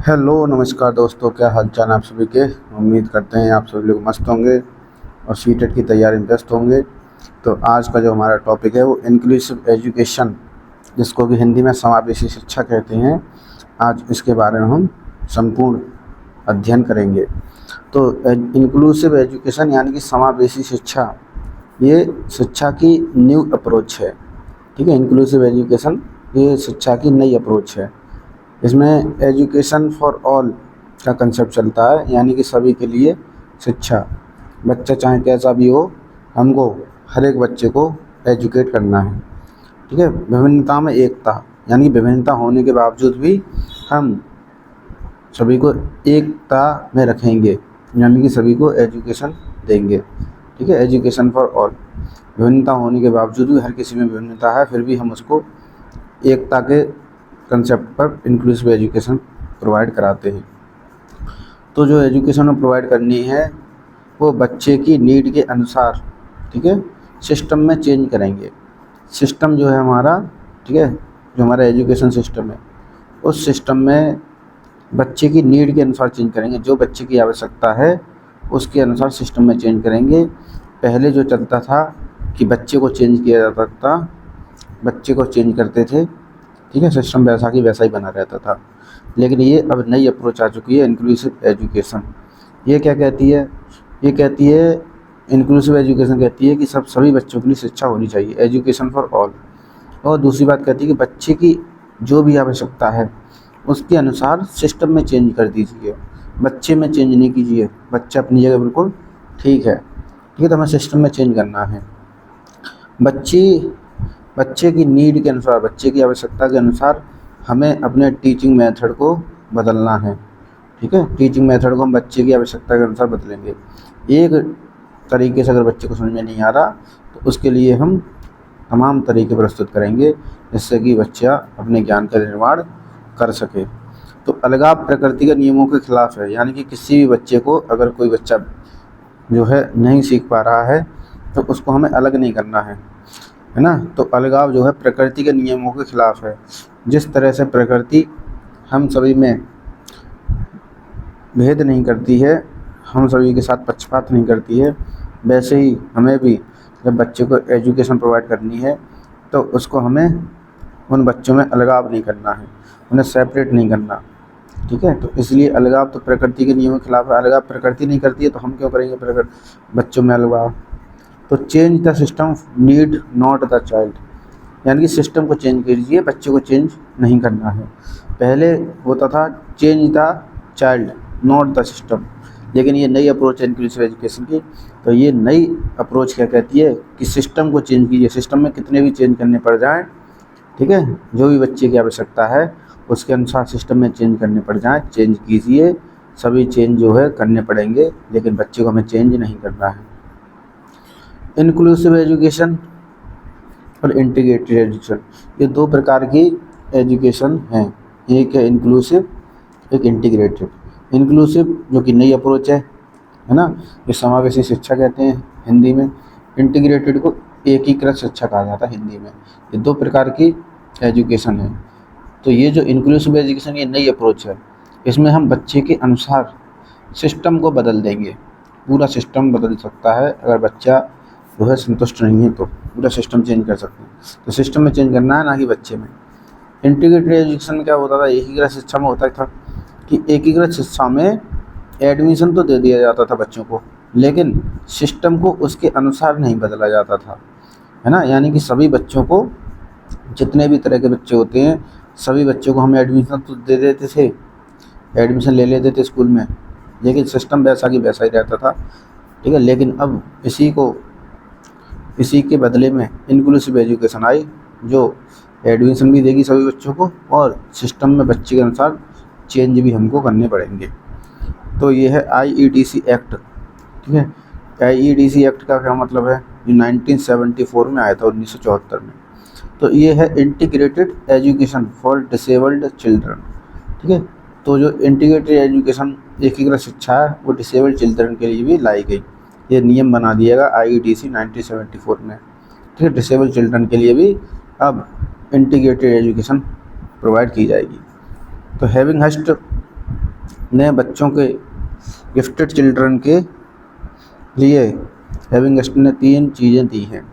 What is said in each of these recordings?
Hello नमस्कार दोस्तों, क्या हाल चाल आप सभी के। उम्मीद करते हैं आप सभी लोग मस्त होंगे और सीटेट की तैयारी में व्यस्त होंगे। तो आज का जो हमारा टॉपिक है वो इंक्लूसिव एजुकेशन, जिसको कि हिंदी में समावेशी शिक्षा कहते हैं। आज इसके बारे में हम संपूर्ण अध्ययन करेंगे। तो इंक्लूसिव एजुकेशन यानी कि समावेशी शिक्षा, ये शिक्षा की न्यू अप्रोच है। ठीक है, इंक्लूसिव एजुकेशन ये शिक्षा की नई अप्रोच है। इसमें एजुकेशन फॉर ऑल का कंसेप्ट चलता है, यानी कि सभी के लिए शिक्षा। बच्चा चाहे कैसा भी हो, हमको हर एक बच्चे को एजुकेट करना है। ठीक है, विभिन्नता में एकता, यानी विभिन्नता होने के बावजूद भी हम सभी को एकता में रखेंगे, यानी कि सभी को एजुकेशन देंगे। ठीक है, एजुकेशन फॉर ऑल, विभिन्नता होने के बावजूद भी हर किसी में विभिन्नता है, फिर भी हम उसको एकता के कंसेप्ट पर इंक्लूसिव एजुकेशन प्रोवाइड कराते हैं। तो जो एजुकेशन हम प्रोवाइड करनी है वो बच्चे की नीड के अनुसार, ठीक है, सिस्टम में चेंज करेंगे। सिस्टम जो है हमारा, ठीक है, जो हमारा एजुकेशन सिस्टम है, उस सिस्टम में बच्चे की नीड के अनुसार चेंज करेंगे। जो बच्चे की आवश्यकता है उसके अनुसार सिस्टम में चेंज करेंगे। पहले जो चलता था कि बच्चे को चेंज किया जाता था, बच्चे को चेंज करते थे, ठीक है, सिस्टम वैसा की वैसा ही बना रहता था। लेकिन ये अब नई अप्रोच आ चुकी है, इंक्लूसिव एजुकेशन। ये क्या कहती है? ये कहती है, इंक्लूसिव एजुकेशन कहती है कि सभी बच्चों के लिए शिक्षा होनी चाहिए, एजुकेशन फॉर ऑल। और दूसरी बात कहती है कि बच्चे की जो भी आवश्यकता है उसके अनुसार सिस्टम में चेंज कर दीजिए, बच्चे में चेंज नहीं कीजिए। बच्चा अपनी जगह बिल्कुल ठीक है, ठीक है, तो हमें सिस्टम में चेंज करना है। बच्चे की नीड के अनुसार, बच्चे की आवश्यकता के अनुसार हमें अपने टीचिंग मेथड को बदलना है। ठीक है, टीचिंग मेथड को हम बच्चे की आवश्यकता के अनुसार बदलेंगे। एक तरीके से अगर बच्चे को समझ में नहीं आ रहा तो उसके लिए हम तमाम तरीके प्रस्तुत करेंगे, जिससे कि बच्चा अपने ज्ञान का निर्माण कर सके। तो अलगाव प्रकृति के नियमों के खिलाफ है, यानी कि किसी भी बच्चे को, अगर कोई बच्चा जो है नहीं सीख पा रहा है तो उसको हमें अलग नहीं करना है ना। तो अलगाव जो है प्रकृति के नियमों के खिलाफ है। जिस तरह से प्रकृति हम सभी में भेद नहीं करती है, हम सभी के साथ पक्षपात नहीं करती है, वैसे ही हमें भी जब बच्चे को एजुकेशन प्रोवाइड करनी है तो उसको हमें उन बच्चों में अलगाव नहीं करना है, उन्हें सेपरेट नहीं करना। ठीक है, तो इसलिए अलगाव तो प्रकृति के नियमों के खिलाफ है। अलगाव प्रकृति नहीं करती है तो हम क्यों करेंगे बच्चों में अलगाव। तो change the system need not the child, यानी कि सिस्टम को चेंज कीजिए, बच्चे को चेंज नहीं करना है। पहले होता था change the child not the system, लेकिन ये नई अप्रोच है इंक्लूसिव एजुकेशन की। तो ये नई अप्रोच क्या कहती है कि सिस्टम को चेंज कीजिए। सिस्टम में कितने भी चेंज करने पड़ जाएँ, ठीक है, जो भी बच्चे की आवश्यकता है उसके अनुसार सिस्टम में चेंज करने पड़ जाएँ, चेंज कीजिए। सभी चेंज जो है करने पड़ेंगे, लेकिन बच्चे को हमें चेंज नहीं करना है। इंक्लूसिव एजुकेशन और इंटीग्रेटेड एजुकेशन, ये दो प्रकार की एजुकेशन हैं। एक है इंक्लूसिव, एक इंटीग्रेटेड। इंक्लूसिव जो कि नई अप्रोच है ना, जो समावेशी शिक्षा कहते हैं हिंदी में। इंटीग्रेटेड को एकीकृत शिक्षा कहा जाता है हिंदी में। ये दो प्रकार की एजुकेशन है। तो ये जो इंक्लूसिव एजुकेशन, ये नई अप्रोच है। इसमें हम बच्चे के अनुसार सिस्टम को बदल देंगे। पूरा सिस्टम बदल सकता है, अगर बच्चा जो है संतुष्ट नहीं है तो पूरा सिस्टम चेंज कर सकते हैं। तो सिस्टम में चेंज करना है, ना कि बच्चे में। इंटीग्रेटेड एजुकेशन में क्या होता था, एकीकृत शिक्षा में होता था कि एकीकृत शिक्षा में एडमिशन तो दे दिया जाता था बच्चों को, लेकिन सिस्टम को उसके अनुसार नहीं बदला जाता था, है ना। यानी कि सभी बच्चों को, जितने भी तरह के बच्चे होते हैं, सभी बच्चों को हम एडमिशन तो दे देते थे, एडमिशन ले लेते थे स्कूल में, लेकिन सिस्टम वैसा की वैसा ही रहता था। ठीक है, लेकिन अब इसी के बदले में इंक्लूसिव एजुकेशन आई, जो एडमिशन भी देगी सभी बच्चों को और सिस्टम में बच्चे के अनुसार चेंज भी हमको करने पड़ेंगे। तो ये है IEDC एक्ट। ठीक है, IEDC एक्ट का क्या मतलब है, जो 1974 में आया था, 1974 में। तो ये है integrated education for disabled children. ठीक है, तो जो इंटीग्रेटेड एजुकेशन, एकीकृत शिक्षा है, वो डिसेबल्ड चिल्ड्रन के लिए भी लाई गई। ये नियम बना दिया गया IEDC 1974 में। ठीक है, डिसेबल्ड चिल्ड्रन के लिए भी अब इंटीग्रेटेड एजुकेशन प्रोवाइड की जाएगी। तो हैविंग हस्ट ने बच्चों के गिफ्टेड चिल्ड्रन के लिए हैविंग गेस्ट ने 3 चीज़ें दी हैं।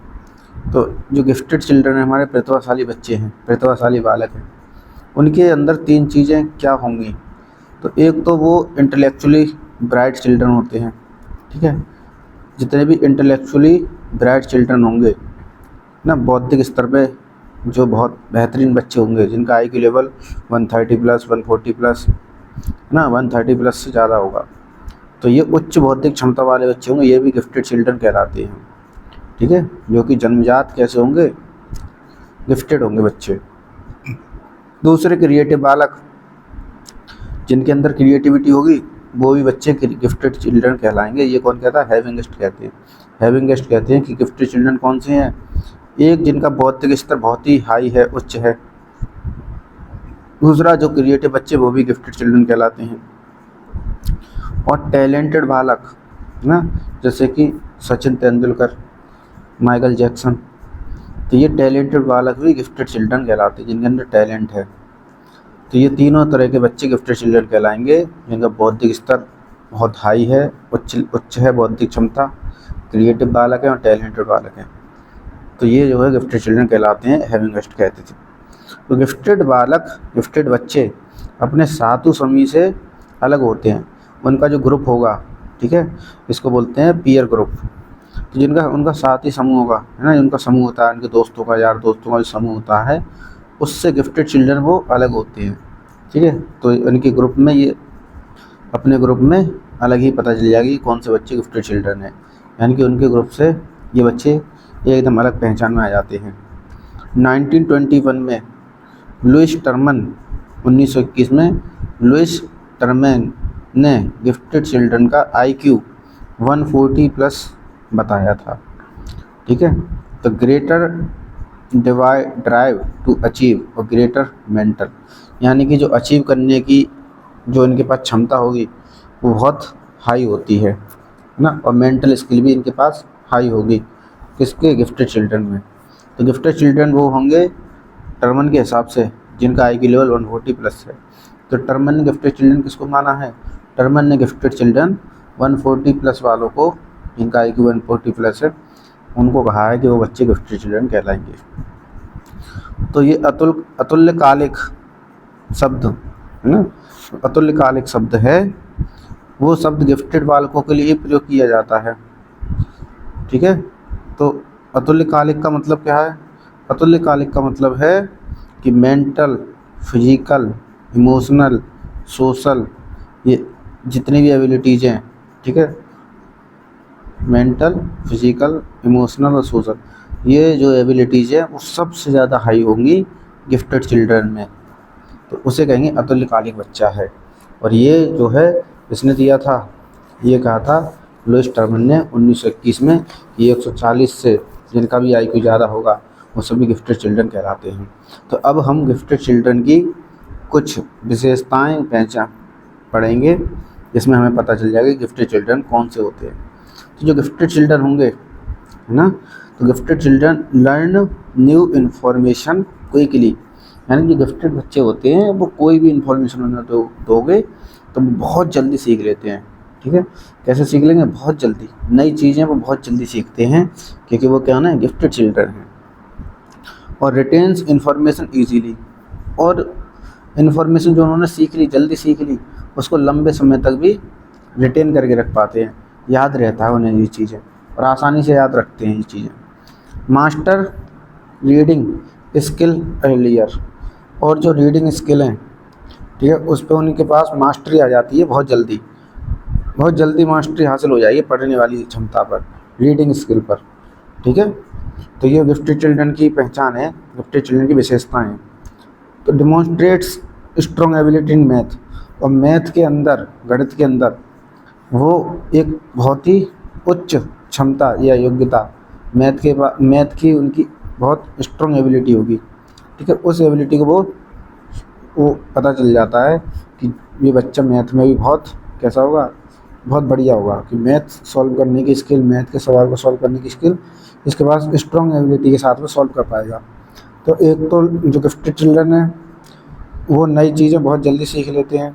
तो जो गिफ्टेड चिल्ड्रन है, हमारे प्रतिभाशाली बच्चे हैं, प्रतिभाशाली बालक हैं, उनके अंदर 3 चीज़ें क्या होंगी? तो एक तो वो इंटेलेक्चुअली ब्राइट चिल्ड्रन होते हैं, ठीक है। जितने भी इंटेलेक्चुअली ब्राइट चिल्ड्रन होंगे ना, बौद्धिक स्तर पे जो बहुत बेहतरीन बच्चे होंगे, जिनका आईक्यू लेवल 130 प्लस 140 प्लस ना 130 प्लस से ज़्यादा होगा, तो ये उच्च बौद्धिक क्षमता वाले बच्चे होंगे, ये भी गिफ्टेड चिल्ड्रन कहलाते हैं, ठीक है। जो कि जन्मजात कैसे होंगे? गिफ्टेड होंगे बच्चे। दूसरे क्रिएटिव बालक, जिनके अंदर क्रिएटिविटी होगी, वो भी बच्चे गिफ्टेड चिल्ड्रन कहलाएंगे। ये कौन कहता है? हैविंग गेस्ट कहते हैं। हैविंग गेस्ट कहते हैं कि गिफ्टेड चिल्ड्रन कौन से हैं? एक, जिनका बौद्धिक स्तर बहुत ही हाई है, उच्च है। दूसरा, जो क्रिएटिव बच्चे, वो भी गिफ्टेड चिल्ड्रन कहलाते हैं। और टैलेंटेड बालक ना, जैसे कि सचिन तेंदुलकर, माइकल जैक्सन, तो ये टैलेंटेड बालक भी गिफ्टेड चिल्ड्रन कहलाते हैं, जिनके अंदर टैलेंट है। तो ये तीनों तरह के बच्चे गिफ्टेड चिल्ड्रन कहलाएंगे, जिनका बौद्धिक स्तर बहुत हाई है, उच्च है बौद्धिक क्षमता, क्रिएटिव बालक है और टैलेंटेड बालक हैं। तो ये जो है गिफ्टेड चिल्ड्रन कहलाते हैं, हैविंग गेस्ट कहते थे। तो गिफ्टेड बालक, गिफ्टेड बच्चे अपने साथी समूह से अलग होते हैं। उनका जो ग्रुप होगा, ठीक है, इसको बोलते हैं पीयर ग्रुप। तो जिनका उनका साथी समूह होगा, है ना, उनका समूह होता है, उनके दोस्तों का, यार दोस्तों का जो समूह होता है, उससे गिफ्टेड चिल्ड्रन वो अलग होते हैं, ठीक है। तो उनके ग्रुप में, ये अपने ग्रुप में अलग ही पता चल जाएगी कौन से बच्चे गिफ्टेड चिल्ड्रन हैं, यानी कि उनके ग्रुप से ये बच्चे एकदम अलग पहचान में आ जाते हैं। 1921 में लुइस टर्मन, 1921 में लुइस टर्मन ने गिफ्टेड चिल्ड्रन का आईक्यू 140 प्लस बताया था, ठीक है। तो ग्रेटर ड्राइव टू अचीव और ग्रेटर मेंटल, यानी कि जो अचीव करने की जो इनके पास क्षमता होगी वो बहुत हाई होती है ना, और मेंटल स्किल भी इनके पास हाई होगी, किसके? गिफ्टेड चिल्ड्रन में। तो गिफ्टेड चिल्ड्रन वो होंगे टर्मन के हिसाब से जिनका आईक्यू लेवल 140 प्लस है। तो टर्मन ने गिफ्टेड चिल्ड्रन किसको माना है? टर्मन ने गिफ्टेड चिल्ड्रन 140 प्लस वालों को, जिनका आईक्यू 140 प्लस है, उनको कहा है कि वो बच्चे गिफ्टेड चिल्ड्रन कहलाएंगे। तो ये अतुल्यकालिक शब्द है ना, अतुल्यकालिक शब्द है, वो शब्द गिफ्टेड बालकों के लिए प्रयोग किया जाता है, ठीक है। तो अतुल्यकालिक का मतलब क्या है? अतुल्यकालिक का मतलब है कि मेंटल, फिजिकल, इमोशनल, सोशल, ये जितनी भी एबिलिटीज़ हैं, ठीक है, मेंटल, फिजिकल, इमोशनल और सोशल, ये जो एबिलिटीज़ है वो सबसे ज़्यादा हाई होंगी गिफ्टेड चिल्ड्रन में। तो उसे कहेंगे अतुल्यकालिक बच्चा है। और ये जो है इसने दिया था, ये कहा था लुइस टर्मन ने 1921 में कि 140 से जिनका भी आईक्यू ज़्यादा होगा वो सभी गिफ्टेड चिल्ड्रन कहलाते हैं। तो अब हम गिफ्टेड चिल्ड्रन की कुछ विशेषताएं पहचान पढ़ेंगे, जिसमें हमें पता चल जाएगा कि गिफ्टेड चिल्ड्रन कौन से होते हैं। तो जो गिफ्टेड चिल्ड्रन होंगे, है ना, तो gifted children learn new information quickly, यानी जो गिफ्टेड बच्चे होते हैं वो कोई भी इन्फॉर्मेशन उन्हें दोगे तो वो बहुत जल्दी सीख लेते हैं, ठीक है। कैसे सीख लेंगे? बहुत जल्दी, नई चीज़ें वो बहुत जल्दी सीखते हैं, क्योंकि वो क्या ना, गिफ्टेड चिल्ड्रन हैं। और रिटेन्स इन्फॉर्मेशन ईजीली, और इन्फॉर्मेशन जो उन्होंने सीख ली, जल्दी सीख ली, उसको लंबे समय तक भी रिटेन करके रख पाते हैं, याद रहता है उन्हें ये चीज़ें, और आसानी से याद रखते हैं ये चीज़ें। मास्टर रीडिंग स्किल अर्लियर, और जो रीडिंग स्किल हैं, ठीक है, उस पर उनके पास मास्टरी आ जाती है, बहुत जल्दी मास्टरी हासिल हो जाएगी पढ़ने वाली क्षमता पर, रीडिंग स्किल पर, ठीक है। तो ये गिफ्टेड चिल्ड्रन की पहचान है, गिफ्टेड चिल्ड्रन की विशेषताएं हैं। तो demonstrates strong ability in math, और मैथ के अंदर, गणित के अंदर वो एक बहुत ही उच्च क्षमता या योग्यता, मैथ की उनकी बहुत स्ट्रॉन्ग एबिलिटी होगी, ठीक है। उस एबिलिटी को वो पता चल जाता है कि ये बच्चा मैथ में भी बहुत कैसा होगा, बहुत बढ़िया होगा, कि मैथ सॉल्व करने की स्किल, मैथ के सवाल को सॉल्व करने की स्किल इसके पास स्ट्रॉन्ग एबिलिटी के साथ में सॉल्व कर पाएगा। तो एक तो जो गिफ्टेड चिल्ड्रन है वो नई चीज़ें बहुत जल्दी सीख लेते हैं,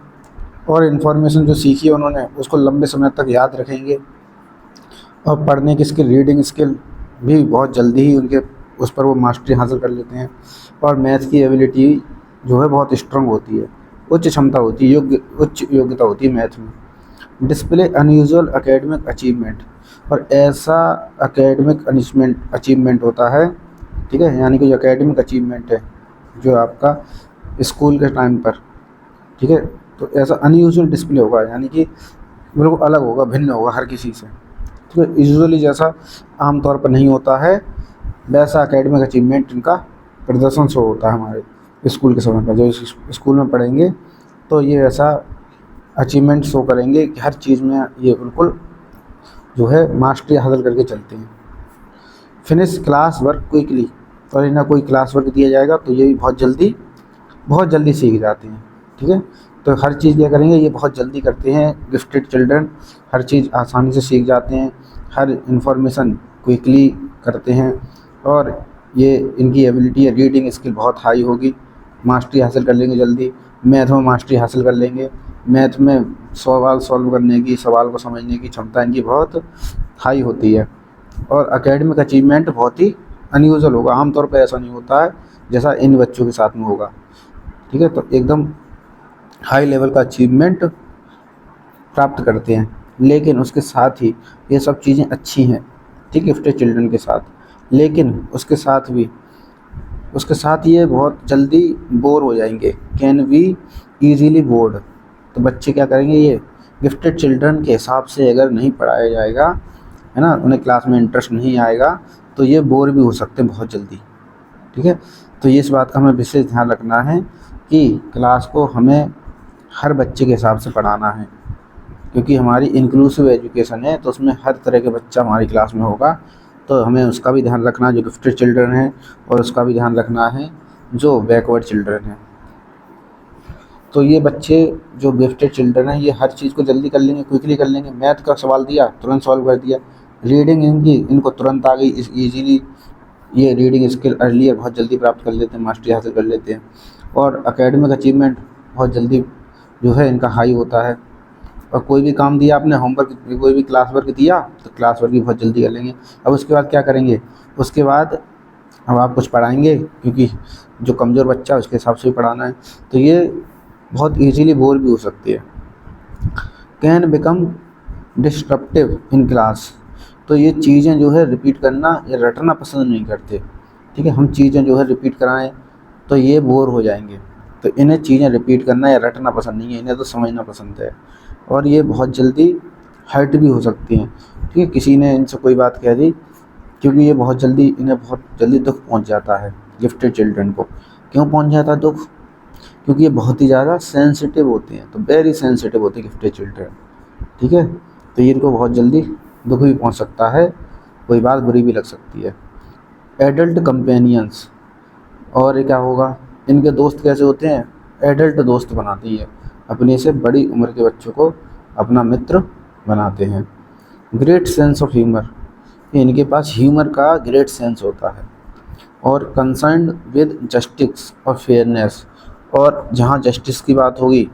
और इन्फॉर्मेशन जो सीखी है उन्होंने उसको लंबे समय तक याद रखेंगे। और पढ़ने की स्किल, रीडिंग स्किल भी बहुत जल्दी ही उनके उस पर वो मास्टरी हासिल कर लेते हैं। और मैथ की एबिलिटी जो है बहुत स्ट्रांग होती है, उच्च क्षमता होती है, उच्च योग्यता होती है मैथ में। डिस्प्ले अनयूजुअल एकेडमिक अचीवमेंट, और ऐसा एकेडमिक अचीवमेंट होता है, ठीक है, यानी कि जो एकेडमिक अचीवमेंट है जो आपका स्कूल के टाइम पर, ठीक है, तो ऐसा अनयूजुअल डिस्प्ले होगा, यानी कि बिल्कुल अलग होगा, भिन्न होगा हर किसी से। तो यूजुअली जैसा आमतौर पर नहीं होता है वैसा एकेडमिक अचीवमेंट इनका प्रदर्शन शो होता है हमारे स्कूल के समय पर। जो स्कूल में पढ़ेंगे तो ये ऐसा अचीवमेंट शो करेंगे कि हर चीज़ में ये बिल्कुल जो है मास्टरी हासिल करके चलते हैं। फिनिश क्लास वर्क क्विकली, और इन्हें कोई क्लास वर्क दिया जाएगा तो ये भी बहुत जल्दी सीख जाते हैं, ठीक है। तो हर चीज़ क्या करेंगे, ये बहुत जल्दी करते हैं। गिफ्टेड चिल्ड्रन हर चीज़ आसानी से सीख जाते हैं, हर इंफॉर्मेशन क्विकली करते हैं, और ये इनकी एबिलिटी है, रीडिंग स्किल बहुत हाई होगी, मास्टरी हासिल कर लेंगे जल्दी। मैथ में मास्टरी हासिल कर लेंगे, मैथ में सवाल सॉल्व करने की, सवाल को समझने की क्षमता इनकी बहुत हाई होती है। और एकेडमिक अचीवमेंट बहुत ही अनयूजुअल होगा, आमतौर पर ऐसा नहीं होता है जैसा इन बच्चों के साथ में होगा, ठीक है। तो एकदम हाई लेवल का अचीवमेंट प्राप्त करते हैं। लेकिन उसके साथ ही ये सब चीज़ें अच्छी हैं, ठीक, गिफ्टेड चिल्ड्रन के साथ, लेकिन उसके साथ ये बहुत जल्दी बोर हो जाएंगे, कैन बी ईजीली बोर्ड। तो बच्चे क्या करेंगे, ये गिफ्टेड चिल्ड्रन के हिसाब से अगर नहीं पढ़ाया जाएगा, है ना, उन्हें क्लास में इंटरेस्ट नहीं आएगा तो ये बोर भी हो सकते हैं बहुत जल्दी, ठीक है। तो ये इस बात का हमें विशेष ध्यान रखना है कि क्लास को हमें हर बच्चे के हिसाब से पढ़ाना है, क्योंकि हमारी इंक्लूसिव एजुकेशन है तो उसमें हर तरह के बच्चा हमारी क्लास में होगा। तो हमें उसका भी ध्यान रखना है जो गिफ्टेड चिल्ड्रन है, और उसका भी ध्यान रखना है जो बैकवर्ड चिल्ड्रन है। तो ये बच्चे जो गिफ्टेड चिल्ड्रन हैं ये हर चीज़ को जल्दी कर लेंगे, क्विकली कर लेंगे। मैथ का सवाल दिया तुरंत सॉल्व कर दिया, रीडिंग इनको तुरंत आ गई ईजीली, ये रीडिंग स्किल अर्लियर बहुत जल्दी प्राप्त कर लेते हैं, मास्टरी हासिल कर लेते हैं। और एकेडमिक अचीवमेंट बहुत जल्दी जो है इनका हाई होता है। और कोई भी काम दिया आपने, होमवर्क, कोई भी क्लास वर्क दिया तो क्लास वर्क भी बहुत जल्दी कर लेंगे। अब उसके बाद क्या करेंगे, उसके बाद अब आप कुछ पढ़ाएंगे, क्योंकि जो कमज़ोर बच्चा है उसके हिसाब से भी पढ़ाना है, तो ये बहुत ईजीली बोर भी हो सकती है। Can become disruptive in class, तो ये चीज़ें जो है रिपीट करना या रटना पसंद नहीं करते, ठीक है। हम चीज़ें जो है रिपीट कराएं तो ये बोर हो जाएंगे, तो इन्हें चीज़ें रिपीट करना या रटना पसंद नहीं है, इन्हें तो समझना पसंद है। और ये बहुत जल्दी हर्ट भी हो सकती हैं, ठीक है। किसी ने इनसे कोई बात कह दी, क्योंकि ये इन्हें बहुत जल्दी दुख पहुंच जाता है गिफ्टेड चिल्ड्रन को। क्यों पहुंच जाता है दुख, क्योंकि ये बहुत ही ज़्यादा सेंसिटिव होते हैं, तो वेरी सेंसिटिव होते हैं गिफ्टेड चिल्ड्रन, ठीक है। तो ये इनको बहुत जल्दी दुख भी पहुंच सकता है, कोई बात बुरी भी लग सकती है। एडल्ट कंपेनियंस, और ये क्या होगा, इनके दोस्त कैसे होते हैं, एडल्ट दोस्त बनाती है, अपने से बड़ी उम्र के बच्चों को अपना मित्र बनाते हैं। ग्रेट सेंस ऑफ ह्यूमर, इनके पास ह्यूमर का ग्रेट सेंस होता है। और कंसर्न विद जस्टिस और फेयरनेस, और जहाँ जस्टिस की बात होगी,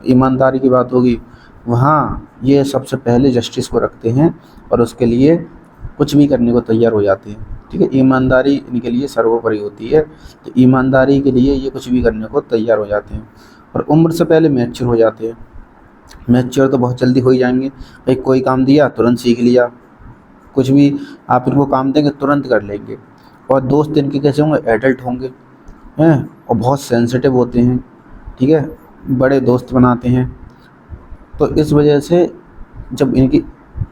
ईमानदारी की बात होगी, वहाँ ये सबसे पहले जस्टिस को रखते हैं और उसके लिए कुछ भी करने को तैयार हो जाते हैं, ठीक है। ईमानदारी इनके लिए सर्वोपरि होती है, तो ईमानदारी के लिए ये कुछ भी करने को तैयार हो जाते हैं। और उम्र से पहले मैच्योर हो जाते हैं, मैच्योर तो बहुत जल्दी हो ही जाएंगे, भाई कोई काम दिया तुरंत सीख लिया, कुछ भी आप इनको काम देंगे तुरंत कर लेंगे। और दोस्त इनके कैसे होंगे, एडल्ट होंगे हैं, और बहुत सेंसिटिव होते हैं, ठीक है, बड़े दोस्त बनाते हैं। तो इस वजह से जब इनकी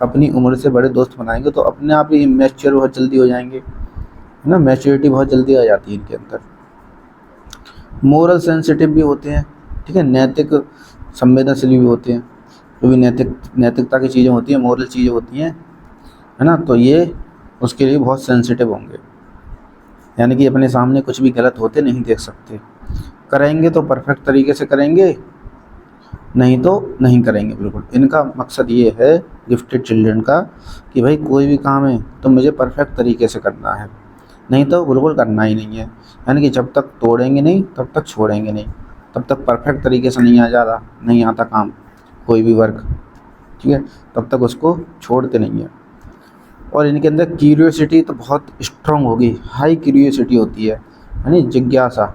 अपनी उम्र से बड़े दोस्त बनाएंगे तो अपने आप ही मैच्योर बहुत जल्दी हो जाएंगे, है ना, मैच्योरिटी बहुत जल्दी आ जाती है इनके अंदर। मोरल सेंसिटिव भी होते हैं, ठीक है, नैतिक संवेदनशील भी होते हैं, जो भी नैतिकता की चीज़ें होती हैं, मोरल चीज़ें होती हैं, है ना, तो ये उसके लिए बहुत सेंसिटिव होंगे, यानी कि अपने सामने कुछ भी गलत होते नहीं देख सकते। करेंगे तो परफेक्ट तरीके से करेंगे, नहीं तो नहीं करेंगे बिल्कुल। इनका मकसद ये है गिफ्टेड चिल्ड्रन का कि भाई कोई भी काम है तो मुझे परफेक्ट तरीके से करना है, नहीं तो बिल्कुल करना ही नहीं है। यानी कि जब तक तोड़ेंगे नहीं तब तक छोड़ेंगे नहीं, तब तक परफेक्ट तरीके से नहीं आता काम, कोई भी वर्क, ठीक है, तब तक उसको छोड़ते नहीं हैं। और इनके अंदर क्यूरियोसिटी तो बहुत स्ट्रांग होगी, हाई क्यूरियोसिटी होती है, यानी जिज्ञासा,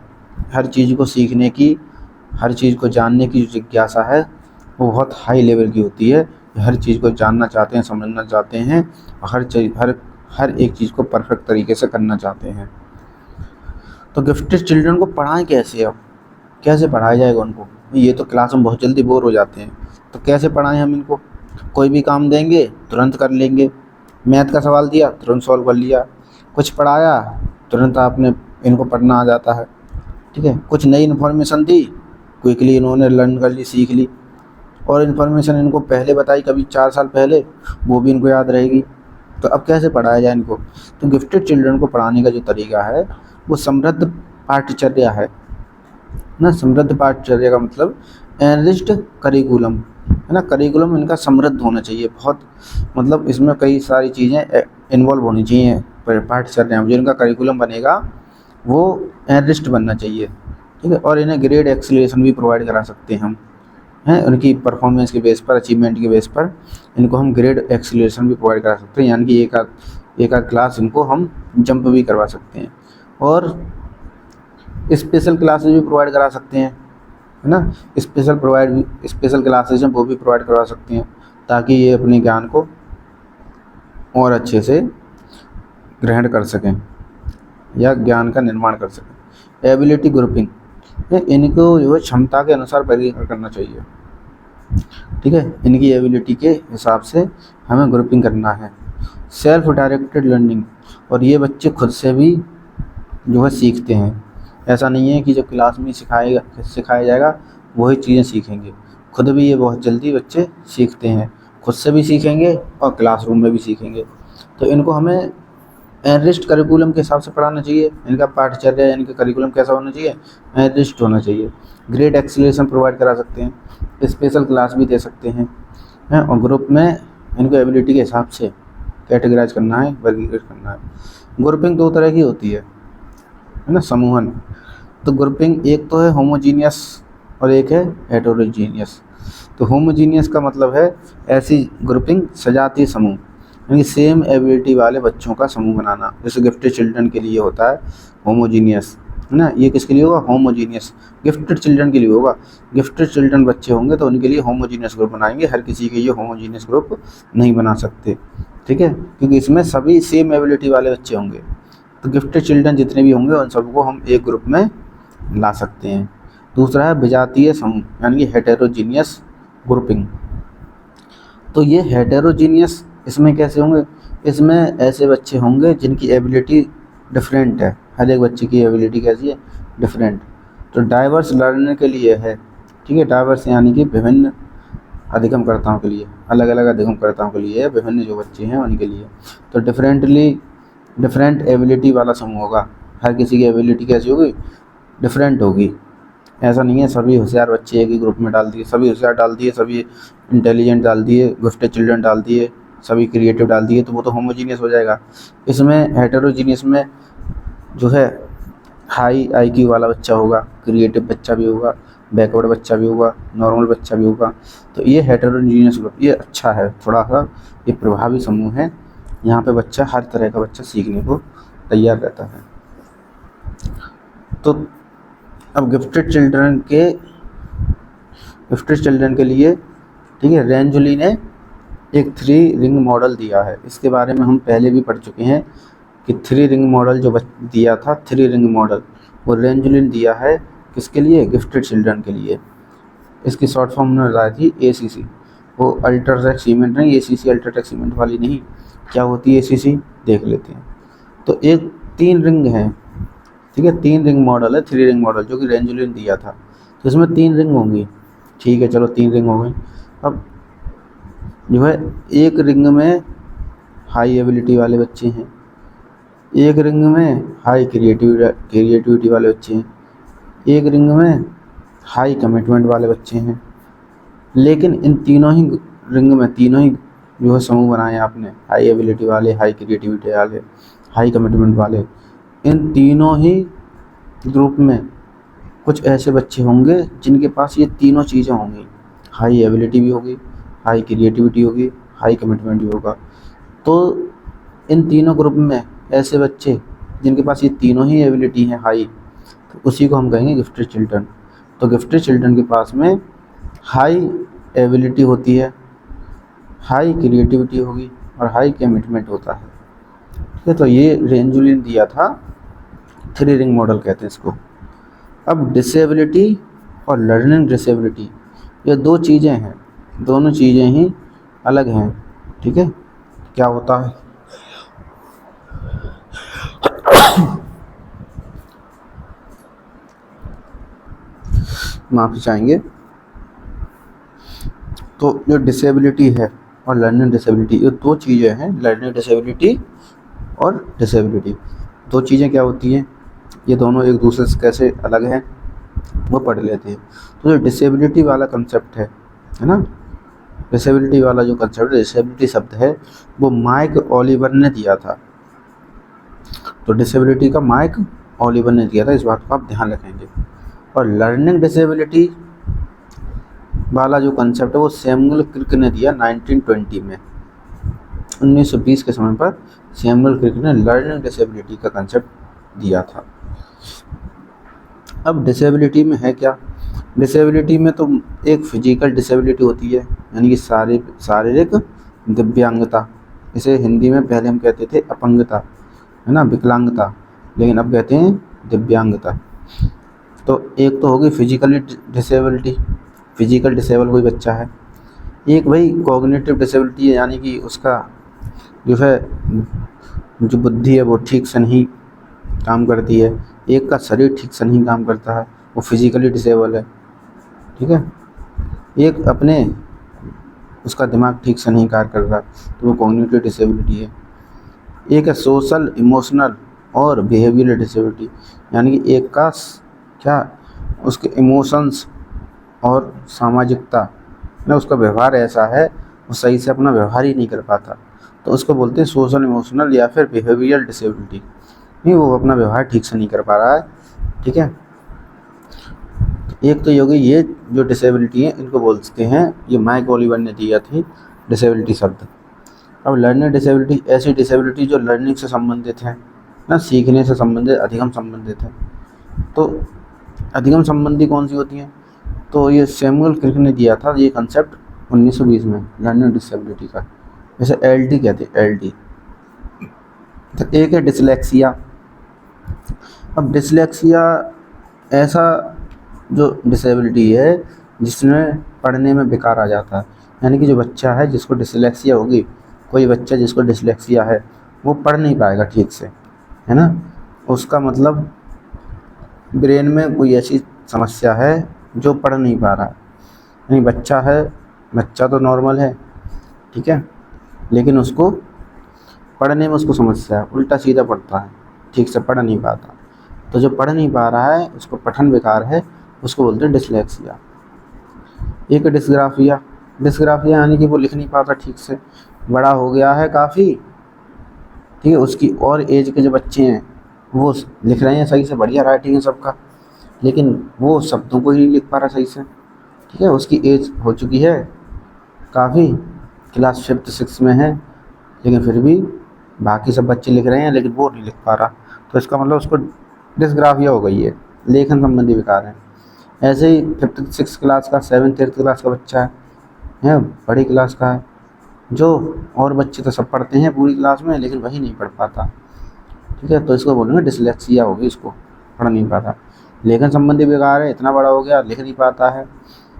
हर चीज़ को सीखने की, हर चीज़ को जानने की जो जिज्ञासा है वो बहुत हाई लेवल की होती है। हर चीज़ को जानना चाहते हैं, समझना चाहते हैं, और हर एक चीज़ को परफेक्ट तरीके से करना चाहते हैं। तो गिफ्टेड चिल्ड्रन को पढ़ाएं कैसे? अब कैसे पढ़ाया जाएगा उनको? ये तो क्लास में बहुत जल्दी बोर हो जाते हैं, तो कैसे पढ़ाएं हम इनको? कोई भी काम देंगे तुरंत कर लेंगे, मैथ का सवाल दिया तुरंत सॉल्व कर लिया, कुछ पढ़ाया तुरंत आपने इनको पढ़ना आ जाता है, ठीक है। कुछ नई इन्फॉर्मेशन दी, क्विकली इन्होंने लर्न कर ली, सीख ली, और इन्फॉर्मेशन इनको पहले बताई कभी 4 साल पहले, वो भी इनको याद रहेगी। तो अब कैसे पढ़ाया जाए इनको? तो गिफ्टेड चिल्ड्रन को पढ़ाने का जो तरीका है वो समृद्ध पाठ्यचर्या है ना। समृद्ध पाठ्यचर्या का मतलब एनरिच्ड करिकुलम है ना। करिकुलम इनका समृद्ध होना चाहिए, बहुत मतलब इसमें कई सारी चीज़ें इन्वॉल्व होनी चाहिए पाठ्यचर्या में। जो इनका करिकुलम बनेगा वो एनरिच्ड बनना चाहिए, ठीक है। और इन्हें ग्रेड एक्सीलरेशन भी प्रोवाइड करा सकते हैं हम, हैं, उनकी परफॉर्मेंस के बेस पर, अचीवमेंट के बेस पर इनको हम ग्रेड एक्सीलरेशन भी प्रोवाइड करा सकते हैं, यानी कि एक आध क्लास इनको हम जंप भी करवा सकते हैं, और स्पेशल क्लासेस भी प्रोवाइड करा सकते हैं, है ना। स्पेशल क्लासेज हैं वो भी प्रोवाइड करवा सकते हैं, ताकि ये अपने ज्ञान को और अच्छे से ग्रहण कर सकें या ज्ञान का निर्माण कर सकें। एबिलिटी ग्रुपिंग, इनको जो है क्षमता के अनुसार वर्गीकरण करना चाहिए, ठीक है। इनकी एबिलिटी के हिसाब से हमें ग्रुपिंग करना है। सेल्फ डायरेक्टेड लर्निंग, और ये बच्चे खुद से भी जो है सीखते हैं। ऐसा नहीं है कि जब क्लास में सिखाया जाएगा वही चीज़ें सीखेंगे, खुद भी ये बहुत जल्दी बच्चे सीखते हैं, खुद से भी सीखेंगे और क्लासरूम में भी सीखेंगे। तो इनको हमें एनरिच्ड करिकुलम के हिसाब से पढ़ाना चाहिए। इनका पाठ्यचर्या यानी कि करिकुलम कैसा होना चाहिए? एनरिच्ड होना चाहिए। ग्रेड एक्सीलरेशन प्रोवाइड करा सकते हैं, स्पेशल क्लास भी दे सकते हैं, और ग्रुप में इनको एबिलिटी के हिसाब से कैटेगराइज करना है, वर्गीकृत करना है। ग्रुपिंग 2 तरह की होती है ना, समूहन। तो ग्रुपिंग एक तो है होमोजीनियस और एक है हेटेरोजीनियस। तो होमोजीनियस का मतलब है ऐसी ग्रुपिंग, सजातीय समूह, यानी सेम एबिलिटी वाले बच्चों का समूह बनाना। जैसे गिफ्टेड चिल्ड्रन के लिए होता है होमोजीनियस, है ना। ये किसके लिए होगा? होमोजीनियस, गिफ्टेड चिल्ड्रन के लिए होगा। गिफ्टेड चिल्ड्रन बच्चे होंगे तो उनके लिए होमोजीनियस ग्रुप बनाएंगे, हर किसी के लिए होमोजीनियस ग्रुप नहीं बना सकते, ठीक है, क्योंकि इसमें सभी सेम एबिलिटी वाले बच्चे होंगे। तो गिफ्टेड चिल्ड्रन जितने भी होंगे उन सबको हम एक ग्रुप में ला सकते हैं। दूसरा है विजातीय समूह, यानी कि हेटेरोजीनियस ग्रुपिंग। तो ये हेटेरोजीनियस इसमें कैसे होंगे? इसमें ऐसे बच्चे होंगे जिनकी एबिलिटी डिफरेंट है, हर एक बच्चे की एबिलिटी कैसी है? डिफरेंट। तो डाइवर्स लर्नर के लिए है, ठीक है। डाइवर्स यानी कि विभिन्न अधिगमकर्ताओं के लिए, अलग अलग अधिगमकर्ताओं के लिए, विभिन्न जो बच्चे हैं उनके लिए। तो डिफरेंट एबिलिटी वाला समूह होगा, हर किसी की एबिलिटी कैसी होगी? डिफरेंट होगी। ऐसा नहीं है सभी होशियार बच्चे एक ही ग्रुप में डाल दिए, सभी होशियार डाल दिए, सभी इंटेलिजेंट डाल दिए, गिफ्टेड चिल्ड्रन डाल दिए, सभी क्रिएटिव डाल दिए, तो वो तो होमोजीनियस हो जाएगा। इसमें हेटेरोजीनियस में जो है हाई आईक्यू वाला बच्चा होगा, क्रिएटिव बच्चा भी होगा, बैकवर्ड बच्चा भी होगा, नॉर्मल बच्चा भी होगा। तो ये हेटेरोजीनियस ग्रुप, ये अच्छा है, थोड़ा सा ये प्रभावी समूह है। यहाँ पे बच्चा, हर तरह का बच्चा सीखने को तैयार रहता है। तो अब गिफ्टेड चिल्ड्रन के लिए, ठीक है, रेंजुली ने एक 3 रिंग मॉडल दिया है। इसके बारे में हम पहले भी पढ़ चुके हैं कि 3 रिंग मॉडल जो दिया था, 3 रिंग मॉडल वो रेंजुली ने दिया है किसके लिए? गिफ्टेड चिल्ड्रन के लिए। इसकी शॉर्ट फॉर्म उन्होंने बताई थी ACC। वो अल्ट्राटेक सीमेंट नहीं, ACC अल्ट्राटेक सीमेंट वाली नहीं। क्या होती है ACC? देख लेते हैं। तो एक 3 रिंग है, ठीक है, 3 रिंग मॉडल है, 3 रिंग मॉडल जो कि रेंजुली ने दिया था। तो इसमें 3 रिंग होंगी, ठीक है, चलो 3 रिंग हो गई। अब जो है एक रिंग में हाई एबिलिटी वाले बच्चे हैं, एक रिंग में हाई क्रिएटिविटी वाले बच्चे हैं, एक रिंग में हाई कमिटमेंट वाले बच्चे हैं। लेकिन इन तीनों ही रिंग में, तीनों ही जो है समूह बनाए आपने, हाई एबिलिटी वाले, हाई क्रिएटिविटी वाले, हाई कमिटमेंट वाले, इन तीनों ही ग्रुप में कुछ ऐसे बच्चे होंगे जिनके पास ये तीनों चीज़ें होंगी, हाई एबिलिटी भी होगी, हाई क्रिएटिविटी होगी, हाई कमिटमेंट भी होगा। तो इन तीनों ग्रुप में ऐसे बच्चे जिनके पास ये तीनों ही एबिलिटी हैं हाई, तो उसी को हम कहेंगे गिफ्टेड चिल्ड्रन। तो गिफ्टेड चिल्ड्रन के पास में हाई एबिलिटी होती है, हाई क्रिएटिविटी होगी और हाई कमिटमेंट होता है। ठीक है, तो ये रेंजुली ने दिया था, 3 रिंग मॉडल कहते हैं इसको। अब डिसेबिलिटी और लर्निंग डिसेबिलिटी ये 2 चीज़ें हैं, दोनों चीज़ें ही अलग हैं। ठीक है, क्या होता है, माफ़ी चाहेंगे। तो जो डिसेबिलिटी है और लर्निंग डिसेबिलिटी ये 2 चीज़ें हैं, लर्निंग डिसेबिलिटी और डिसेबिलिटी 2 चीज़ें क्या होती हैं, ये दोनों एक दूसरे से कैसे अलग हैं वो पढ़ लेते हैं। तो जो डिसेबिलिटी वाला कंसेप्ट है ना, डिसेबिलिटी वाला जो कंसेप्ट है, डिसेबिलिटी शब्द है, वो माइक ओलिवर ने दिया था। तो डिसेबिलिटी का माइक ओलिवर ने दिया था, इस बात को आप ध्यान रखेंगे। और लर्निंग डिसेबिलिटी वाला जो कंसेप्ट है वो सैमुअल क्रिक ने दिया 1920 में। 1920 के समय पर सैमुअल क्रिक ने लर्निंग डिसेबिलिटी का कंसेप्ट दिया था। अब डिसेबिलिटी में है क्या, डिसेबिलिटी में तो एक फिजिकल डिसेबिलिटी होती है, यानी कि शारीरिक दिव्यांगता। इसे हिंदी में पहले हम कहते थे अपंगता, है ना, विकलांगता, लेकिन अब कहते हैं दिव्यांगता। तो एक तो होगी फिजिकली डिसेबिलिटी, फिजिकल डिसेबल कोई बच्चा है। एक भाई कॉग्निटिव डिसेबिलिटी है, यानी कि उसका जो है जो बुद्धि है वो ठीक से नहीं काम करती है। एक का शरीर ठीक से नहीं काम करता है, वो फिजिकली डिसेबल है। ठीक है, एक अपने उसका दिमाग ठीक से नहीं कार्य कर रहा, तो वो कॉग्निटिव डिसेबिलिटी है। एक है सोशल, इमोशनल और बिहेवियरल डिसेबिलिटी, यानी कि एक का क्या उसके इमोशंस और सामाजिकता ना, उसका व्यवहार ऐसा है वो सही से अपना व्यवहार ही नहीं कर पाता, तो उसको बोलते हैं सोशल, इमोशनल या फिर बिहेवियरल डिसेबिलिटी। नहीं, वो अपना व्यवहार ठीक से नहीं कर पा रहा है। ठीक है, एक तो योगी ये जो डिसेबिलिटी है इनको बोलते हैं, ये माइक ओलिवर ने दिया थी डिसेबिलिटी शब्द। अब लर्निंग डिसेबिलिटी ऐसी डिसेबिलिटी जो लर्निंग से संबंधित है ना, सीखने से संबंधित, अधिगम संबंधित है। तो अधिगम संबंधी कौन सी होती हैं, तो ये सैमुअल क्रिक ने दिया था ये कंसेप्ट 1920 में लर्निंग डिसेबिलिटी का, जैसे एलडी कहते हैं, एलडी। तो एक है डिसलेक्सिया। अब डिसलेक्सिया ऐसा जो डिसेबिलिटी है जिसमें पढ़ने में बेकार आ जाता है, यानी कि जो बच्चा है जिसको डिसलेक्सिया होगी, कोई बच्चा जिसको डिसलेक्सिया है वो पढ़ नहीं पाएगा ठीक से, है ना, उसका मतलब ब्रेन में कोई ऐसी समस्या है जो पढ़ नहीं पा रहा है। यानी बच्चा है, बच्चा तो नॉर्मल है, ठीक है, लेकिन उसको पढ़ने में उसको समस्या है, उल्टा सीधा पढ़ता है, ठीक से पढ़ नहीं पाता। तो जो पढ़ नहीं पा रहा है उसको पठन बेकार है, उसको बोलते हैं डिसलेक्सिया। एक डिस्ग्राफिया। डिस्ग्राफिया यानी कि वो लिख नहीं पाता ठीक से, बड़ा हो गया है काफ़ी, ठीक है, उसकी और एज के जो बच्चे हैं वो लिख रहे हैं सही से, बढ़िया राइटिंग है सबका, लेकिन वो शब्दों को ही नहीं लिख पा रहा सही से। ठीक है, उसकी एज हो चुकी है काफ़ी, क्लास 5th 6th में है, लेकिन फिर भी बाकी सब बच्चे लिख रहे हैं लेकिन वो नहीं लिख पा रहा, तो इसका मतलब उसको डिस्ग्राफिया हो गई है, लेखन संबंधी विकार है। ऐसे ही 5th 6th क्लास का, 7th 8th क्लास का बच्चा है बड़ी क्लास का है, जो और बच्चे तो सब पढ़ते हैं पूरी क्लास में लेकिन वही नहीं पढ़ पाता। ठीक है, तो इसको बोलेंगे डिसलेक्सिया होगी, इसको पढ़ नहीं पाता। लेखन संबंधी विकार है, इतना बड़ा हो गया लिख नहीं पाता है,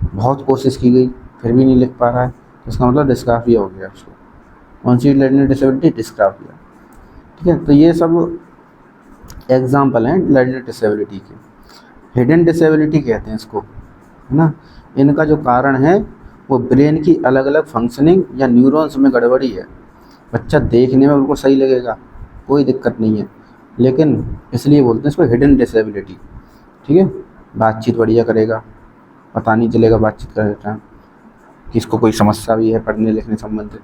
बहुत कोशिश की गई फिर भी नहीं लिख पा रहा है, तो इसका मतलब डिस्ग्राफिया हो गया उसको। कौन सी लर्निंग डिसेबिलिटी? डिस्ग्राफिया। ठीक है, तो ये सब एग्जाम्पल हैं लर्निंग डिसेबिलिटी के। हिडन डिसेबिलिटी कहते हैं इसको, है ना। इनका जो कारण है वो ब्रेन की अलग अलग फंक्शनिंग या न्यूरॉन्स में गड़बड़ी है। बच्चा देखने में बिल्कुल सही लगेगा, कोई दिक्कत नहीं है, लेकिन इसलिए बोलते हैं इसको हिडन डिसेबिलिटी। ठीक है, बातचीत बढ़िया करेगा, पता नहीं चलेगा बातचीत करते टाइम कि इसको कोई समस्या भी है पढ़ने लिखने संबंधित,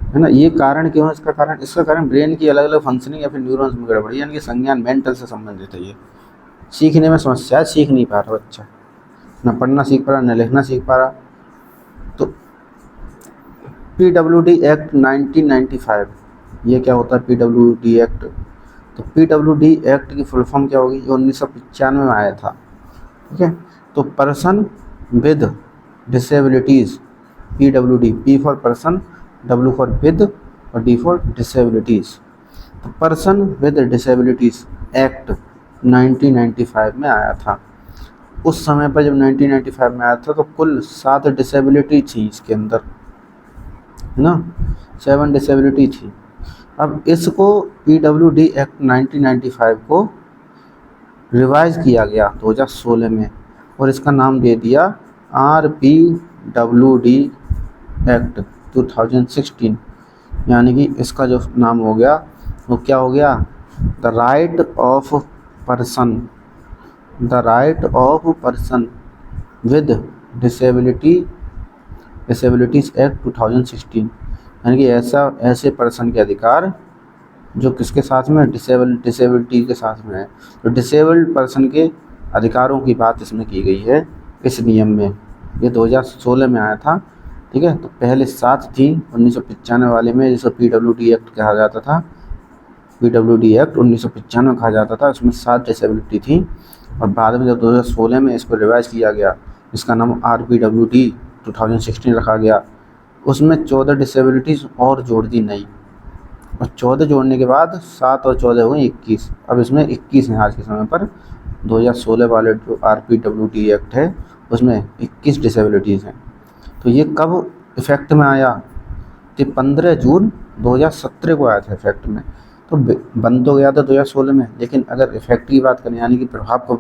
है ना। ये कारण क्यों है? इसका कारण ब्रेन की अलग अलग फंक्शनिंग या फिर न्यूरॉन्स में गड़बड़ी, यानी कि संज्ञान, मेंटल से संबंधित है। ये सीखने में समस्या है, सीख नहीं पा रहा बच्चा, ना पढ़ना सीख पा रहा, ना लिखना सीख पा रहा, PWD एक्ट 1995, ये क्या होता है PWD एक्ट? तो PWD एक्ट की फुल फॉर्म क्या होगी? ये 1995 में आया था, ठीक है। तो person with disabilities, PWD, P for person, W for with और D फॉर डिसेबिलिटीज़। तो पर्सन विद डिसेबिलिटीज़ एक्ट 1995 में आया था। उस समय पर जब 1995 में आया था तो कुल 7 डिसेबिलिटी थी इसके अंदर, है ना, 7 डिसेबिलिटी थी। अब इसको PWD एक्ट 1995 को रिवाइज किया गया 2016 में और इसका नाम दे दिया RPWD एक्ट 2016, यानी कि इसका जो नाम हो गया वो क्या हो गया? The right of person, the right of person with disabilities act 2016, यानी कि ऐसे पर्सन के अधिकार जो किसके साथ में? डिसेबिलिटी के साथ में है। तो डिसेबल्ड पर्सन के अधिकारों की बात इसमें की गई है इस नियम में। ये 2016 में आया था, ठीक है। तो पहले 7 थी 1995 वाले में, जिसे PWD एक्ट कहा जाता था, PWD एक्ट 1995 कहा जाता था, उसमें 7 डिसेबिलिटी थी। और बाद में जब 2016 में इसको रिवाइज किया गया, इसका नाम RPWD 2016 रखा गया, उसमें 14 डिसेबिलिटीज़ और जोड़ दी नई, और 14 जोड़ने के बाद 7 और 14 हुए 21। अब इसमें 21 हैं आज के समय पर। 2016 वाले जो RPWD एक्ट है उसमें 21 डिसेबिलिटीज़ हैं। तो ये कब इफ़ेक्ट में आया? तो 15 जून 2017 को आया था इफ़ेक्ट में। तो बन तो गया था 2016 में, लेकिन अगर इफ़ेक्ट की बात करें, यानी कि प्रभाव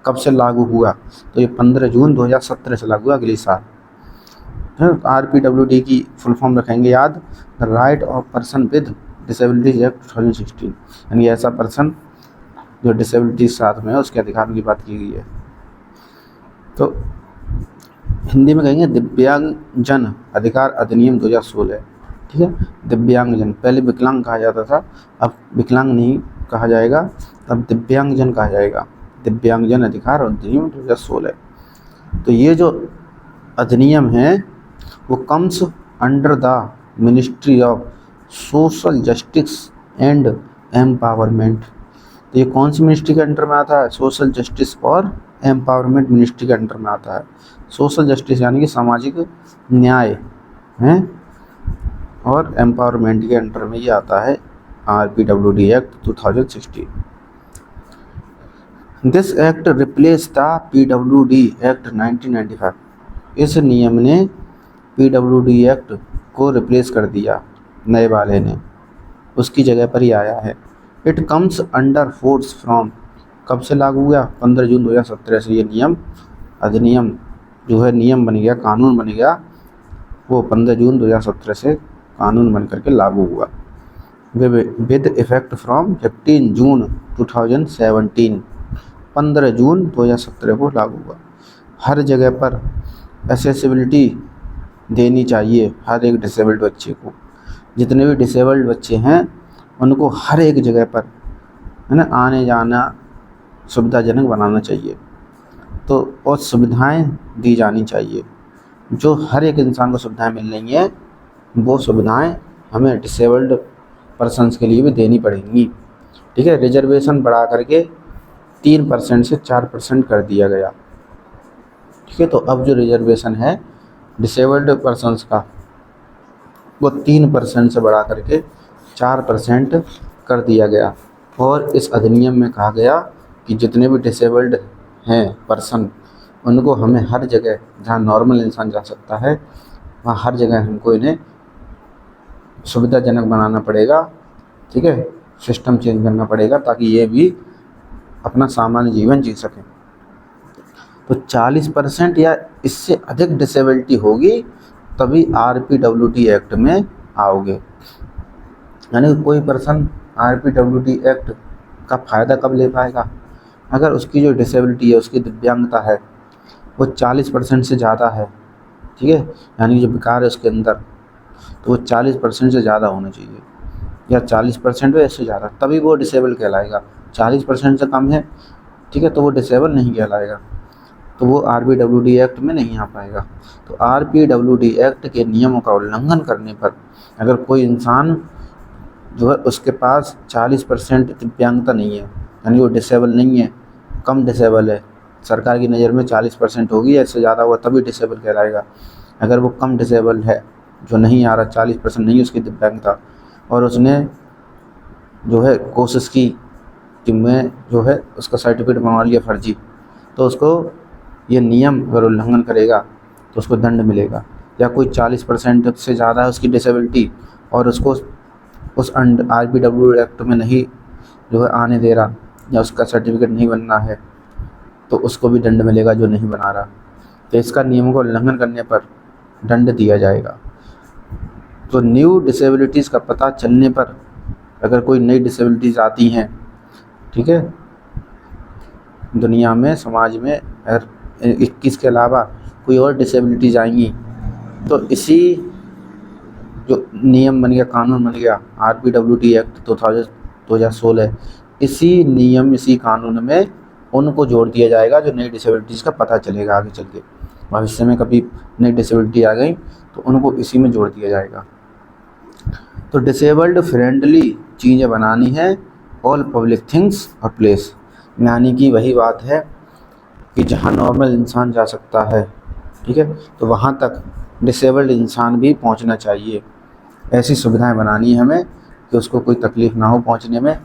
कब से लागू हुआ, तो ये 15 जून 2017 से लागू हुआ, अगले साल। RPWD की फुल फॉर्म रखेंगे याद, the right of person with disabilities act 2016, यानी ऐसा पर्सन जो डिसेबिलिटी साथ में है उसके अधिकार की बात की गई है। तो हिंदी में कहेंगे दिव्यांगजन अधिकार अधिनियम 2016, ठीक है। दिव्यांगजन, पहले विकलांग कहा जाता था, अब विकलांग नहीं कहा जाएगा, अब दिव्यांगजन कहा जाएगा। दिव्यांगजन अधिकार अधिनियम 2016। तो ये जो अधिनियम है वो comes under the ministry of social justice and empowerment. तो ये कौन सी मिनिस्ट्री के अंडर में आता है? सोशल जस्टिस और एम्पावरमेंट मिनिस्ट्री के अंडर में आता है। सोशल जस्टिस यानी कि सामाजिक न्याय है, और एम्पावरमेंट के अंडर में ये आता है RPWD act 2016। This act replace the PWD act 1995। इस नियम ने PWD एक्ट को रिप्लेस कर दिया, नए वाले ने, उसकी जगह पर ही आया है। It comes under force from, कब से लागू हुआ? 15 जून 2017 से ये अधिनियम जो है नियम बन गया, कानून बन गया, वो 15 जून 2017 से कानून बन करके लागू हुआ। विद इफेक्ट फ्रॉम 15 जून 2017, 15 जून 2017 को लागू हुआ। हर जगह पर एक्सेसिबिलिटी देनी चाहिए हर एक डिसेबल्ड बच्चे को। जितने भी डिसेबल्ड बच्चे हैं उनको हर एक जगह पर, है ना, आने जाना सुविधाजनक बनाना चाहिए। तो और सुविधाएं दी जानी चाहिए, जो हर एक इंसान को सुविधाएं मिल रही हैं वो सुविधाएं हमें डिसेबल्ड पर्सन्स के लिए भी देनी पड़ेंगी, ठीक है। रिजर्वेशन बढ़ा करके 3% से 4% कर दिया गया, ठीक है। तो अब जो रिजर्वेशन है डिसेबल्ड पर्सन्स का वो 3% से बढ़ा करके 4% कर दिया गया। और इस अधिनियम में कहा गया कि जितने भी डिसेबल्ड हैं पर्सन, उनको हमें हर जगह जहाँ नॉर्मल इंसान जा सकता है वहाँ हर जगह हमको इन्हें सुविधाजनक बनाना पड़ेगा, ठीक है। सिस्टम चेंज करना पड़ेगा ताकि ये भी अपना सामान्य जीवन जी सकें। तो 40% या इससे अधिक डिसेबिलिटी होगी तभी RPWD एक्ट में आओगे। यानी कोई पर्सन RPWD एक्ट का फ़ायदा कब ले पाएगा? अगर उसकी जो डिसेबिलिटी है, उसकी दिव्यांगता है, वो 40% से ज़्यादा है, ठीक है, यानी जो विकार है उसके अंदर, तो वो 40% से ज़्यादा होना चाहिए, या 40% या इससे ज़्यादा, तभी वो डिसेबल कहलाएगा। 40% से कम है, ठीक है, तो वो डिसेबल नहीं कहलाएगा। तो वो RPWD एक्ट में नहीं आ पाएगा। तो RPWD एक्ट के नियमों का उल्लंघन करने पर अगर कोई इंसान जो है उसके पास 40% दिव्यांगता नहीं है, यानी वो डिसेबल नहीं है, कम डिसेबल है, सरकार की नज़र में 40% होगी, इससे ज़्यादा हुआ तभी डिसेबल कहलाएगा। अगर वो कम डिसेबल है, जो नहीं आ रहा, 40% नहीं है उसकी दिव्यांगता, और उसने जो है कोशिश की कि मैं जो है उसका सर्टिफिकेट बनवा लिया फर्जी, तो उसको ये नियम अगर उल्लंघन करेगा तो उसको दंड मिलेगा। या कोई 40% से ज़्यादा है उसकी डिसेबिलिटी और उसको उस RPWD एक्ट में नहीं जो है आने दे रहा, या उसका सर्टिफिकेट नहीं बनना है, तो उसको भी दंड मिलेगा जो नहीं बना रहा। तो इसका नियमों का उल्लंघन करने पर दंड दिया जाएगा। तो न्यू डिसेबिलिटीज़ का पता चलने पर, अगर कोई नई डिसेबिलिटीज़ आती हैं, ठीक है, दुनिया में, समाज में, अगर 21 के अलावा कोई और डिसेबिलिटीज़ आएंगी, तो इसी जो नियम बन गया, कानून बन गया RPWD एक्ट 2016, इसी नियम, इसी कानून में उनको जोड़ दिया जाएगा जो नई डिसेबिलिटीज़ का पता चलेगा आगे चल के। भविष्य में कभी नई डिसेबिलिटी आ गई तो उनको इसी में जोड़ दिया जाएगा। तो डिसेबल्ड फ्रेंडली चीज़ें बनानी है, ऑल पब्लिक थिंग्स और प्लेस, यानी कि वही बात है कि जहाँ नॉर्मल इंसान जा सकता है, ठीक है, तो वहाँ तक डिसेबल्ड इंसान भी पहुँचना चाहिए। ऐसी सुविधाएं बनानी है हमें कि उसको कोई तकलीफ़ ना हो पहुँचने में,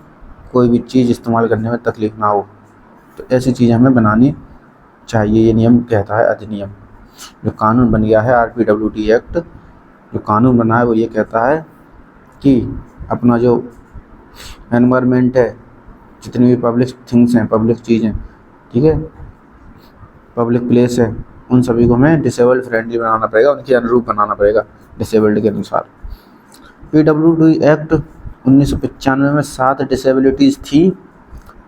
कोई भी चीज़ इस्तेमाल करने में तकलीफ़ ना हो। तो ऐसी चीज़ें हमें बनानी चाहिए, ये नियम कहता है अधिनियम। जो कानून बन गया है RPWD एक्ट, जो कानून बना है वो ये कहता है कि अपना जो एनवायरनमेंट है, जितनी भी पब्लिक थिंग्स हैं, पब्लिक चीज़ें, ठीक है, पब्लिक प्लेस है, उन सभी को हमें डिसेबल्ड फ्रेंडली बनाना पड़ेगा, उनके अनुरूप बनाना पड़ेगा, डिसेबल्ड के अनुसार। PWD एक्ट 1995 में 7 डिसेबिलिटीज़ थी,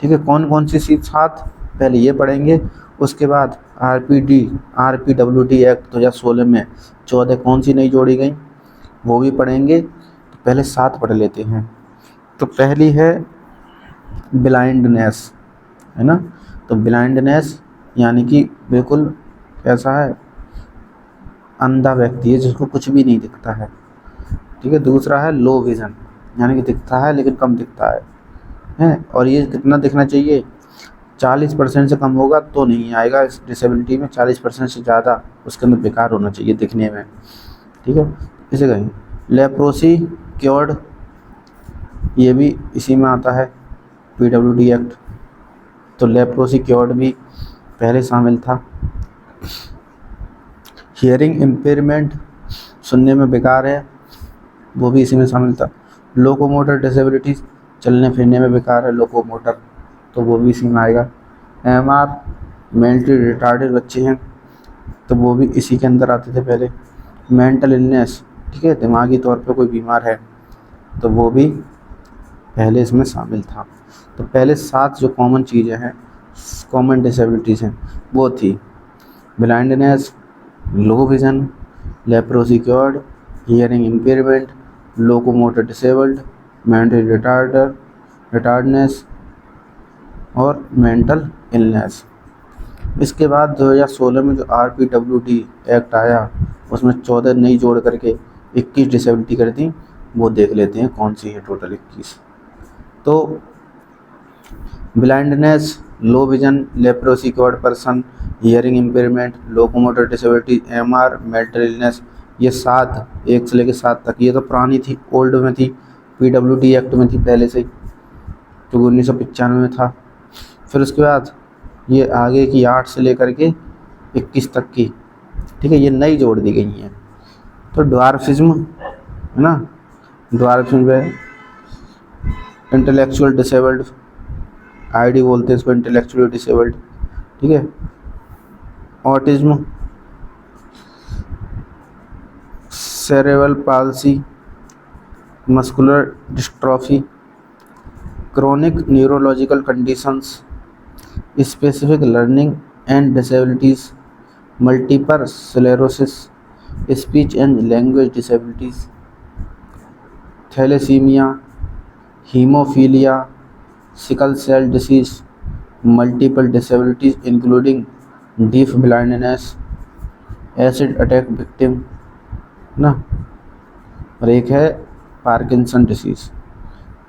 ठीक है। कौन कौन सी 7? पहले ये पढ़ेंगे, उसके बाद RPWD एक्ट 2016 में 14 कौन सी नई जोड़ी गई वो भी पढ़ेंगे। तो पहले 7 पढ़ लेते हैं। तो पहली है ब्लाइंडनेस, है ना। तो ब्लाइंडनेस यानी कि बिल्कुल ऐसा है, अंधा व्यक्ति है जिसको कुछ भी नहीं दिखता है, ठीक है। दूसरा है लो विज़न, यानी कि दिखता है लेकिन कम दिखता है। और ये कितना दिखना चाहिए? 40% से कम होगा तो नहीं आएगा इस डिसेबिलिटी में, 40% से ज़्यादा उसके अंदर बेकार होना चाहिए दिखने में, ठीक है। इसे कहें लेप्रोसी क्योर्ड, ये भी इसी में आता है PWD एक्ट। तो लेप्रोसी क्योर्ड भी पहले शामिल था। हियरिंग इम्पेयरमेंट, सुनने में बेकार है, वो भी इसी में शामिल था। लोकोमोटर डिसेबिलिटीज़, चलने फिरने में बेकार है लोकोमोटर, तो वो भी इसी में आएगा। MR मेंटली रिटार्डेड बच्चे हैं, तो वो भी इसी के अंदर आते थे पहले। मेंटल इलनेस, ठीक है, दिमागी तौर पे कोई बीमार है, तो वो भी पहले इसमें शामिल था। तो पहले 7 जो कॉमन चीज़ें हैं, कॉमन डिसेबिलिटीज़ हैं, वो थी blindness, low vision, leprosy cured, hearing impairment, locomotor disabled, mental retardness और मेंटल इलनेस। इसके बाद 2016 में जो RPWD एक्ट आया, उसमें 14 नई जोड़ करके 21 डिसेबिलिटी कर दी। वो देख लेते हैं कौन सी है टोटल 21। तो blindness, low vision, leprosy cured person, hearing impairment, locomotor disability, MR, mental illness, ये 7, 1 से लेकर 7 तक। ये तो पुरानी थी, ओल्ड में थी, PWD एक्ट में थी पहले से ही, तो 1995 में था। फिर उसके बाद ये आगे की 8 से लेकर के 21 तक की, ठीक है, ये नई जोड़ दी गई हैं। तो ड्वार्फिज्म, है ना, ड्वार्फिज्म में इंटेलेक्चुअल डिसेबल्ड, ID बोलते हैं इसको, इंटेलेक्चुअली डिसेबल्ड, ठीक है। Autism, cerebral palsy, muscular dystrophy, chronic neurological conditions, specific learning and disabilities, multiple sclerosis, speech and language disabilities, thalassaemia, haemophilia, sickle cell disease, multiple disabilities including deaf blindness, acid attack victim ना, और एक है Parkinson disease.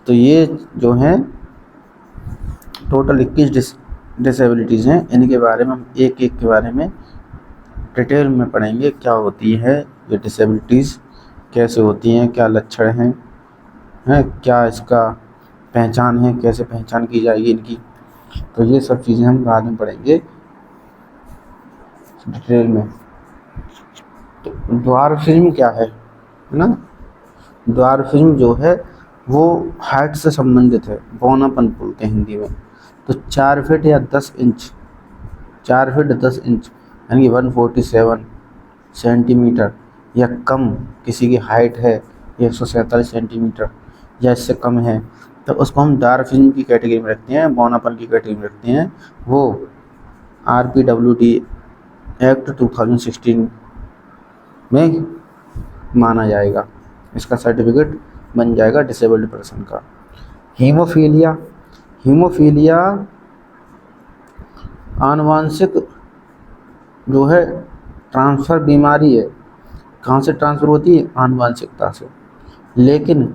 तो ये जो हैं total 21 disabilities हैं। इनके बारे में हम एक एक के बारे में डिटेल में पढ़ेंगे, क्या होती है ये डिसेबिलिटीज़, कैसे होती हैं, क्या लक्षण हैं, क्या इसका पहचान है, कैसे पहचान की जाएगी इनकी। तो ये सब चीज़ें हम बाद में पढ़ेंगे डिटेल में। तो ड्वार्फिज्म क्या है ना, ड्वार्फिज्म जो है वो हाइट से संबंधित है, बौनापन बोलते हैं हिंदी में। तो 4 फीट या 10 इंच, 4 फीट 10 इंच यानी 147 सेंटीमीटर या कम किसी की हाइट है 147 सेंटीमीटर या इससे कम है, तो उसको हम ड्वार्फिज्म की कैटेगरी में रखते हैं, बौनापन की कैटेगरी में रखते हैं। वो RPWD एक्ट 2016 में माना जाएगा, इसका सर्टिफिकेट बन जाएगा डिसेबल्ड पर्सन का। हीमोफीलिया, हीमोफीलिया आनुवांशिक जो है ट्रांसफ़र बीमारी है। कहाँ से ट्रांसफ़र होती है? आनुवांशिकता से, लेकिन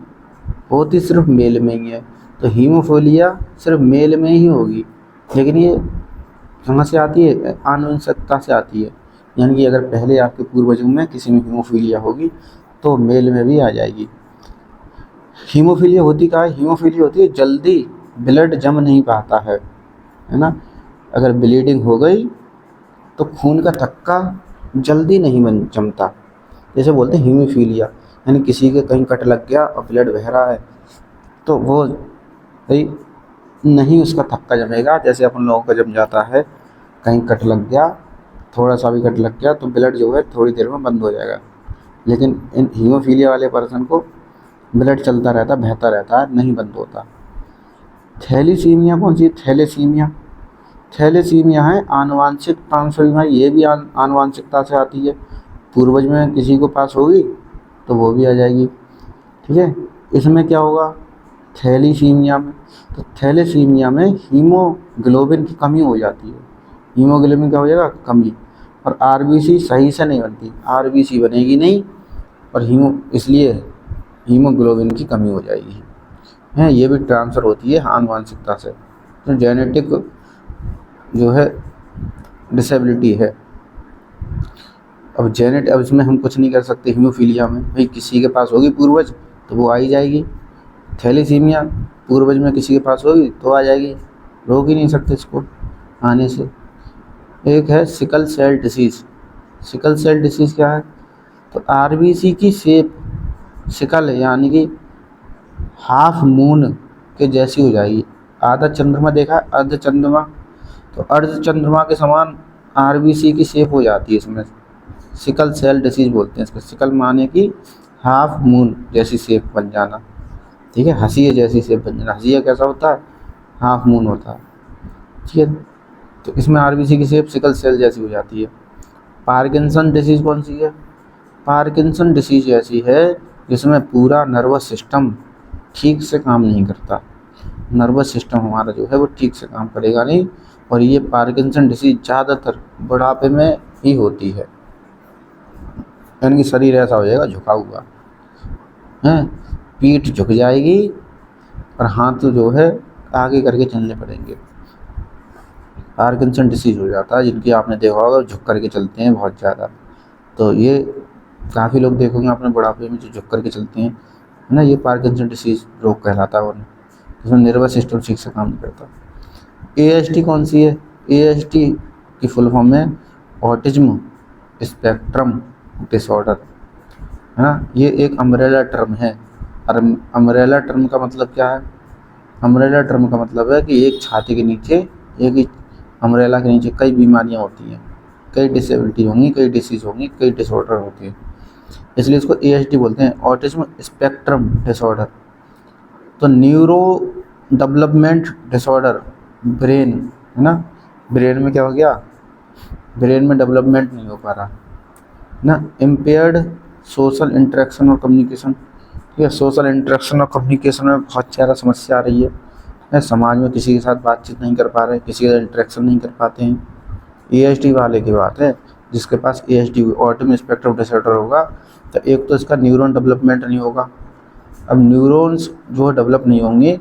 होती सिर्फ मेल में ही है। तो हीमोफीलिया सिर्फ मेल में ही होगी, लेकिन ये कहाँ से आती है? आनुवंशिकता से आती है। यानी कि अगर पहले आपके पूर्वजों में किसी में हीमोफीलिया होगी तो मेल में भी आ जाएगी। हीमोफीलिया होती क्या है? हीमोफीलिया होती है जल्दी ब्लड जम नहीं पाता है ना। अगर ब्लीडिंग हो गई तो खून का थक्का जल्दी नहीं जमता, जैसे बोलते हैं हीमोफीलिया। यानी किसी के कहीं कट लग गया और ब्लड बह रहा है तो वो भाई नहीं उसका थक्का जमेगा, जैसे अपन लोगों का जम जाता है, कहीं कट लग गया, थोड़ा सा भी कट लग गया तो ब्लड जो है थोड़ी देर में बंद हो जाएगा। लेकिन इन हीमोफीलिया वाले पर्सन को ब्लड चलता रहता, बहता रहता है, नहीं बंद होता। थैलीसीमिया कौन सी? थैलेसीमिया, थैलेसीमिया है आनुवांशिक ट्रांसफर बीमारी। ये भी आनुवांशिकता से आती है, पूर्वज में किसी को पास होगी तो वो भी आ जाएगी, ठीक है। इसमें क्या होगा? थैलीसीमिया में, तो थैलेसीमिया में हीमोग्लोबिन की कमी हो जाती है। हीमोग्लोबिन का हो जाएगा कमी, और आरबीसी सही से नहीं बनती, आरबीसी बनेगी नहीं, और इसलिए हीमोग्लोबिन की कमी हो जाएगी है। ये भी ट्रांसफ़र होती है आनुवांशिकता से, तो जेनेटिक जो है डिसेबिलिटी है। अब इसमें हम कुछ नहीं कर सकते। हीमोफीलिया में भाई किसी के पास होगी पूर्वज तो वो आ ही जाएगी, थैलेसीमिया पूर्वज में किसी के पास होगी तो आ जाएगी, रोक ही नहीं सकते इसको आने से। एक है sickle cell disease. Sickle cell disease क्या है? तो आरबीसी की शेप सिकल यानी कि हाफ मून के जैसी हो जाएगी। आधा चंद्रमा देखा, अर्ध चंद्रमा, तो अर्ध चंद्रमा के समान आरबीसी की शेप हो जाती है इसमें, सिकल सेल डिसीज़ बोलते हैं इसको। सिकल माने कि हाफ मून जैसी शेप बन जाना, ठीक है, हंसिया जैसी शेप बन जाना। हंसिया कैसा होता है? हाफ मून होता है, ठीक है। तो इसमें आरबीसी की शेप सिकल सेल जैसी हो जाती है। पार्किंसन डिसीज़ कौन सी है? पार्किंसन डिसीज़ ऐसी है जिसमें पूरा नर्वस सिस्टम ठीक से काम नहीं करता, नर्वस सिस्टम हमारा जो है वो ठीक से काम करेगा नहीं, और ये पार्किंसन डिसीज़ ज़्यादातर बुढ़ापे में ही होती है। यानी कि शरीर ऐसा हो जाएगा झुका हुआ है, पीठ झुक जाएगी और हाथ जो है आगे करके चलने पड़ेंगे। पार्किंसन डिसीज़ हो जाता है, जिनकी आपने देखा होगा झुक करके चलते हैं बहुत ज़्यादा। तो ये काफ़ी लोग देखोगे आपने बुढ़ापे में जो झुक करके चलते हैं, है ना, ये पार्किंसन डिसीज़ रोग कहलाता है उन्हें, जिसमें नर्वस सिस्टम ठीक से काम नहीं करता। ASD कौन सी है? ASD की फुल फॉर्म है ऑटिज्म स्पेक्ट्रम डिसऑर्डर, है ना। ये एक अम्ब्रेला टर्म है, और अम्ब्रेला टर्म का मतलब क्या है? अम्ब्रेला टर्म का मतलब है कि एक छाती के नीचे, एक ही अम्ब्रेला के नीचे कई बीमारियां होती हैं, कई डिसेबिलिटी होंगी, कई डिसीज़ होंगी, कई डिसऑर्डर होते हैं, इसलिए इसको ASD बोलते हैं, ऑटिज्म स्पेक्ट्रम डिसऑर्डर। तो न्यूरो डेवलपमेंट डिसऑर्डर, ब्रेन, है ना, ब्रेन में क्या हो गया? ब्रेन में डेवलपमेंट नहीं हो पा रहा ना। इम्पेयर्ड सोशल इंटरेक्शन और कम्युनिकेशन, ठीक है, सोशल इंटरेक्शन और कम्युनिकेशन में बहुत ज़्यादा समस्या आ रही है। समाज में किसी के साथ बातचीत नहीं कर पा रहे, किसी के साथ इंटरेक्शन नहीं कर पाते हैं, ASD वाले की बात है, जिसके पास ASD ऑटिज्म स्पेक्ट्रम डिसऑर्डर होगा, तो एक तो इसका न्यूरॉन डेवलपमेंट नहीं होगा। अब न्यूरॉन्स जो डेवलप नहीं होंगे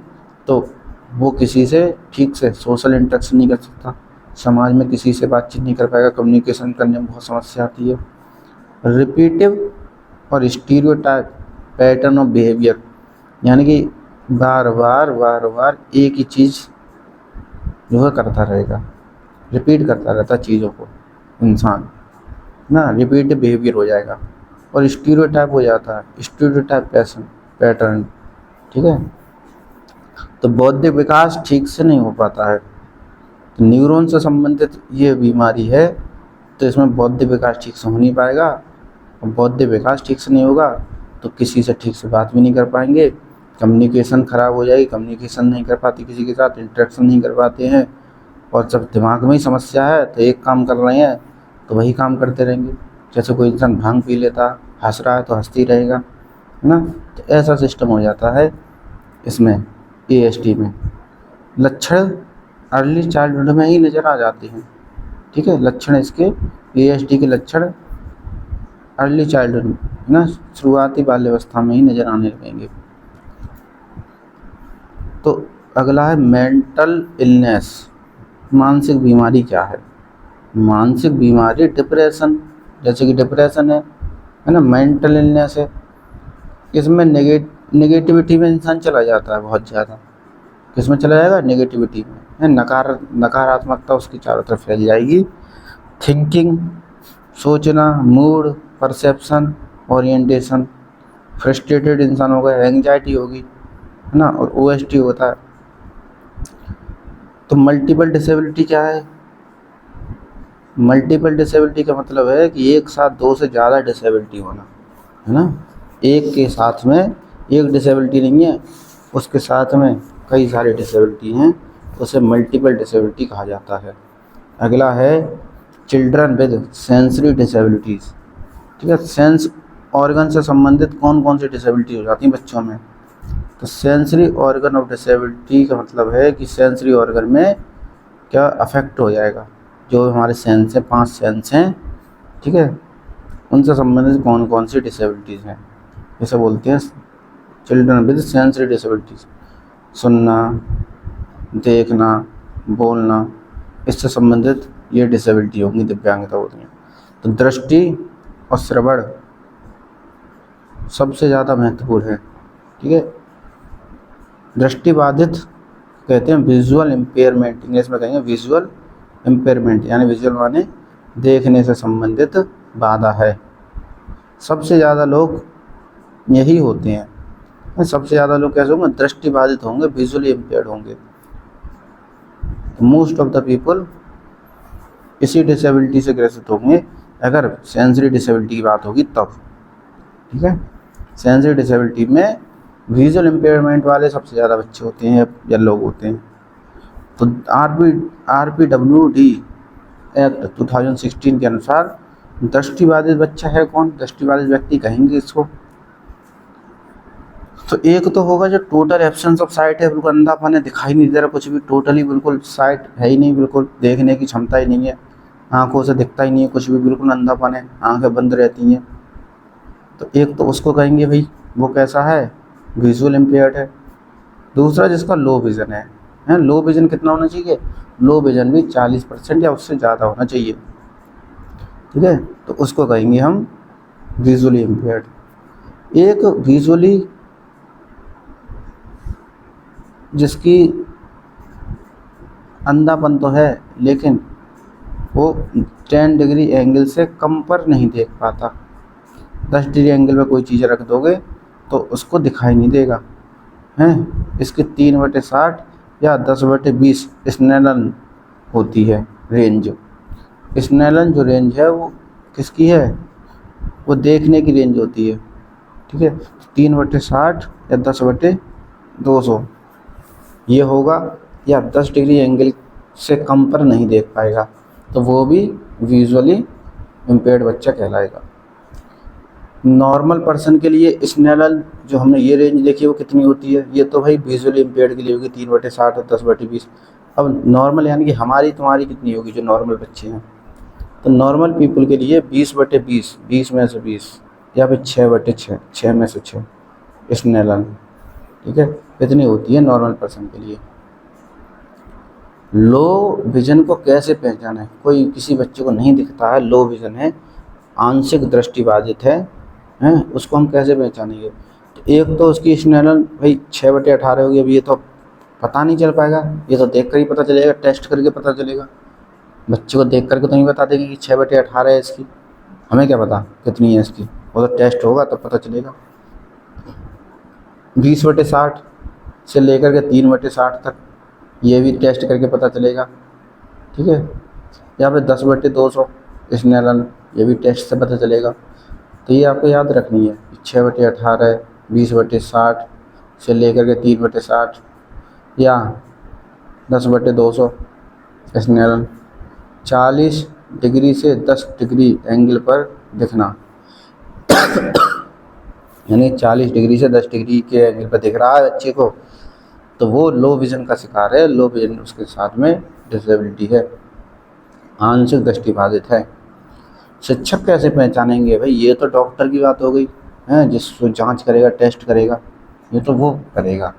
तो वो किसी से ठीक से सोशल इंटरेक्शन नहीं कर सकता, समाज में किसी से बातचीत नहीं कर पाएगा, कम्युनिकेशन करने में बहुत समस्या आती है। रिपीटिव और स्टीरियोटाइप पैटर्न ऑफ बिहेवियर, यानी कि बार बार एक ही चीज़ जो है करता रहेगा, रिपीट करता रहता चीज़ों को इंसान ना, रिपीटिव बिहेवियर हो जाएगा। और स्टीरियोटाइप हो जाता है, स्टीरियोटाइप पैटर्न, ठीक है। तो बौद्धिक विकास ठीक से नहीं हो पाता है। तो न्यूरॉन से संबंधित ये बीमारी है, तो इसमें बौद्धिक विकास ठीक से हो नहीं पाएगा, और बौद्धिक विकास ठीक से नहीं होगा तो किसी से ठीक से बात भी नहीं कर पाएंगे, कम्युनिकेशन ख़राब हो जाएगी, कम्युनिकेशन नहीं कर पाती, किसी के साथ इंटरेक्शन नहीं कर पाते हैं। और जब दिमाग में ही समस्या है तो एक काम कर रहे हैं तो वही काम करते रहेंगे। जैसे कोई इंसान भांग पी लेता, हंस रहा है तो हंसते ही रहेगा, है ना। तो ऐसा सिस्टम हो जाता है इसमें ASD में। लक्षण अर्ली चाइल्डहुड में ही नज़र आ जाते हैं, ठीक है। लक्षण इसके ASD के लक्षण अर्ली चाइल्डहुड में, है ना, शुरुआती बाल्यावस्था में ही नज़र आने लगेंगे। तो अगला है मेंटल इलनेस, मानसिक बीमारी क्या है। मानसिक बीमारी डिप्रेशन, जैसे कि डिप्रेशन है ना, मेंटल इलनेस है। इसमें नेगेटिविटी में इंसान चला जाता है बहुत ज़्यादा। किसमें चला जाएगा? नेगेटिविटी में, है। नकारात्मकता उसकी चारों तरफ फैल जाएगी। थिंकिंग, सोचना, मूड, परसेप्शन, ओरिएंटेशन, फ्रस्ट्रेटेड इंसान होगा, एंग्जाइटी होगी, है ना। और OSD होता है। तो मल्टीपल डिसेबिलिटी क्या है? मल्टीपल डिसेबिलिटी का मतलब है कि एक साथ दो से ज़्यादा डिसेबिलिटी होना, है ना। एक के साथ में एक डिसेबिलिटी नहीं है, उसके साथ में कई सारी डिसेबिलिटी हैं, तो उसे मल्टीपल डिसेबिलिटी कहा जाता है। अगला है चिल्ड्रन विद सेंसरी डिसेबिलिटीज़, ठीक है। सेंस ऑर्गन से संबंधित कौन कौन सी डिसेबिलिटी हो जाती है बच्चों में? तो सेंसरी ऑर्गन ऑफ डिसेबिलिटी का मतलब है कि सेंसरी ऑर्गन में क्या अफेक्ट हो जाएगा, जो हमारे सेंस हैं, 5 सेंस हैं, ठीक है, उनसे संबंधित कौन कौन सी डिसेबिलिटीज़ हैं, इसे बोलते हैं चिल्ड्रन विद सेंसरी डिसेबिलिटीज़। सुनना, देखना, बोलना, इससे संबंधित ये डिसेबिलिटी होंगी, दिव्यांगता होती है। तो दृष्टि और श्रवण सबसे ज़्यादा महत्वपूर्ण है, ठीक है। दृष्टि बाधित कहते हैं विजुअल इम्पेयरमेंट, इंग्लिश में कहेंगे विजुअल इम्पेयरमेंट, यानी विजुअल माने देखने से संबंधित बाधा है। सबसे ज़्यादा लोग यही होते हैं, सबसे ज़्यादा लोग कैसे होंगे? दृष्टि बाधित होंगे, विजुअली इम्पेयर्ड होंगे। मोस्ट ऑफ द पीपल इसी डिसेबिलिटी से ग्रसित होंगे अगर सेंसरी डिसेबिलिटी की बात होगी तब, ठीक है। सेंसरी डिसेबिलिटी में विजुअल इम्पेयरमेंट वाले सबसे ज़्यादा बच्चे होते हैं या लोग होते हैं। तो RPWD एक्ट 2016 के अनुसार दृष्टिबाधित बच्चा है कौन? दृष्टिबाधित व्यक्ति कहेंगे इसको। तो एक तो होगा जो टोटल एब्सेंस ऑफ साइट है, बिल्कुल अंधापन है, दिखाई नहीं दे रहा कुछ भी, टोटली बिल्कुल साइट है ही नहीं, बिल्कुल देखने की क्षमता ही नहीं है, आंखों से दिखता ही नहीं है कुछ भी, बिल्कुल अंधापन है, आंखें बंद रहती हैं। तो एक तो उसको कहेंगे भाई वो कैसा है? विजुअल इम्पेयर्ड है। दूसरा जिसका लो विज़न है। लो विज़न कितना होना चाहिए? लो विज़न भी 40% या उससे ज़्यादा होना चाहिए, ठीक है। तो उसको कहेंगे हम विजुअली इम्पेयर्ड। एक विजुअली जिसकी अंधापन तो है लेकिन वो 10 डिग्री एंगल से कम पर नहीं देख पाता। 10 डिग्री एंगल में कोई चीज़ रख दोगे तो उसको दिखाई नहीं देगा, हैं। इसके 3/60 या 10/20 स्नेलन होती है रेंज। स्नेलन जो रेंज है वो किसकी है? वो देखने की रेंज होती है, ठीक है। 3/60 या 10/200 ये होगा, या 10 डिग्री एंगल से कम पर नहीं देख पाएगा, तो वो भी विजुअली इम्पेयर्ड बच्चा कहलाएगा। नॉर्मल पर्सन के लिए स्नेलन जो हमने ये रेंज देखी है वो कितनी होती है? ये तो भाई विजुअली इम्पेयर्ड के लिए होगी 3/60 और 10/20। अब नॉर्मल यानी कि हमारी तुम्हारी कितनी होगी जो नॉर्मल बच्चे हैं? तो नॉर्मल पीपल के लिए 20/20, 20 में से 20 या फिर 6/6, 6 में से 6 स्नेलन, ठीक है, इतनी होती है नॉर्मल पर्सन के लिए। लो विजन को कैसे पहचानें? कोई किसी बच्चे को नहीं दिखता है, लो विजन है, आंशिक दृष्टिबाधित है, उसको हम कैसे पहचानेंगे? तो एक तो उसकी स्नेलन भाई 6/18 होगी, अभी ये तो पता नहीं चल पाएगा, ये तो देख कर ही पता चलेगा, टेस्ट करके पता चलेगा। बच्चे को देख करके तो नहीं बता देंगे कि 6/18 है इसकी, हमें क्या पता कितनी है इसकी, वो तो टेस्ट होगा तब पता चलेगा। 20/60 से लेकर के 3/60 तक, ये भी टेस्ट करके पता चलेगा, ठीक है। या फिर 10/200 स्नेलन, ये भी टेस्ट से पता चलेगा। तो ये आपको याद रखनी है, 6/18, 20/60 से लेकर के 3/60 या 10/200 स्नेलन। 40 डिग्री से 10 डिग्री एंगल पर दिखना, यानी 40 डिग्री से 10 डिग्री के एंगल पर दिख रहा है बच्चे को, तो वो लो विजन का शिकार है, लो विजन उसके साथ में डिसेबिलिटी है, आंशिक दृष्टिबाधित है। शिक्षक कैसे पहचानेंगे? भाई ये तो डॉक्टर की बात हो गई है, जिसको जांच करेगा, टेस्ट करेगा, ये तो वो करेगा।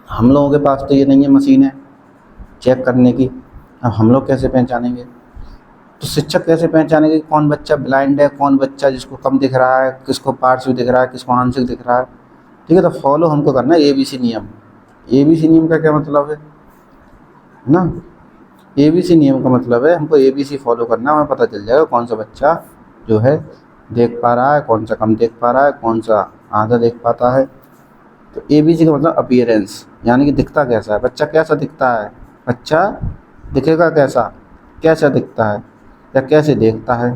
हम लोगों के पास तो ये नहीं है मशीन है चेक करने की, अब हम लोग कैसे पहचानेंगे? तो शिक्षक कैसे पहचानेंगे कौन बच्चा ब्लाइंड है, कौन बच्चा जिसको कम दिख रहा है, किसको पार्शियल दिख रहा है, किसको आंशिक दिख रहा है, ठीक है। तो फॉलो हमको करना है ABC नियम। ABC नियम का क्या मतलब है ना? ABC नियम का मतलब है हमको ABC फॉलो करना, हमें पता चल जाएगा कौन सा बच्चा जो है देख पा रहा है, कौन सा कम देख पा रहा है, कौन सा आधा देख पाता है। तो ABC का मतलब अपीयरेंस, यानी कि दिखता कैसा है, बच्चा कैसा दिखता है, बच्चा दिखेगा कैसा, कैसा दिखता है या कैसे देखता है,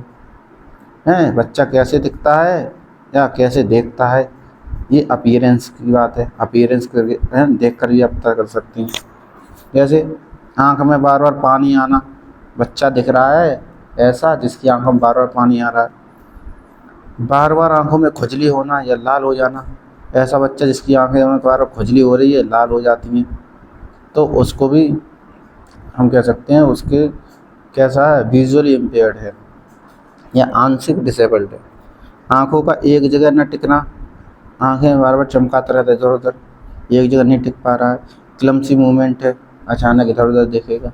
बच्चा कैसे दिखता है या कैसे देखता है, ये अपीयरेंस की बात है। अपीयरेंस करके देख कर भी आप पता कर सकते हैं। जैसे आँख में बार बार पानी आना, बच्चा दिख रहा है ऐसा जिसकी आँखों में बार बार पानी आ रहा है। बार बार आँखों में खुजली होना या लाल हो जाना, ऐसा बच्चा जिसकी आँखें में बार बार खुजली हो रही है, लाल हो जाती हैं, तो उसको भी हम कह सकते हैं उसके कैसा है, विजुअली इम्पेयर्ड है या आंशिक डिसेबल्ड है। आँखों का एक जगह न टिकना, आँखें बार बार चमकाता रहता है इधर उधर, एक जगह नहीं टिक पा रहा है, क्लमसी मूवमेंट है, अचानक इधर उधर देखेगा।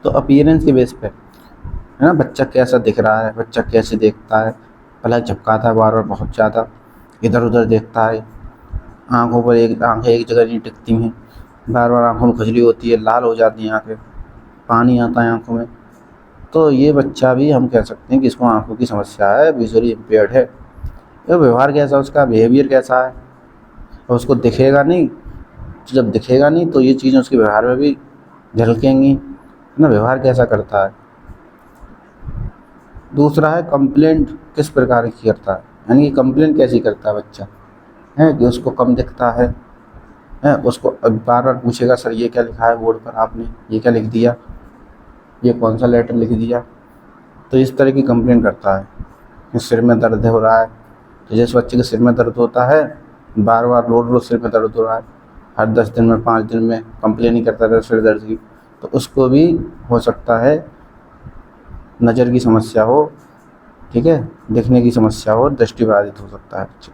तो अपीयरेंस के बेस पे है ना, बच्चा कैसा दिख रहा है, बच्चा कैसे देखता है, पलक झपकाता है बार बार बहुत ज़्यादा, इधर उधर देखता है, आँखों पर आँखें एक जगह नहीं टिकती हैं, बार बार आँखों में खुजली होती है, लाल हो जाती हैं आँखें, पानी आता है आँखों में, तो ये बच्चा भी हम कह सकते हैं कि इसको आँखों की समस्या है, विजुअली इम्पेयर्ड है। ये व्यवहार कैसा, उसका बिहेवियर कैसा है, और उसको दिखेगा नहीं, तो जब दिखेगा नहीं तो ये चीज़ें उसके व्यवहार में भी झलकेंगी, है ना, व्यवहार कैसा करता है। दूसरा है कंप्लेंट किस प्रकार की करता है, यानी कि कंप्लेंट कैसी करता है बच्चा, है कि उसको कम दिखता है, उसको बार बार पूछेगा सर ये क्या लिखा है बोर्ड पर, आपने ये क्या लिख दिया, ये कौन सा लेटर लिख दिया। तो इस तरह की कंप्लेंट करता है कि सिर में दर्द हो रहा है, तो जिस बच्चे के सिर में दर्द होता है, बार बार रोज सिर में दर्द हो रहा है, हर 10 दिन में 5 दिन में कंप्लेन ही करता रहता सिर दर्द की, तो उसको भी हो सकता है नज़र की समस्या हो, ठीक है, दिखने की समस्या हो, दृष्टिबाधित हो सकता है बच्चे।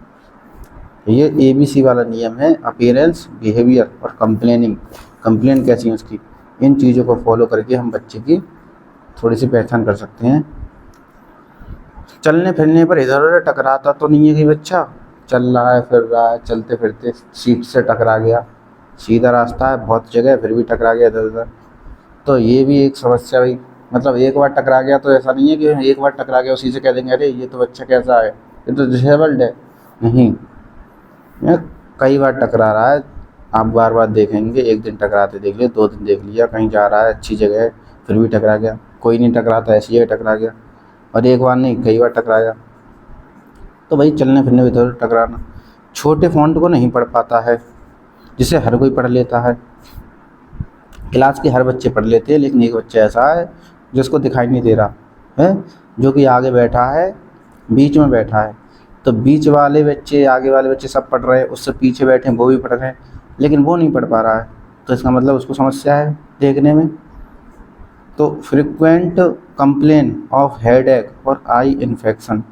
ये ABC वाला नियम है, अपीयरेंस, बिहेवियर और कंप्लेनिंग। कंप्लेन कैसी है उसकी, इन चीज़ों को फॉलो करके हम बच्चे की थोड़ी सी पहचान कर सकते हैं। चलने फिरने पर इधर उधर टकराता तो नहीं है कि बच्चा चल रहा है, फिर रहा है, चलते फिरते सीट से टकरा गया, सीधा रास्ता है बहुत जगह फिर भी टकरा गया इधर उधर, तो ये भी एक समस्या भाई। मतलब एक बार टकरा गया तो ऐसा नहीं है कि एक बार टकरा गया उसी से कह देंगे अरे ये तो बच्चा कैसा है, ये तो डिसेबल्ड है, नहीं, कई बार टकरा रहा है, आप बार बार देखेंगे, एक दिन टकराते देख लिया, 2 दिन देख लिया, कहीं जा रहा है अच्छी जगह है फिर भी टकरा गया, कोई नहीं टकराता ऐसी जगह टकरा गया, और एक बार नहीं कई बार टकराया। तो भाई चलने फिरने में इधर टकराना। छोटे फॉन्ट को नहीं पढ़ पाता है, जिसे हर कोई पढ़ लेता है, क्लास के हर बच्चे पढ़ लेते हैं, लेकिन एक बच्चा ऐसा है जिसको दिखाई नहीं दे रहा है, जो कि आगे बैठा है, बीच में बैठा है, तो बीच वाले बच्चे आगे वाले बच्चे सब पढ़ रहे हैं, उससे पीछे बैठे हैं वो भी पढ़ रहे हैं, लेकिन वो नहीं पढ़ पा रहा है, तो इसका मतलब उसको समस्या है देखने में। तो फ्रिक्वेंट कंप्लेन ऑफ हेडेक और आई इन्फेक्शन,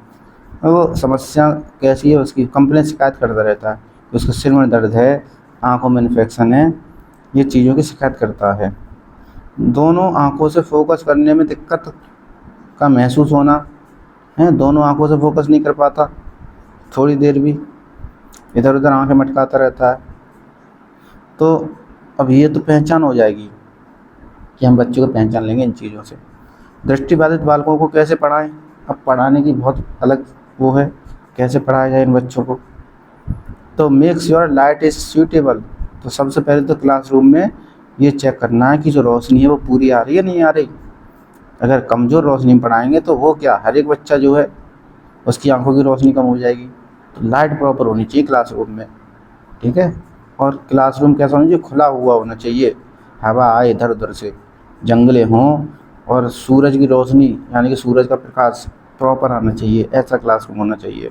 वो समस्या कैसी है उसकी, कंप्लेन शिकायत करता रहता है कि उसका सिर में दर्द है, आँखों में इन्फेक्शन है, ये चीज़ों की शिकायत करता है। दोनों आँखों से फोकस करने में दिक्कत का महसूस होना है, दोनों आँखों से फोकस नहीं कर पाता, थोड़ी देर भी इधर उधर आँखें मटकाता रहता है। तो अब ये तो पहचान हो जाएगी कि हम बच्चों को पहचान लेंगे इन चीज़ों से। दृष्टिबाधित बालकों को कैसे पढ़ाएं, अब पढ़ाने की बहुत अलग वो है, कैसे पढ़ाया जाए इन बच्चों को। तो make sure light is suitable, तो सबसे पहले तो क्लासरूम में ये चेक करना है कि जो रोशनी है वो पूरी आ रही है नहीं आ रही। अगर कमज़ोर रोशनी में पढ़ाएंगे तो वो क्या, हर एक बच्चा जो है उसकी आंखों की रोशनी कम हो जाएगी। तो लाइट प्रॉपर होनी चाहिए क्लासरूम में, ठीक है। और क्लासरूम कैसा होना चाहिए, खुला हुआ होना चाहिए, हवा आए इधर उधर से, जंगले हों और सूरज की रोशनी यानी कि सूरज का प्रकाश प्रॉपर आना चाहिए, ऐसा क्लासरूम होना चाहिए।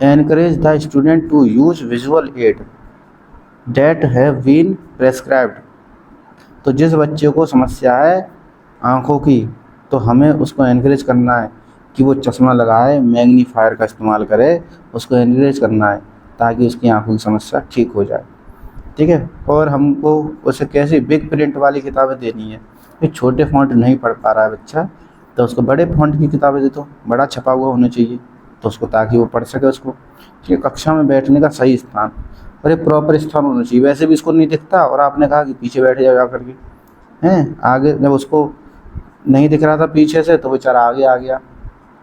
Encourage the student to use visual aid that have been prescribed, तो जिस बच्चे को समस्या है आँखों की तो हमें उसको एनकरेज करना है कि वो चश्मा लगाए, मैग्नीफायर का इस्तेमाल करे, उसको एनकरेज करना है ताकि उसकी आँखों की समस्या ठीक हो जाए, ठीक है। और हमको उसे कैसी बिग प्रिंट वाली किताबें देनी है, कि छोटे फॉन्ट नहीं पढ़ पा रहा है बच्चा तो उसको बड़े फॉन्ट की किताबें दे दो, बड़ा छपा हुआ होना चाहिए तो उसको, ताकि वो पढ़ सके उसको। ठीक है, कक्षा में बैठने का सही स्थान और एक प्रॉपर स्थान होना चाहिए। वैसे भी इसको नहीं दिखता और आपने कहा कि पीछे बैठ जा करके, हैं आगे, जब उसको नहीं दिख रहा था पीछे से तो बेचारा आगे आ गया,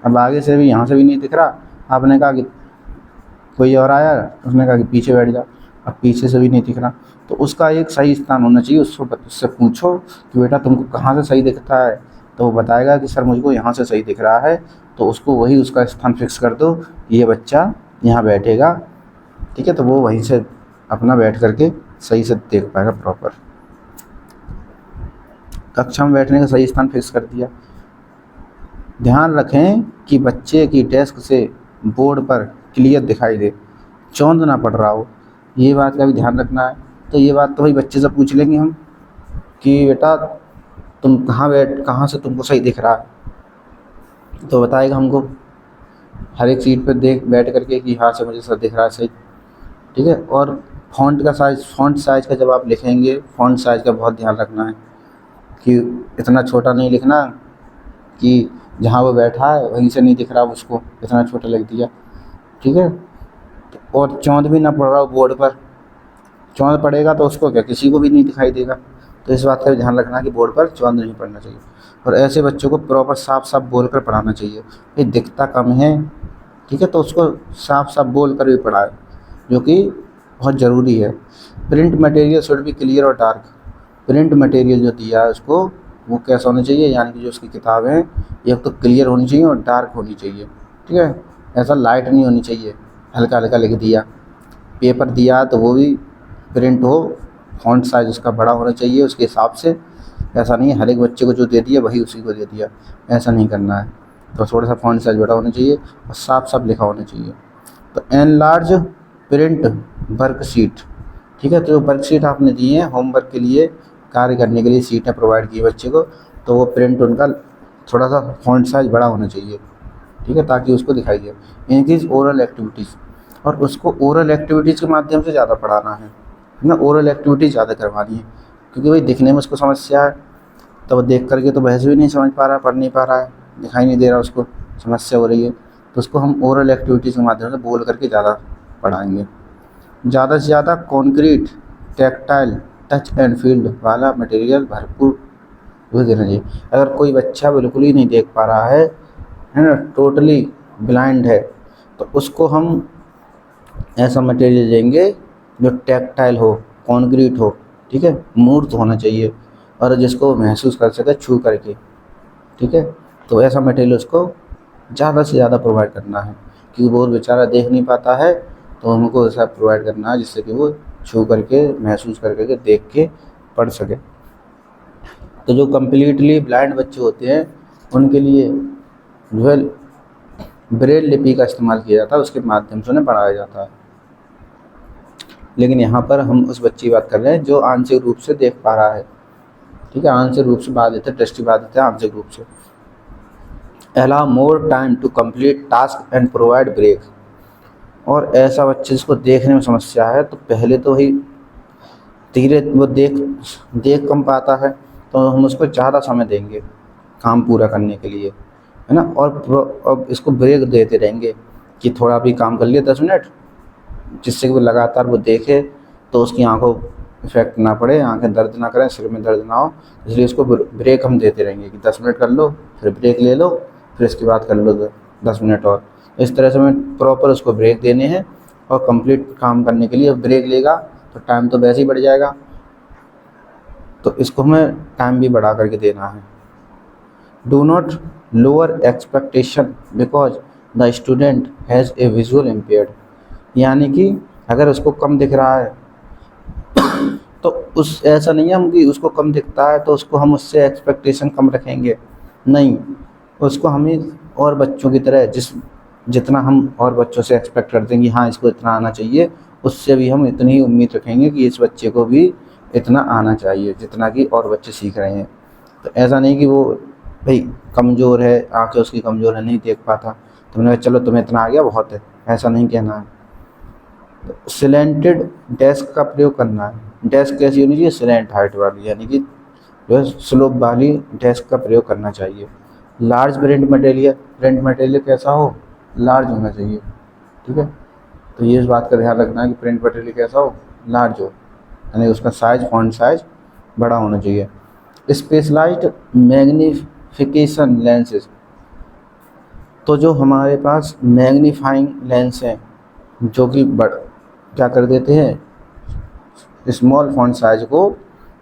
अब आगे से भी यहाँ से भी नहीं दिख रहा, आपने कहा कि कोई और आया, उसने कहा कि पीछे बैठ जा, अब पीछे से भी नहीं दिख रहा, तो उसका एक सही स्थान होना चाहिए। उससे पूछो कि बेटा तुमको कहाँ से सही दिखता है, तो वो बताएगा कि सर मुझको यहाँ से सही दिख रहा है, तो उसको वही उसका स्थान फिक्स कर दो, ये बच्चा यहाँ बैठेगा, ठीक है। तो वो वहीं से अपना बैठ करके सही से देख पाएगा प्रॉपर। कक्षा में बैठने का सही स्थान फिक्स कर दिया। ध्यान रखें कि बच्चे की डेस्क से बोर्ड पर क्लियर दिखाई दे, चौंध ना पड़ रहा हो, ये बात का भी ध्यान रखना है। तो ये बात तो भाई बच्चे से पूछ लेंगे हम कि बेटा तुम कहाँ से तुमको सही दिख रहा है, तो बताएगा हमको हर एक सीट पर बैठ करके कि हाँ से मुझे सर दिख रहा है सही, ठीक है। और फ़ॉन्ट साइज़ का जब आप लिखेंगे, फ़ॉन्ट साइज़ का बहुत ध्यान रखना है कि इतना छोटा नहीं लिखना कि जहाँ वो बैठा है वहीं से नहीं दिख रहा उसको, इतना छोटा लिख दिया, ठीक है। और चौंध भी ना पड़ रहा हो बोर्ड पर, चौंध पड़ेगा तो उसको क्या, किसी को भी नहीं दिखाई देगा। तो इस बात का भी ध्यान रखना कि बोर्ड पर चौंध नहीं पड़ना चाहिए। और ऐसे बच्चों को प्रॉपर साफ साफ बोल कर पढ़ाना चाहिए। ये दिखता कम है, ठीक है, तो उसको साफ साफ बोल कर भी पढ़ाए, जो कि बहुत ज़रूरी है। Print material should be clear और डार्क, प्रिंट मटेरियल जो दिया है उसको वो कैसा होना चाहिए, यानी कि जो उसकी किताबें हैं ये तो क्लियर होनी चाहिए और डार्क होनी चाहिए, ठीक है। ऐसा लाइट नहीं होनी चाहिए, हल्का हल्का लिख दिया। पेपर दिया तो वो भी प्रिंट हो, फ़ॉन्ट साइज़ उसका बड़ा होना चाहिए उसके हिसाब से। ऐसा नहीं है हर एक बच्चे को जो दे दिया वही उसी को दे दिया, ऐसा नहीं करना है। तो थोड़ा सा फ़ॉन्ट साइज़ बड़ा होना चाहिए और साफ साफ लिखा होना चाहिए। तो एनलार्ज प्रिंट वर्कशीट, ठीक है। तो जो वर्कशीट आपने दी है होमवर्क के लिए, कार्य करने के लिए सीटें प्रोवाइड की बच्चे को, तो वो प्रिंट उनका थोड़ा सा फ़ॉन्ट साइज़ बड़ा होना चाहिए, ठीक है, ताकि उसको दिखाई दे। इंक्रीज ओरल एक्टिविटीज़, और उसको ओरल एक्टिविटीज़ के माध्यम से ज़्यादा पढ़ाना है ना, ओरल एक्टिविटीज़ ज़्यादा करवानी है, क्योंकि भाई दिखने में उसको समस्या है, तो वो देख करके तो वैसे भी नहीं समझ पा रहा, पढ़ नहीं पा रहा है, दिखाई नहीं दे रहा उसको, समस्या हो रही है। तो उसको हम ओरल एक्टिविटीज़ के माध्यम से बोल करके ज़्यादा पढ़ाएंगे। ज़्यादा से ज़्यादा concrete, tactile, touch and field वाला मटेरियल भरपूर यूज़ देना चाहिए। अगर कोई बच्चा बिल्कुल ही नहीं देख पा रहा है ना, टोटली ब्लाइंड है, तो उसको हम ऐसा मटेरियल देंगे जो टैक्टाइल हो, कॉन्क्रीट हो, ठीक है, मूर्त होना चाहिए और जिसको महसूस कर सके छू करके, ठीक है। तो ऐसा मटेरियल उसको ज़्यादा से ज़्यादा प्रोवाइड करना है, क्योंकि वो बेचारा देख नहीं पाता है, तो हमको ऐसा प्रोवाइड करना है जिससे कि वो छू करके, महसूस करके, देख के पढ़ सके। तो जो कम्प्लीटली ब्लाइंड बच्चे होते हैं उनके लिए जो है ब्रेल लिपि का इस्तेमाल किया जाता है, उसके माध्यम से उन्हें पढ़ाया जाता है। लेकिन यहाँ पर हम उस बच्चे की बात कर रहे हैं जो आंशिक रूप से देख पा रहा है, ठीक है, आंशिक रूप से बाधित है, दृष्टि बाधित है आंशिक रूप से। Allow more time to complete task and provide break. और ऐसा बच्चे जिसको देखने में समस्या है तो पहले तो ही धीरे वो देख कम पाता है, तो हम उसको ज़्यादा समय देंगे काम पूरा करने के लिए, है ना। और अब इसको ब्रेक देते रहेंगे कि थोड़ा भी काम कर लिया 10 मिनट, जिससे कि वो लगातार वो देखे तो उसकी आंखों इफेक्ट ना पड़े, आंखें दर्द ना करें, सिर में दर्द ना हो। इसलिए उसको ब्रेक हम देते रहेंगे कि 10 मिनट कर लो, फिर ब्रेक ले लो, फिर इसके बाद कर लो 10 मिनट और। इस तरह से हमें प्रॉपर उसको ब्रेक देने हैं। और कंप्लीट काम करने के लिए ब्रेक लेगा तो टाइम तो वैसे ही बढ़ जाएगा, तो इसको हमें टाइम भी बढ़ा करके देना है। Do not lower expectation because the student has a visual impaired. यानी कि अगर उसको कम दिख रहा है तो उस ऐसा नहीं है हम कि उसको कम दिखता है तो उसको हम उससे एक्सपेक्टेशन कम रखेंगे, नहीं। उसको हमें और बच्चों की तरह जितना हम और बच्चों से एक्सपेक्ट करते हैं कि हाँ इसको इतना आना चाहिए, उससे भी हम इतनी ही उम्मीद रखेंगे कि इस बच्चे को भी इतना आना चाहिए जितना कि और बच्चे सीख रहे हैं। तो ऐसा नहीं कि वो भाई कमज़ोर है, आँखें उसकी कमज़ोर है, नहीं देख पाता, तो मैंने कहा चलो तुम्हें इतना आ गया बहुत है, ऐसा नहीं कहना है। तो सिलेंटेड डेस्क का प्रयोग करना है। डेस्क कैसी होनी चाहिए? सिलेंट हाइट वाली, यानी कि जो है स्लोप वाली डेस्क का प्रयोग करना चाहिए। लार्ज प्रिंट मटेरियल कैसा हो? लार्ज होना चाहिए, ठीक है। तो ये इस बात का ध्यान रखना है कि प्रिंट मटेरियल कैसा हो? लार्ज हो, यानी उसका साइज, फॉन्ट साइज बड़ा होना चाहिए। स्पेशलाइज्ड मैग्नीफिकेशन लेंसेज, तो जो हमारे पास मैग्नीफाइंग लेंस हैं जो कि क्या कर देते हैं, स्मॉल फॉन्ट साइज को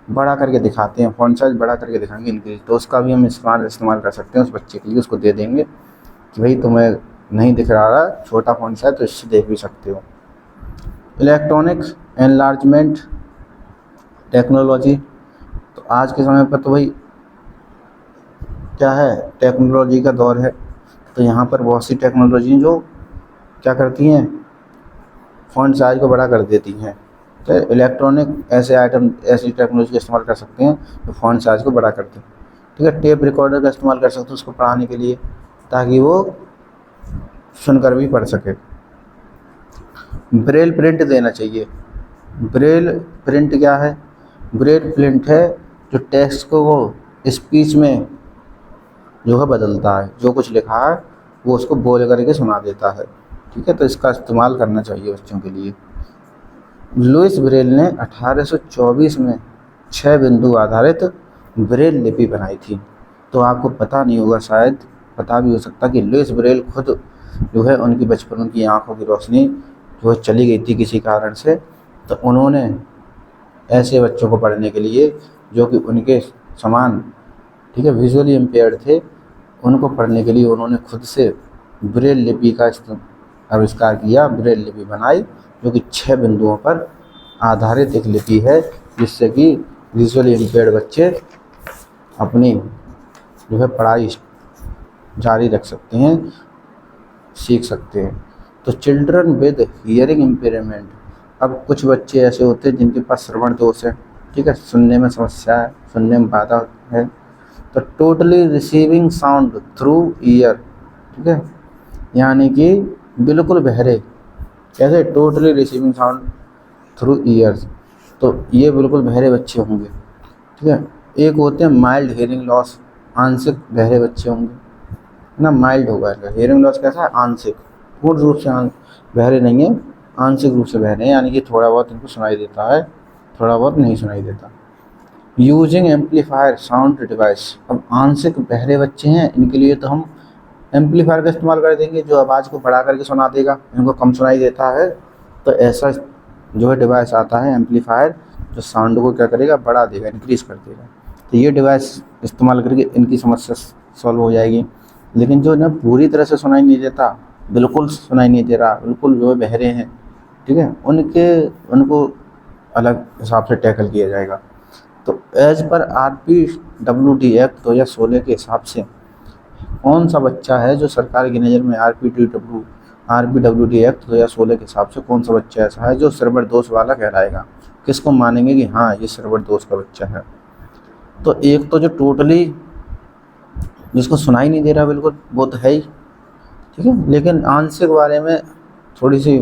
बड़ा करके दिखाते हैं, फॉन्ट साइज बड़ा करके दिखाएंगे इंक्रीज, तो उसका भी हम इस्तेमाल कर सकते हैं उस बच्चे के लिए। उसको दे देंगे कि भाई तुम्हें नहीं दिख रहा छोटा फॉन्ट साइज, तो इससे देख भी सकते हो। इलेक्ट्रॉनिक एनलार्जमेंट टेक्नोलॉजी, तो आज के समय पर तो भाई क्या है, टेक्नोलॉजी का दौर है, तो यहाँ पर बहुत सी टेक्नोलॉजी जो क्या करती हैं, फॉन्ट साइज को बड़ा कर देती हैं। तो इलेक्ट्रॉनिक ऐसी टेक्नोलॉजी का इस्तेमाल कर सकते हैं जो फॉन्ट साइज को बड़ा करते हैं, ठीक है। टेप रिकॉर्डर का इस्तेमाल कर सकते हैं उसको पढ़ाने के लिए, ताकि वो सुनकर भी पढ़ सके। ब्रेल प्रिंट देना चाहिए। ब्रेल प्रिंट क्या है? ब्रेल प्रिंट है जो टेक्स्ट को वो स्पीच में जो है बदलता है, जो कुछ लिखा है वो उसको बोल करके सुना देता है, ठीक है। तो इसका इस्तेमाल करना चाहिए बच्चों के लिए। लुइस ब्रेल ने 1824 में 6 बिंदु आधारित ब्रेल लिपि बनाई थी। तो आपको पता नहीं होगा, शायद पता भी हो सकता कि लुइस ब्रेल खुद जो है उनकी बचपन, उनकी आँखों की रोशनी जो है चली गई थी किसी कारण से, तो उन्होंने ऐसे बच्चों को पढ़ने के लिए जो कि उनके समान, ठीक है, विजुअली इम्पेयर्ड थे, उनको पढ़ने के लिए उन्होंने खुद से ब्रेल लिपि का आविष्कार किया, ब्रेल लिपि बनाई, जो कि 6 बिंदुओं पर आधारित एक लिपि है, जिससे कि विजुअली इम्पेयर्ड बच्चे अपनी जो है पढ़ाई जारी रख सकते हैं, सीख सकते हैं। तो चिल्ड्रन विद हियरिंग इम्पेयरमेंट, अब कुछ बच्चे ऐसे होते हैं जिनके पास श्रवण दोष है, ठीक है, सुनने में समस्या है, सुनने में बाधा है। तो totally receiving sound through year, ठीक है, यानी कि बिल्कुल बहरे। कैसे? Totally receiving sound through years, तो ये बिल्कुल बहरे बच्चे होंगे, ठीक है। एक होते हैं माइल्ड हियरिंग लॉस, आंशिक बहरे बच्चे होंगे, है ना, माइल्ड होगा इनका। हियरिंग लॉस कैसा है? आंशिक, पूर्ण रूप से बहरे नहीं है, आंशिक रूप से बहरे हैं, यानी कि थोड़ा बहुत इनको सुनाई देता है, थोड़ा बहुत नहीं सुनाई देता। यूजिंग एम्पलीफायर साउंड डिवाइस, अब आंशिक बहरे बच्चे हैं, इनके लिए तो हम एम्पलीफायर का इस्तेमाल कर देंगे जो आवाज़ को बढ़ा करके सुना देगा, इनको कम सुनाई देता है, तो ऐसा जो है डिवाइस आता है एम्पलीफायर, जो साउंड को क्या करेगा, बढ़ा देगा, इंक्रीज़ कर देगा। तो ये डिवाइस इस्तेमाल करके इनकी समस्या सॉल्व हो जाएगी। लेकिन जो ना पूरी तरह से सुनाई नहीं देता, बिल्कुल सुनाई नहीं दे रहा, बिल्कुल जो है बहरे हैं, ठीक है, उनको अलग हिसाब से टैकल किया जाएगा। तो एज पर RPWD एक्ट 2016 के हिसाब से कौन सा बच्चा है जो सरकार की नज़र में RPWD एक्ट 2016 के हिसाब से कौन सा बच्चा ऐसा है जो श्रवण दोष वाला कहलाएगा? किसको मानेंगे कि हाँ ये श्रवण दोष का बच्चा है? तो एक तो जो टोटली जिसको सुनाई नहीं दे रहा बिल्कुल, वो तो है ही, ठीक है, लेकिन आंशिक बारे में थोड़ी सी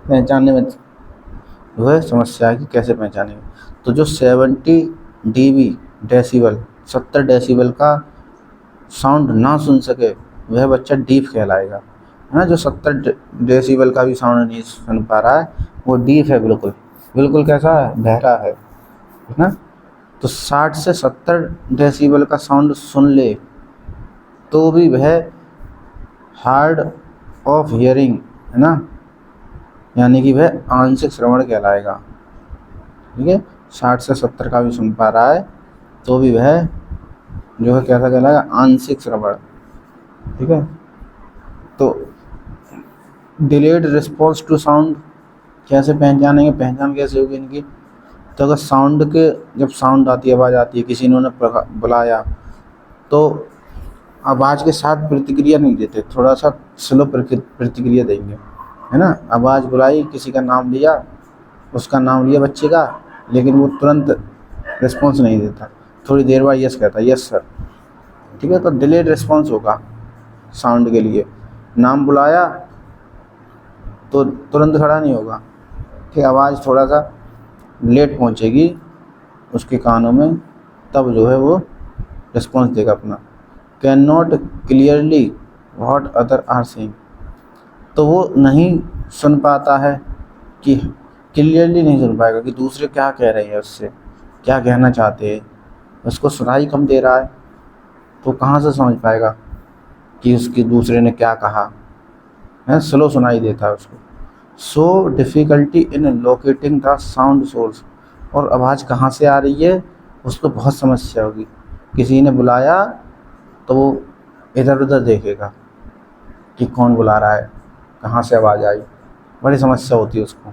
पहचानने में जो है समस्या है कि कैसे पहचानेंगे। तो जो 70 डीबी डेसिबल 70 डेसिबल का साउंड ना सुन सके वह बच्चा डीफ कहलाएगा, है ना। जो 70 डेसिबल का भी साउंड नहीं सुन पा रहा है वो डीफ है, बिल्कुल बिल्कुल कैसा है, बहरा है ना। तो 60 से 70 डेसिबल का साउंड सुन ले तो भी वह हार्ड ऑफ हियरिंग, है ना, यानी कि वह आंशिक श्रवण कहलाएगा, ठीक है। 60 से 70 का भी सुन पा रहा है तो भी वह जो है कैसा कहलाएगा, आंशिक श्रवण, ठीक है। तो डिलेड रिस्पॉन्स टू साउंड कैसे पहचानेंगे, पहचान कैसे होगी इनकी। तो अगर साउंड के, जब साउंड आती है, आवाज़ आती है, किसी ने उन्हें बुलाया तो आवाज़ के साथ प्रतिक्रिया नहीं देते, थोड़ा सा स्लो प्रतिक्रिया देंगे, है ना। आवाज़ बुलाई, किसी का नाम लिया, उसका नाम लिया बच्चे का, लेकिन वो तुरंत रिस्पॉन्स नहीं देता, थोड़ी देर बाद यस कहता है, यस सर, ठीक है। तो डिलेड रिस्पॉन्स होगा साउंड के लिए। नाम बुलाया तो तुरंत खड़ा नहीं होगा, ठीक, आवाज़ थोड़ा सा लेट पहुंचेगी उसके कानों में, तब जो है वो रिस्पॉन्स देगा अपना। Can not clearly what other are saying, तो वो नहीं सुन पाता है, कि क्लियरली नहीं सुन पाएगा कि दूसरे क्या कह रहे हैं, उससे क्या कहना चाहते हैं, उसको सुनाई कम दे रहा है, तो कहाँ से समझ पाएगा कि उसके दूसरे ने क्या कहा, है, स्लो सुनाई देता है उसको। So difficulty in locating the sound source, और आवाज़ कहाँ से आ रही है उसको बहुत समस्या होगी। किसी ने बुलाया तो वो इधर उधर देखेगा कि कौन बुला रहा है, कहाँ से आवाज़ आई, बड़ी समस्या होती है उसको।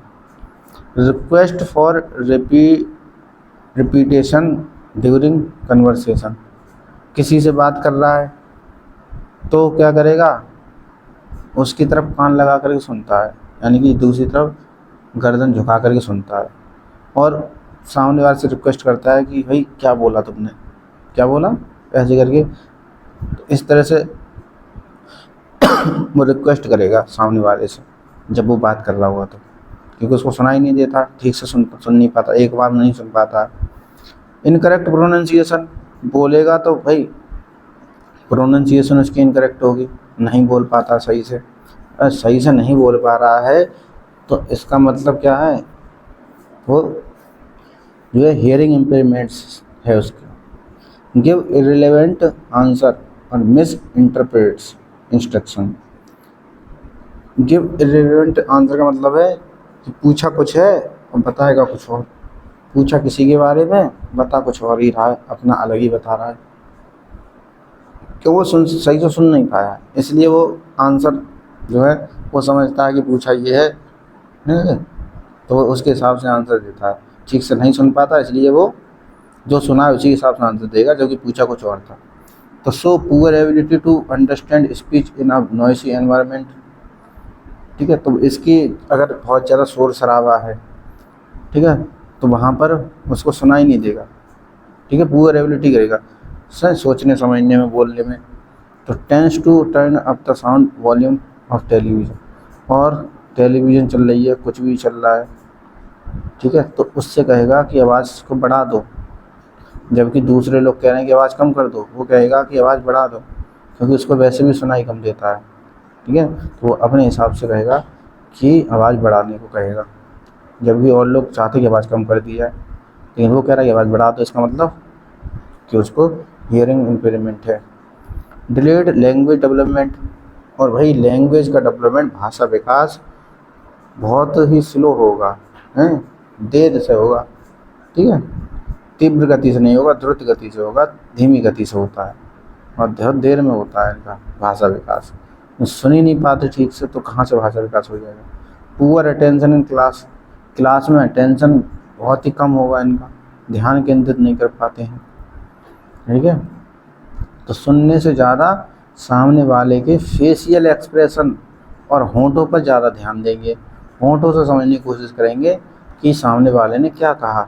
Request for repetition during conversation, किसी से बात कर रहा है तो क्या करेगा, उसकी तरफ कान लगा करके सुनता है, यानी कि दूसरी तरफ गर्दन झुका करके सुनता है, और सामने वाले से रिक्वेस्ट करता है कि भाई क्या बोला तुमने, क्या बोला, ऐसे करके। तो इस तरह से वो रिक्वेस्ट करेगा सामने वाले से जब वो बात कर रहा हुआ, तो क्योंकि उसको सुनाई नहीं देता, ठीक से सुन नहीं पाता, एक बार नहीं सुन पाता। इनकरेक्ट प्रोनाउंसिएशन, बोलेगा तो भाई प्रोनाउंसिएशन उसकी इनकरेक्ट होगी, नहीं बोल पाता सही से। सही से नहीं बोल पा रहा है तो इसका मतलब क्या है, वो जो है हियरिंग इम्पेयरमेंट्स है उसके। गिव इररिलेवेंट आंसर और miss interprets instruction. Give irrelevant answer का मतलब है कि पूछा कुछ है और बताएगा कुछ और, पूछा किसी के बारे में, बता कुछ और ही रहा है, अपना अलग ही बता रहा है, कि वो सही से सुन नहीं पाया, इसलिए वो आंसर जो है वो समझता है कि पूछा ये है, तो वो उसके हिसाब से आंसर देता है। ठीक से नहीं सुन पाता, इसलिए वो जो सुना है उसी के हिसाब से आंसर देगा, जो कि पूछा कुछ और था। तो so poor ability to understand speech in a noisy environment, ठीक है। तो इसकी अगर बहुत ज़्यादा शोर शराबा है, ठीक है, तो वहाँ पर उसको सुनाई नहीं देगा, ठीक है, पुअर एबिलिटी करेगा सर सोचने समझने में, बोलने में। तो tends to turn up the sound volume of television, और टेलीविज़न चल रही है, कुछ भी चल रहा है, ठीक है, तो उससे कहेगा कि आवाज़ को बढ़ा दो, जबकि दूसरे लोग कह रहे हैं कि आवाज़ कम कर दो, वो कहेगा कि आवाज़ बढ़ा दो, क्योंकि उसको वैसे भी सुनाई कम देता है, ठीक है। तो वो अपने हिसाब से कहेगा कि आवाज़ बढ़ाने को कहेगा, जब भी और लोग चाहते कि आवाज़ कम कर दी जाए, लेकिन वो कह रहा है कि आवाज़ बढ़ा दो, इसका मतलब कि उसको हियरिंग इम्पेयरमेंट है। डिलेड लैंग्वेज डेवलपमेंट, और वही लैंग्वेज का डेवलपमेंट, भाषा विकास बहुत ही स्लो होगा, हैं, देर से होगा, ठीक है, तीव्र गति से नहीं होगा, द्रुत गति से होगा, धीमी गति से होता है, और बहुत देर में होता है इनका भाषा विकास। सुन ही नहीं पाते ठीक से तो कहाँ से भाषा विकास हो जाएगा। Poor attention in class, class में अटेंशन बहुत ही कम होगा इनका, ध्यान केंद्रित नहीं कर पाते हैं, ठीक है। तो सुनने से ज़्यादा सामने वाले के फेशियल एक्सप्रेशन और होंठों पर ज़्यादा ध्यान देंगे, होंठों से समझने की कोशिश करेंगे कि सामने वाले ने क्या कहा,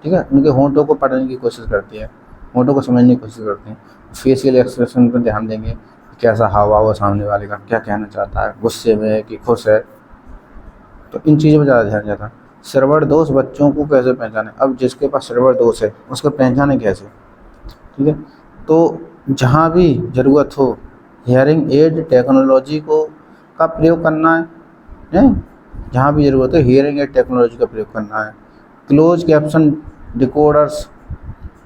ठीक है, उनके होंठों को पढ़ने की कोशिश करती है। मोटो को समझने की कोशिश करते हैं। फेशियल एक्सप्रेशन पर ध्यान देंगे, कैसा हाव भाव है सामने वाले का, क्या कहना चाहता है, गुस्से में है कि खुश है, तो इन चीज़ों पर ज़्यादा ध्यान जाता है। सर्वर दोष बच्चों को कैसे पहचाने, अब जिसके पास सर्वर दोष है उसको पहचाने कैसे, ठीक है। तो जहाँ भी ज़रूरत हो हियरिंग एड टेक्नोलॉजी को का प्रयोग करना है, जहाँ भी ज़रूरत है हियरिंग एड टेक्नोलॉजी का प्रयोग करना है। Closed caption decoders,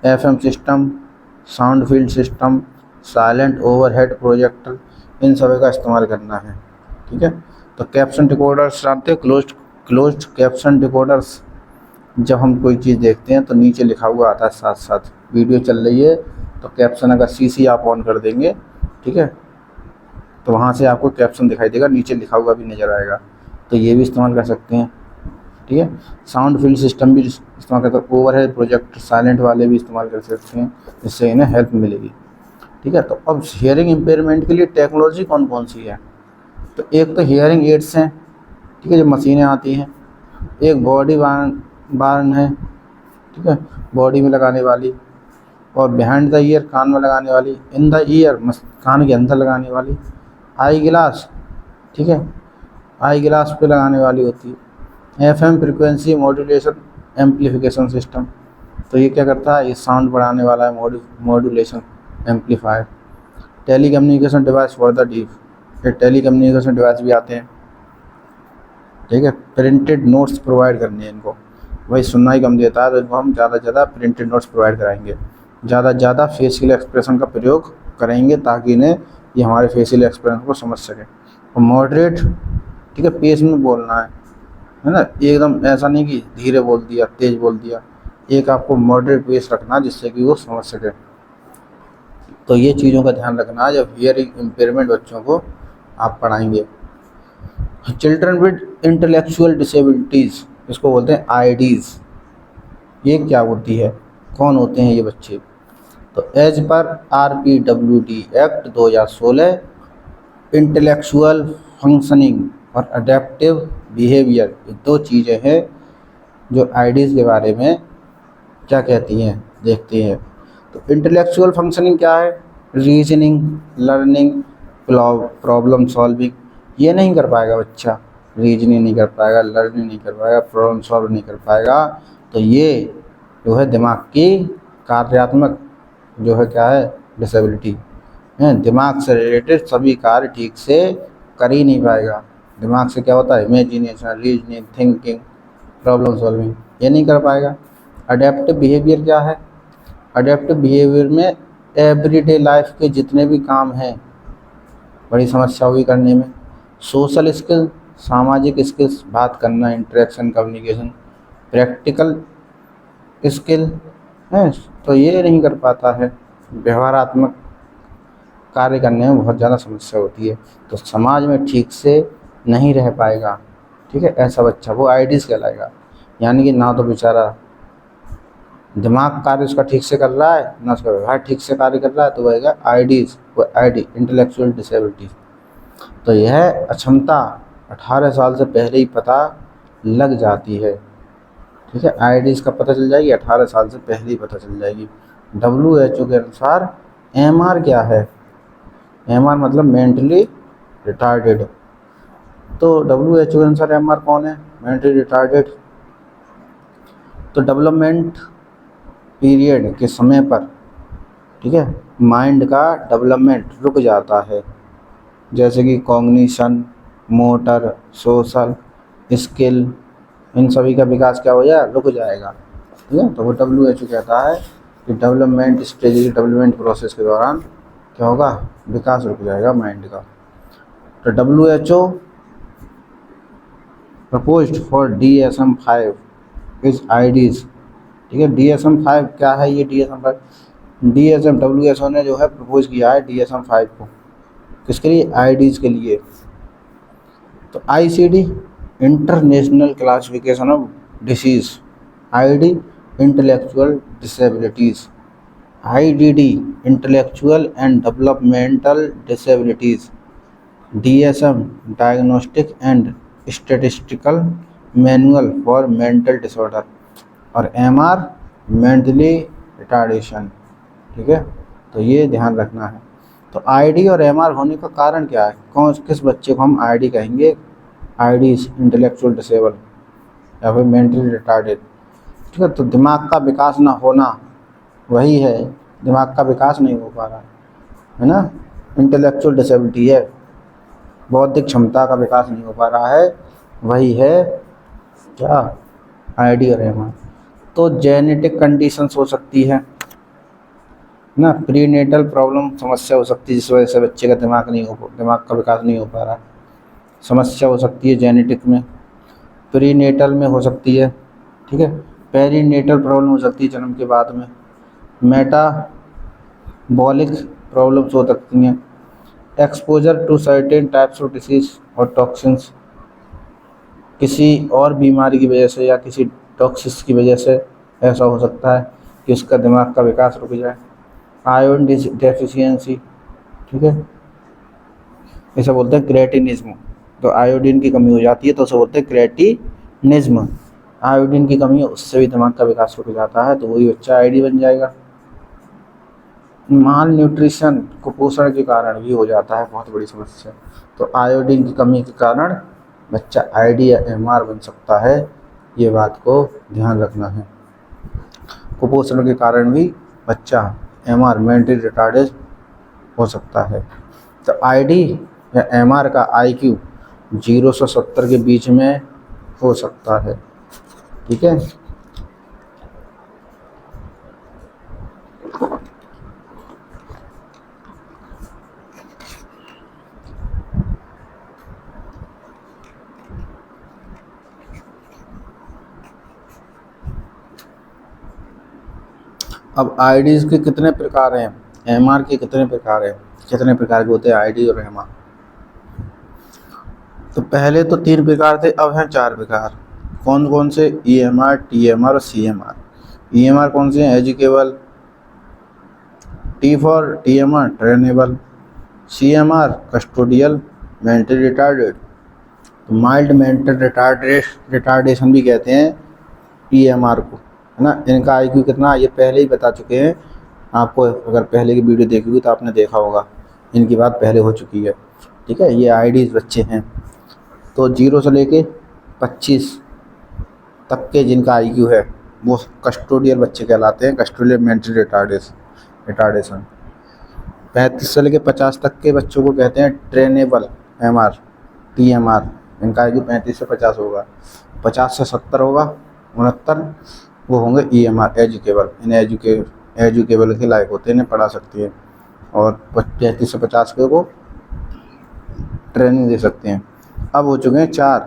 FM system, sound field system, silent overhead projector, इन सभी का इस्तेमाल करना है, ठीक है। तो कैप्शन डिकोडर्स जानते हैं, क्लोज्ड कैप्शन डिकोडर्स, जब हम कोई चीज़ देखते हैं तो नीचे लिखा हुआ आता है साथ साथ, वीडियो चल रही है तो कैप्शन अगर सीसी आप ऑन कर देंगे, ठीक है, तो वहाँ से आपको कैप्शन दिखाई देगा, नीचे लिखा हुआ भी नज़र आएगा, तो ये भी इस्तेमाल कर सकते हैं, ठीक है। साउंड फील्ड सिस्टम भी इस्तेमाल करते हैं, ओवरहेड प्रोजेक्ट साइलेंट वाले भी इस्तेमाल कर सकते हैं, जिससे इन्हें हेल्प मिलेगी, ठीक है। तो अब हियरिंग इम्पेयरमेंट के लिए टेक्नोलॉजी कौन कौन सी है, तो एक तो हियरिंग एड्स हैं, ठीक है, जो मशीनें आती हैं, एक बॉडी बार्न है, ठीक है, बॉडी में लगाने वाली, और बिहाइंड द ईयर कान में लगाने वाली, इन द ईयर कान के अंदर लगाने वाली, आई ग्लास, ठीक है, आई ग्लास पे लगाने वाली होती है। FM frequency modulation amplification system, तो ये क्या करता है, ये साउंड बढ़ाने वाला है, modulation amplifier. Telecommunication device for the deaf, ये टेली कम्युनिकेशन डिवाइस भी आते हैं, ठीक है। प्रिंटेड नोट्स प्रोवाइड करनी है इनको, भाई सुनना ही कम देता है तो इनको हम ज़्यादा से ज़्यादा प्रिंटेड नोट्स प्रोवाइड कराएंगे, ज़्यादा से ज़्यादा फेशियल एक्सप्रेशन का प्रयोग करेंगे ताकि इन्हें ये हमारे फेशियल एक्सप्रेशन को समझ सकें। और मॉडरेट, ठीक है, पेस में बोलना है ना, एकदम ऐसा नहीं कि धीरे बोल दिया तेज़ बोल दिया, एक आपको मॉडरेट पेस रखना जिससे कि वो समझ सके। तो ये चीज़ों का ध्यान रखना जब हियरिंग इम्पेयरमेंट बच्चों को आप पढ़ाएंगे। चिल्ड्रन विद इंटेलेक्चुअल डिसेबिलिटीज़, इसको बोलते हैं आईडीज़, ये क्या होती है, कौन होते हैं ये बच्चे, तो एज पर RPWD एक्ट 2016 इंटेलेक्चुअल फंक्शनिंग और अडेप्टिव बिहेवियर, ये दो चीज़ें हैं जो आईडीज़ के बारे में क्या कहती हैं देखते हैं। तो इंटेलेक्चुअल फंक्शनिंग क्या है, रीजनिंग, लर्निंग, प्रॉब्लम सॉल्विंग, ये नहीं कर पाएगा बच्चा, रीजनिंग नहीं कर पाएगा, लर्निंग नहीं कर पाएगा, प्रॉब्लम सॉल्व नहीं कर पाएगा, तो ये जो है दिमाग की कार्यात्मक जो है क्या है डिसेबिलिटी है, दिमाग से रिलेटेड सभी कार्य ठीक से कर ही नहीं पाएगा। दिमाग से क्या होता है, imagination, reasoning, thinking, problem solving, ये नहीं कर पाएगा। अडेप्टिव बिहेवियर क्या है, अडेप्टिव बिहेवियर में एवरीडे लाइफ के जितने भी काम हैं, बड़ी समस्या होगी करने में। सोशल स्किल, सामाजिक स्किल्स, बात करना, इंटरेक्शन, कम्युनिकेशन, प्रैक्टिकल स्किल है, तो ये नहीं कर पाता है। व्यवहारात्मक कार्य करने में बहुत ज़्यादा समस्या होती है, तो समाज में ठीक से नहीं रह पाएगा, ठीक है, ऐसा बच्चा वो आईडीज़ कहलाएगा। यानी कि ना तो बेचारा दिमाग कार्य उसका ठीक से कर रहा है, ना उसका व्यवहार ठीक से कार्य कर रहा है, तो वह आईडीज़, वो आईडी इंटेलेक्चुअल डिसेबिलिटी। तो यह अक्षमता 18 साल से पहले ही पता लग जाती है, ठीक है, आईडीज़ का पता चल जाएगी, 18 साल से पहले ही पता चल जाएगी। WHO के अनुसार MR क्या है, MR मतलब मेंटली रिटार्डेड, तो WHO के अनुसार MR कौन है, मेंटली रिटार्डेड। तो डेवलपमेंट पीरियड के समय पर, ठीक है, माइंड का डेवलपमेंट रुक जाता है, जैसे कि कॉग्निशन, मोटर, सोशल स्किल, इन सभी का विकास क्या हो जाए, रुक जाएगा, ठीक है। तो वो WHO कहता है कि डेवलपमेंट स्टेज, डेवलपमेंट प्रोसेस के दौरान क्या होगा, विकास रुक जाएगा माइंड का। तो WHO proposed for DSM-5 is IDs, ठीक है। DSM-5 क्या है, ये DSM WHO ने जो है प्रपोज किया है DSM-5 को, किसके लिए, आईडीज़ के लिए। तो ICD international classification of disease, ID intellectual disabilities, IDD intellectual and developmental disabilities, DSM diagnostic and statistical manual for mental disorder, और MR मेंटली रिटार्डेशन, ठीक है, तो ये ध्यान रखना है। तो आईडी और एमआर होने का कारण क्या है, कौन किस बच्चे को हम आईडी कहेंगे, आईडी इंटेलेक्चुअल डिसेबल या फिर मेंटली रिटार्डेड, ठीक है। तो दिमाग का विकास ना होना वही है, दिमाग का विकास नहीं हो पा रहा है ना, इंटेलेक्चुअल डिसेबिलिटी है, बौद्धिक क्षमता का विकास नहीं हो पा रहा है, वही है क्या, आईडी और एमआर। तो जेनेटिक कंडीशंस हो सकती है ना, प्रीनेटल प्रॉब्लम समस्या हो सकती है जिस वजह से बच्चे का दिमाग का विकास नहीं हो पा रहा, समस्या हो सकती है जेनेटिक में, प्रीनेटल में हो सकती है, ठीक है। पेरीनेटल प्रॉब्लम हो सकती है जन्म के बाद में, मेटाबॉलिक प्रॉब्लम्स हो सकती हैं, exposure to certain types of disease और टॉक्सिन्स, किसी और बीमारी की वजह से या किसी टॉक्सिस की वजह से ऐसा हो सकता है कि उसका दिमाग का विकास रुक जाए। आयोडीन डेफिशिएंसी, ठीक है, इसे बोलते हैं क्रेटिनिज्म। तो आयोडीन की कमी हो जाती है तो उसे बोलते हैं क्रेटिनिज्म, आयोडीन की कमी है उससे भी दिमाग का विकास रुक जाता है, तो वही बच्चा आईडी बन जाएगा। माल न्यूट्रिशन, कुपोषण के कारण भी हो जाता है बहुत बड़ी समस्या, तो आयोडीन की कमी के कारण बच्चा आईडी या एमआर बन सकता है, ये बात को ध्यान रखना है। कुपोषण के कारण भी बच्चा एमआर मेंटली रिटार्डेड हो सकता है। तो आईडी या एमआर का आईक्यू 0 से 70 के बीच में हो सकता है, ठीक है। अब आईडीज के कितने प्रकार हैं, एमआर के कितने प्रकार हैं, कितने प्रकार के होते हैं आईडी और एमआर। तो पहले तो 3 प्रकार थे, अब हैं 4 प्रकार। कौन कौन से, ईएमआर, टीएमआर और सीएमआर। ईएमआर कौन से हैं, educable, T for TMR trainable, CMR custodial, mental retarded. तो माइल्ड मेंटल रिटार्डेशन भी कहते हैं ईएमआर को, है ना। इनका आईक्यू कितना, ये पहले ही बता चुके हैं आपको, अगर पहले की वीडियो देखी हुई तो आपने देखा होगा, इनकी बात पहले हो चुकी है, ठीक है। ये आईडीज बच्चे हैं, तो 0 से लेके 25 तक के जिनका आईक्यू है वो कस्टोडियल बच्चे कहलाते हैं, कस्टोडियल मेंटल रिटार्डेशन। 35 से लेके 50 तक के बच्चों को कहते हैं ट्रेनेबल एमआर, टीएमआर। इनका आईक्यू 35 से 50 होगा। 50 से 70 होगा, 69 वो होंगे ईएमआर, एजुकेबल। इन्हें एजुकेबल के लायक होते हैं, इन्हें पढ़ा सकती है। और 33 से 50 के को ट्रेनिंग दे सकते हैं। अब हो चुके हैं 4,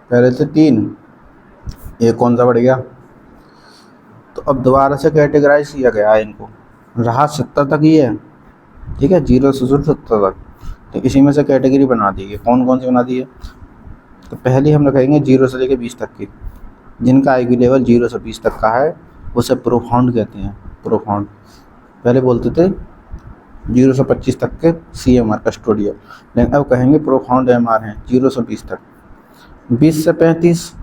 पहले से 3, ये कौन सा बढ़ गया। तो अब दोबारा से कैटेगराइज किया गया है इनको, रहा 70 तक ही है, ठीक है, 0 से 70 तक। तो इसी में से कैटेगरी बना दी है, कौन कौन सी बना दी है। तो पहले हम रखेंगे 0 से लेकर 20 तक की, जिनका आईक्यू लेवल 0 से 20 तक का है उसे प्रोफाउंड कहते हैं, प्रोफाउंड। पहले बोलते थे 0 से 25 तक के सीएमआर कस्टोडियल, लेकिन अब कहेंगे प्रोफाउंड एमआर हैं 0 से 20 तक। 20 से 35,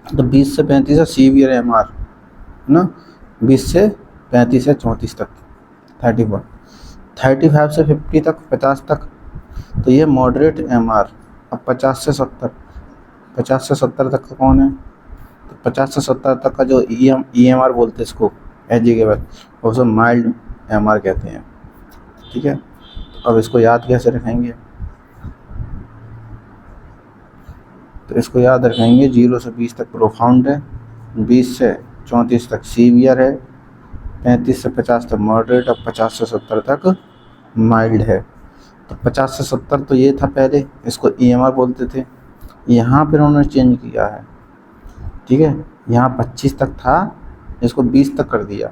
तो 20 से 35 है सीवियर एमआर, है ना। 20 से 35 से 34 तक 34, 35 से 50 तक, 50 तक, तो ये मॉडरेट एमआर। अब 50 से 70 तक का कौन है, तो 50 से 70 तक का जो ईएमआर बोलते हैं इसको, एजुकेबल, उसे माइल्ड एमआर कहते हैं, ठीक है। अब इसको याद कैसे रखेंगे, तो इसको याद रखेंगे 0 से 20 तक प्रोफाउंड है, 20 से 34 तक सीवियर है, 35 से 50 तक मॉडरेट, और 50 से 70 तक माइल्ड है। तो 50 से 70 तो ये था पहले, इसको ईएमआर बोलते थे। यहाँ पर उन्होंने चेंज किया है, ठीक है, यहाँ 25 तक था, इसको 20 तक कर दिया,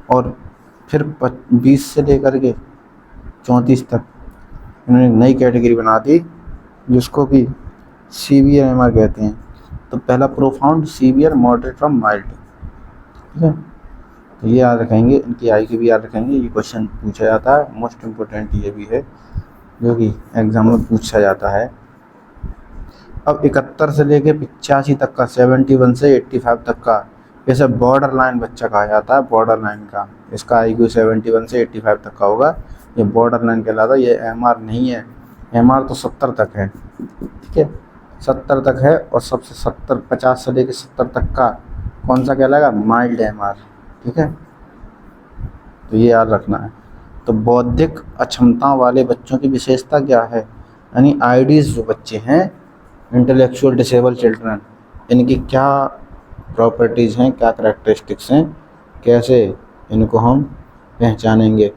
और फिर 20 से लेकर के 34 तक इन्होंने नई कैटेगरी बना दी जिसको कि सीवियर एमआर कहते हैं। तो पहला प्रोफाउंड, सीवियर, मॉडरेट और माइल्ड, ठीक है। तो ये याद रखेंगे, इनकी आईक्यू भी याद रखेंगे, ये क्वेश्चन पूछा जाता है। मोस्ट इम्पोर्टेंट ये भी है जो कि एग्जाम में पूछा जाता है। अब 71 से लेके 85 तक का, 71 से 85 तक का, इसे बॉर्डर लाइन बच्चा कहा जाता है, बॉर्डर लाइन का। इसका IQ 71 से 85 तक का होगा, ये बॉर्डर लाइन कहलाता है। ये MR नहीं है, MR तो 70 तक है, ठीक है, 70 तक है। और सबसे 50 से लेकर 70 तक का कौन सा कहलाएगा? माइल्ड MR, ठीक है, तो ये याद रखना है। तो बौद्धिक अक्षमता वाले बच्चों की विशेषता क्या है, यानी IDs जो बच्चे हैं, इंटेलेक्चुअल डिसेबल चिल्ड्रन, इनकी क्या प्रॉपर्टीज़ हैं, क्या करैक्टरिस्टिक्स हैं, कैसे इनको हम पहचानेंगे।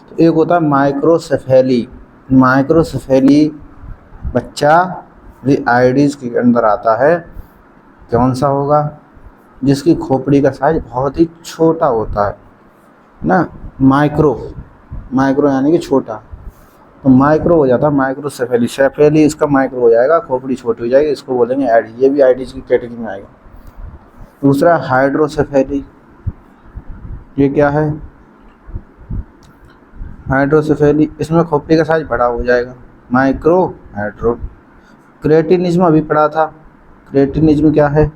तो एक होता है माइक्रोसेफेली। माइक्रोसेफेली बच्चा भी IDs के अंदर आता है। कौन सा होगा? जिसकी खोपड़ी का साइज बहुत ही छोटा होता है ना, माइक्रो यानी कि छोटा, तो माइक्रो हो जाता है माइक्रोसेफेली। सेफेली इसका माइक्रो हो जाएगा, खोपड़ी छोटी हो जाएगी, इसको बोलेंगे आईडी। ये भी IDs की कैटेगरी में आएगा। दूसरा हाइड्रोसेफेली, ये क्या है? हाइड्रोसेफेली, इसमें खोपड़ी का साइज बड़ा हो जाएगा, माइक्रो हाइड्रो। क्रेटिनिज्म अभी पढ़ा था, क्रेटिनिज्म क्या है?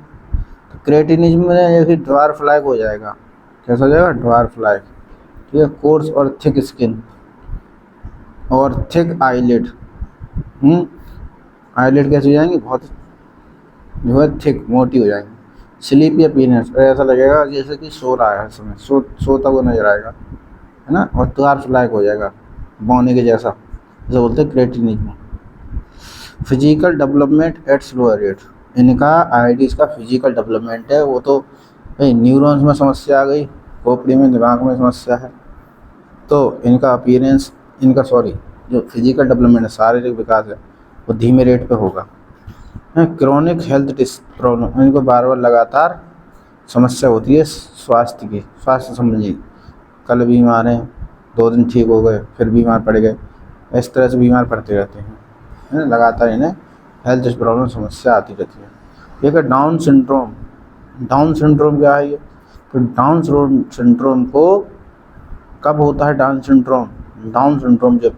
तो क्रेटिनिज्म में एक ड्वार्फ लाइक हो जाएगा। कैसा हो जाएगा? ड्वार्फ लाइक, ठीक है। कोर्स और थिक स्किन और थिक आईलिड। आईलिड कैसे हो जाएंगी? बहुत जो है थिक, मोटी हो जाएंगी। स्लीपी अपीयरेंस, ऐसा लगेगा जैसे कि सो रहा है, हर समय सोता हुआ नजर आएगा, है ना। और ड्वार्फ लाइक हो जाएगा, बौने के जैसा, जैसे बोलते हैं cretinism. Physical development at slow rate, इनका IDs का फिजिकल डेवलपमेंट है। वो तो भाई न्यूरॉन्स में समस्या आ गई, खोपड़ी में, दिमाग में समस्या है, तो इनका अपीयरेंस, जो फिजिकल डेवलपमेंट है, शारीरिक विकास है, वो धीमे रेट पे होगा। क्रोनिक हेल्थ प्रॉब्लम, इनको बार बार लगातार समस्या होती है स्वास्थ्य की, स्वास्थ्य संबंधी। कल बीमार हैं, 2 दिन ठीक हो गए, फिर बीमार पड़ गए, इस तरह से बीमार पड़ते रहते हैं, है ना। लगातार इन्हें हेल्थ प्रॉब्लम समस्या आती रहती है। एक है डाउन सिंड्रोम। डाउन सिंड्रोम क्या है ये? तो डाउन सिंड्रोम को कब होता है? डाउन सिंड्रोम जब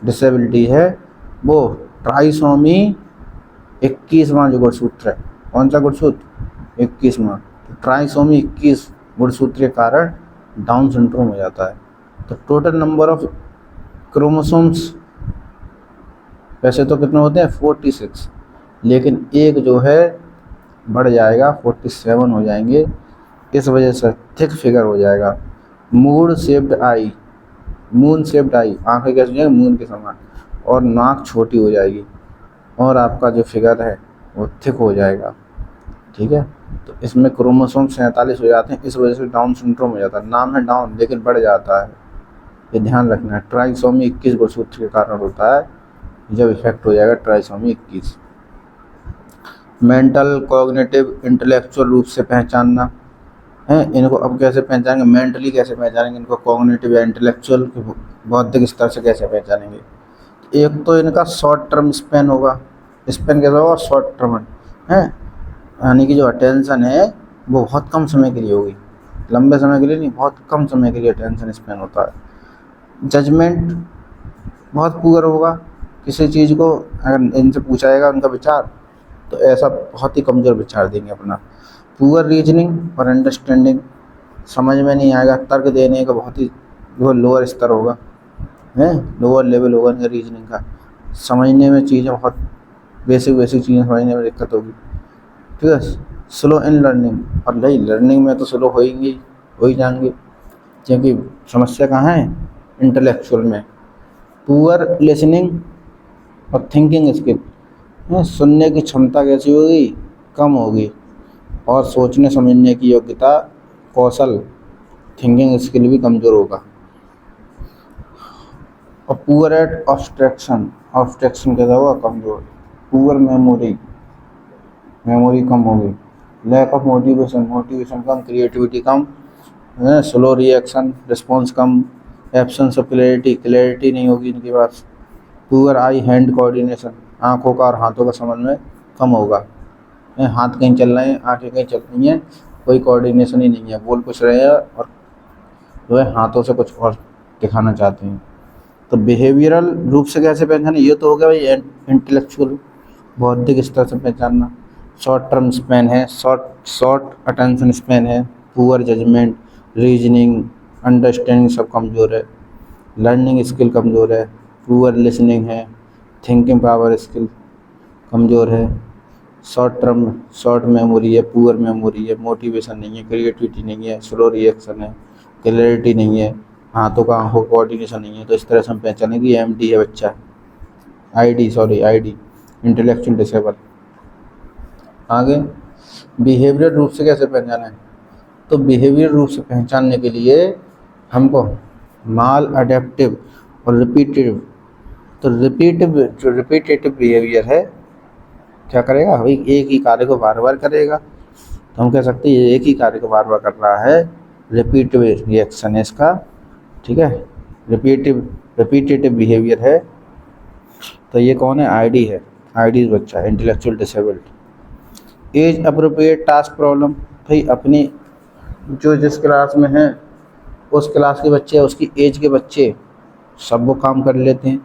डिसेबिलिटी है, वो ट्राइसोमी 21वां जो गुणसूत्र है, कौन सा गुणसूत्र? 21वां। तो ट्राइसोमी 21 गुणसूत्र के कारण डाउन सिंड्रोम हो जाता है। तो टोटल नंबर ऑफ क्रोमोसोम्स वैसे तो कितने होते हैं? 46, लेकिन एक जो है बढ़ जाएगा, 47 हो जाएंगे। इस वजह से थिक फिगर हो जाएगा। मून शेप्ड आई, आंखें कैसे हो जाएंगी? मून के समान, और नाक छोटी हो जाएगी, और आपका जो फिगर है वो थिक हो जाएगा, ठीक है। तो इसमें क्रोमोसोम 47 हो जाते हैं, इस वजह से डाउन सिंड्रोम हो जाता है। नाम है डाउन, लेकिन बढ़ जाता है, ये ध्यान रखना है। ट्राइसोमी 21 गुणसूत्र के कारण होता है, जब इफेक्ट हो जाएगा ट्राइसोमी 21। मेंटल, कॉग्निटिव, इंटेलेक्चुअल रूप से पहचानना है इनको। अब कैसे पहचानेंगे? मेंटली कैसे पहचानेंगे इनको? कॉग्निटिव या इंटेलेक्चुअल बौद्धिक स्तर से कैसे पहचानेंगे? एक तो इनका शॉर्ट टर्म स्पेन होगा। स्पेन कैसा होगा? शॉर्ट टर्म है, यानी कि जो अटेंशन है वो बहुत कम समय के लिए होगी, लंबे समय के लिए नहीं, बहुत कम समय के लिए अटेंशन स्पेन होता है। जजमेंट बहुत पुअर होगा, किसी चीज़ को अगर इनसे पूछा जाएगा उनका विचार, तो ऐसा बहुत ही कमज़ोर विचार देंगे अपना। पुअर रीजनिंग और अंडरस्टैंडिंग, समझ में नहीं आएगा, तर्क देने का बहुत ही वो लोअर स्तर होगा, है लोअर लेवल होगा इनका रीजनिंग का। समझने में चीज़ें बहुत बेसिक चीज़ें समझने में दिक्कत होगी, ठीक है। स्लो इन लर्निंग, और नहीं लर्निंग में तो स्लो हो ही जाएंगे, क्योंकि समस्या कहाँ है? इंटेलेक्चुअल में। पुअर लिसनिंग और थिंकिंग स्किल, सुनने की क्षमता कैसी होगी? कम होगी, और सोचने समझने की योग्यता, कौशल, थिंकिंग स्किल भी कमज़ोर होगा। और पुअर एट ऑब्स्ट्रक्शन कैसा होगा? कमज़ोर। पुअर मेमोरी कम होगी। लैक ऑफ मोटिवेशन कम, क्रिएटिविटी कम, स्लो रिएक्शन, रिस्पॉन्स कम, एब्सेंस ऑफ क्लैरिटी नहीं होगी इनके पास। पुअर आई हैंड कोऑर्डिनेशन, आँखों का और हाथों का समन्वय कम होगा। हाथ कहीं चल रहे हैं, आँखें कहीं चल रही हैं, कोई कोऑर्डिनेशन ही नहीं है, बोल कुछ रहे हैं और जो है हाथों से कुछ और दिखाना चाहते हैं। तो बिहेवियरल रूप से कैसे पहचाने? ये तो हो गया भाई इंटेलेक्चुअल। बौद्धिक स्तर से पहचानना, शॉर्ट टर्म स्पैन है, शॉर्ट अटेंशन स्पैन है, पुअर जजमेंट, रीजनिंग, अंडरस्टैंडिंग सब कमज़ोर है, लर्निंग स्किल कमज़ोर है, पुअर लिसनिंग है, थिंकिंग पावर स्किल कमज़ोर है, शॉर्ट मेमोरी है, पुअर मेमोरी है, मोटिवेशन नहीं है, क्रिएटिविटी नहीं है, स्लो रिएक्शन है, क्लैरिटी नहीं है, हाथों का आंखों कोऑर्डिनेशन नहीं है। तो इस तरह से हम पहचानेंगे कि एमडी है बच्चा, आईडी इंटेलेक्चुअल डिसेबल। आगे बिहेवियर रूप से कैसे पहचाने, तो बिहेवियर रूप से पहचानने के लिए हमको माल अडेप्टिव और रिपीटेटिव, तो रिपीटेटिव बिहेवियर है क्या करेगा भाई, एक ही कार्य को बार बार करेगा, तो हम कह सकते हैं ये एक ही कार्य को बार बार कर रहा है, रिपीटिव रिएक्शन है इसका, ठीक है, रिपीटेटिव बिहेवियर है। तो ये कौन है, आईडी है, आईडी बच्चा intellectual disabled. Age appropriate task problem, भाई अपनी जो जिस क्लास में है उस क्लास के बच्चे, उसकी एज के बच्चे सब वो काम कर लेते हैं,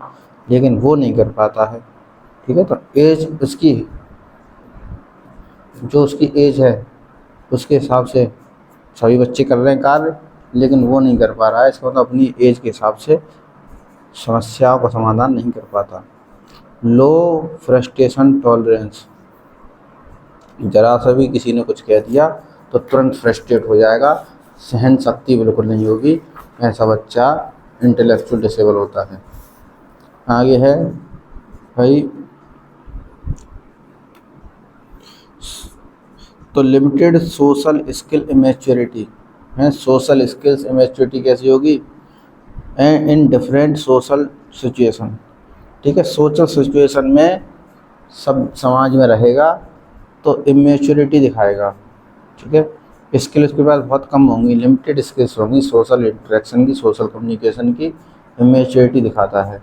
लेकिन वो नहीं कर पाता है, ठीक है। तो एज उसकी, जो उसकी एज है उसके हिसाब से सभी बच्चे कर रहे हैं कार्य, लेकिन वो नहीं कर पा रहा है, इसका मतलब अपनी एज के हिसाब से समस्याओं का समाधान नहीं कर पाता। लो फ्रस्ट्रेशन टॉलरेंस, जरा सा भी किसी ने कुछ कह दिया तो तुरंत फ्रस्ट्रेट हो जाएगा, सहन शक्ति बिल्कुल नहीं होगी, ऐसा बच्चा इंटेलेक्चुअल डिसेबल होता है। आगे है भाई, तो लिमिटेड सोशल स्किल इमेच्योरिटी है, सोशल स्किल्स इमेच्योरिटी कैसी होगी, and in different social situation, ठीक है, सोशल सिचुएशन में सब समाज में रहेगा तो इमेच्योरिटी दिखाएगा, ठीक है। स्किल्स के पास बहुत कम होंगी, लिमिटेड स्किल्स होंगी, सोशल इंटरेक्शन की, सोशल कम्युनिकेशन की, इमेच्योरिटी दिखाता है।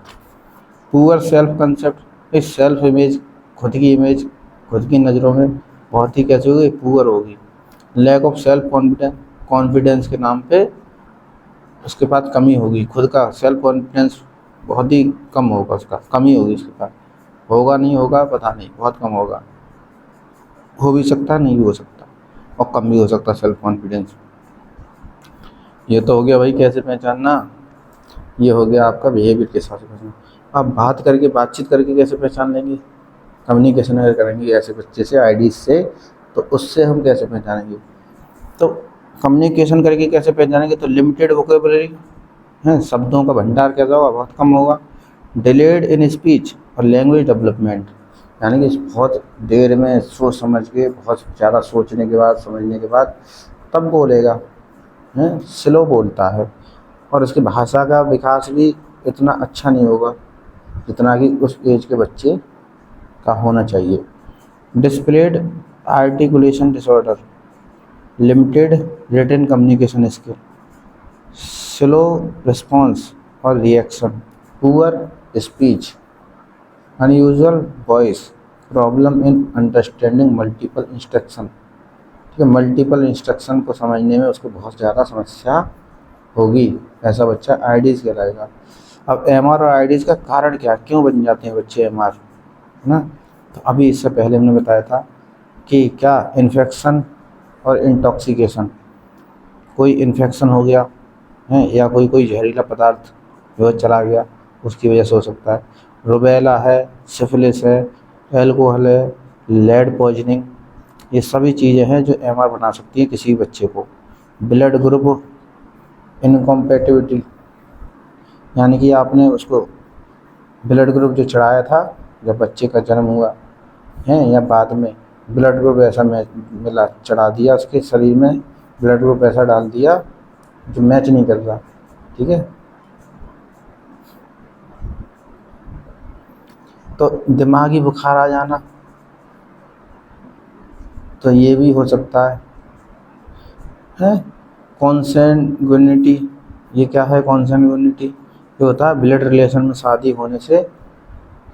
पुअर सेल्फ कंसेप्ट, इस सेल्फ इमेज, खुद की इमेज खुद की नज़रों में बहुत ही कैसी होगी, पुअर होगी। लैक ऑफ सेल्फ कॉन्फिडेंस के नाम पे उसके पास कमी होगी, खुद का सेल्फ कॉन्फिडेंस बहुत ही कम होगा, उसका कमी होगी उसके पास, होगा नहीं होगा पता नहीं, बहुत कम होगा, हो भी सकता नहीं भी हो सकता, और कम भी हो सकता सेल्फ कॉन्फिडेंस। ये तो हो गया भाई कैसे पहचानना, ये हो गया आपका बिहेवियर के हिसाब से पहचानना। अब बातचीत करके कैसे पहचान लेंगे, कम्युनिकेशन अगर करेंगे ऐसे बच्चे से, आईडीज से, तो उससे हम कैसे पहचानेंगे, तो कम्युनिकेशन करके कैसे पहचानेंगे, तो लिमिटेड वोकेबलरी है, शब्दों का भंडार कैसा होगा, बहुत कम होगा। डिलेड इन स्पीच और लैंग्वेज डेवलपमेंट, यानी कि बहुत देर में सोच समझ के, बहुत ज़्यादा सोचने के बाद, समझने के बाद तब बोलेगा, है, स्लो बोलता है, और उसकी भाषा का विकास भी इतना अच्छा नहीं होगा जितना कि उस एज के बच्चे का होना चाहिए। Displaced articulation disorder, limited written communication skill, slow response और reaction, poor speech, unusual voice, problem in understanding multiple instruction, ठीक है, मल्टीपल इंस्ट्रक्शन को समझने में उसको बहुत ज़्यादा समस्या होगी, ऐसा बच्चा आईडीज़ कहलाएगा। अब एमआर और आईडीज़ का कारण क्या, क्यों बन जाते हैं बच्चे एमआर, है ना, तो अभी इससे पहले हमने बताया था कि क्या इन्फेक्शन और इंटॉक्सिकेशन, कोई इन्फेक्शन हो गया है या कोई जहरीला पदार्थ जो चला गया उसकी वजह से हो सकता है। रुबेला है, सिफिलिस है, एल्कोहल है, लेड पॉइजनिंग, ये सभी चीज़ें हैं जो एमआर बना सकती हैं किसी बच्चे को। ब्लड ग्रुप इनकॉम्पेटिबिलिटी, यानी कि आपने उसको ब्लड ग्रुप जो चढ़ाया था जब बच्चे का जन्म हुआ है या बाद में, ब्लड ग्रुप ऐसा मिला चढ़ा दिया उसके शरीर में, ब्लड ग्रुप ऐसा डाल दिया जो मैच नहीं कर रहा, ठीक है। तो दिमागी बुखार आ जाना, तो ये भी हो सकता है। कॉन्सेंगुइनिटी, ये क्या है कॉन्सेंगुइनिटी, ये होता है ब्लड रिलेशन में शादी होने से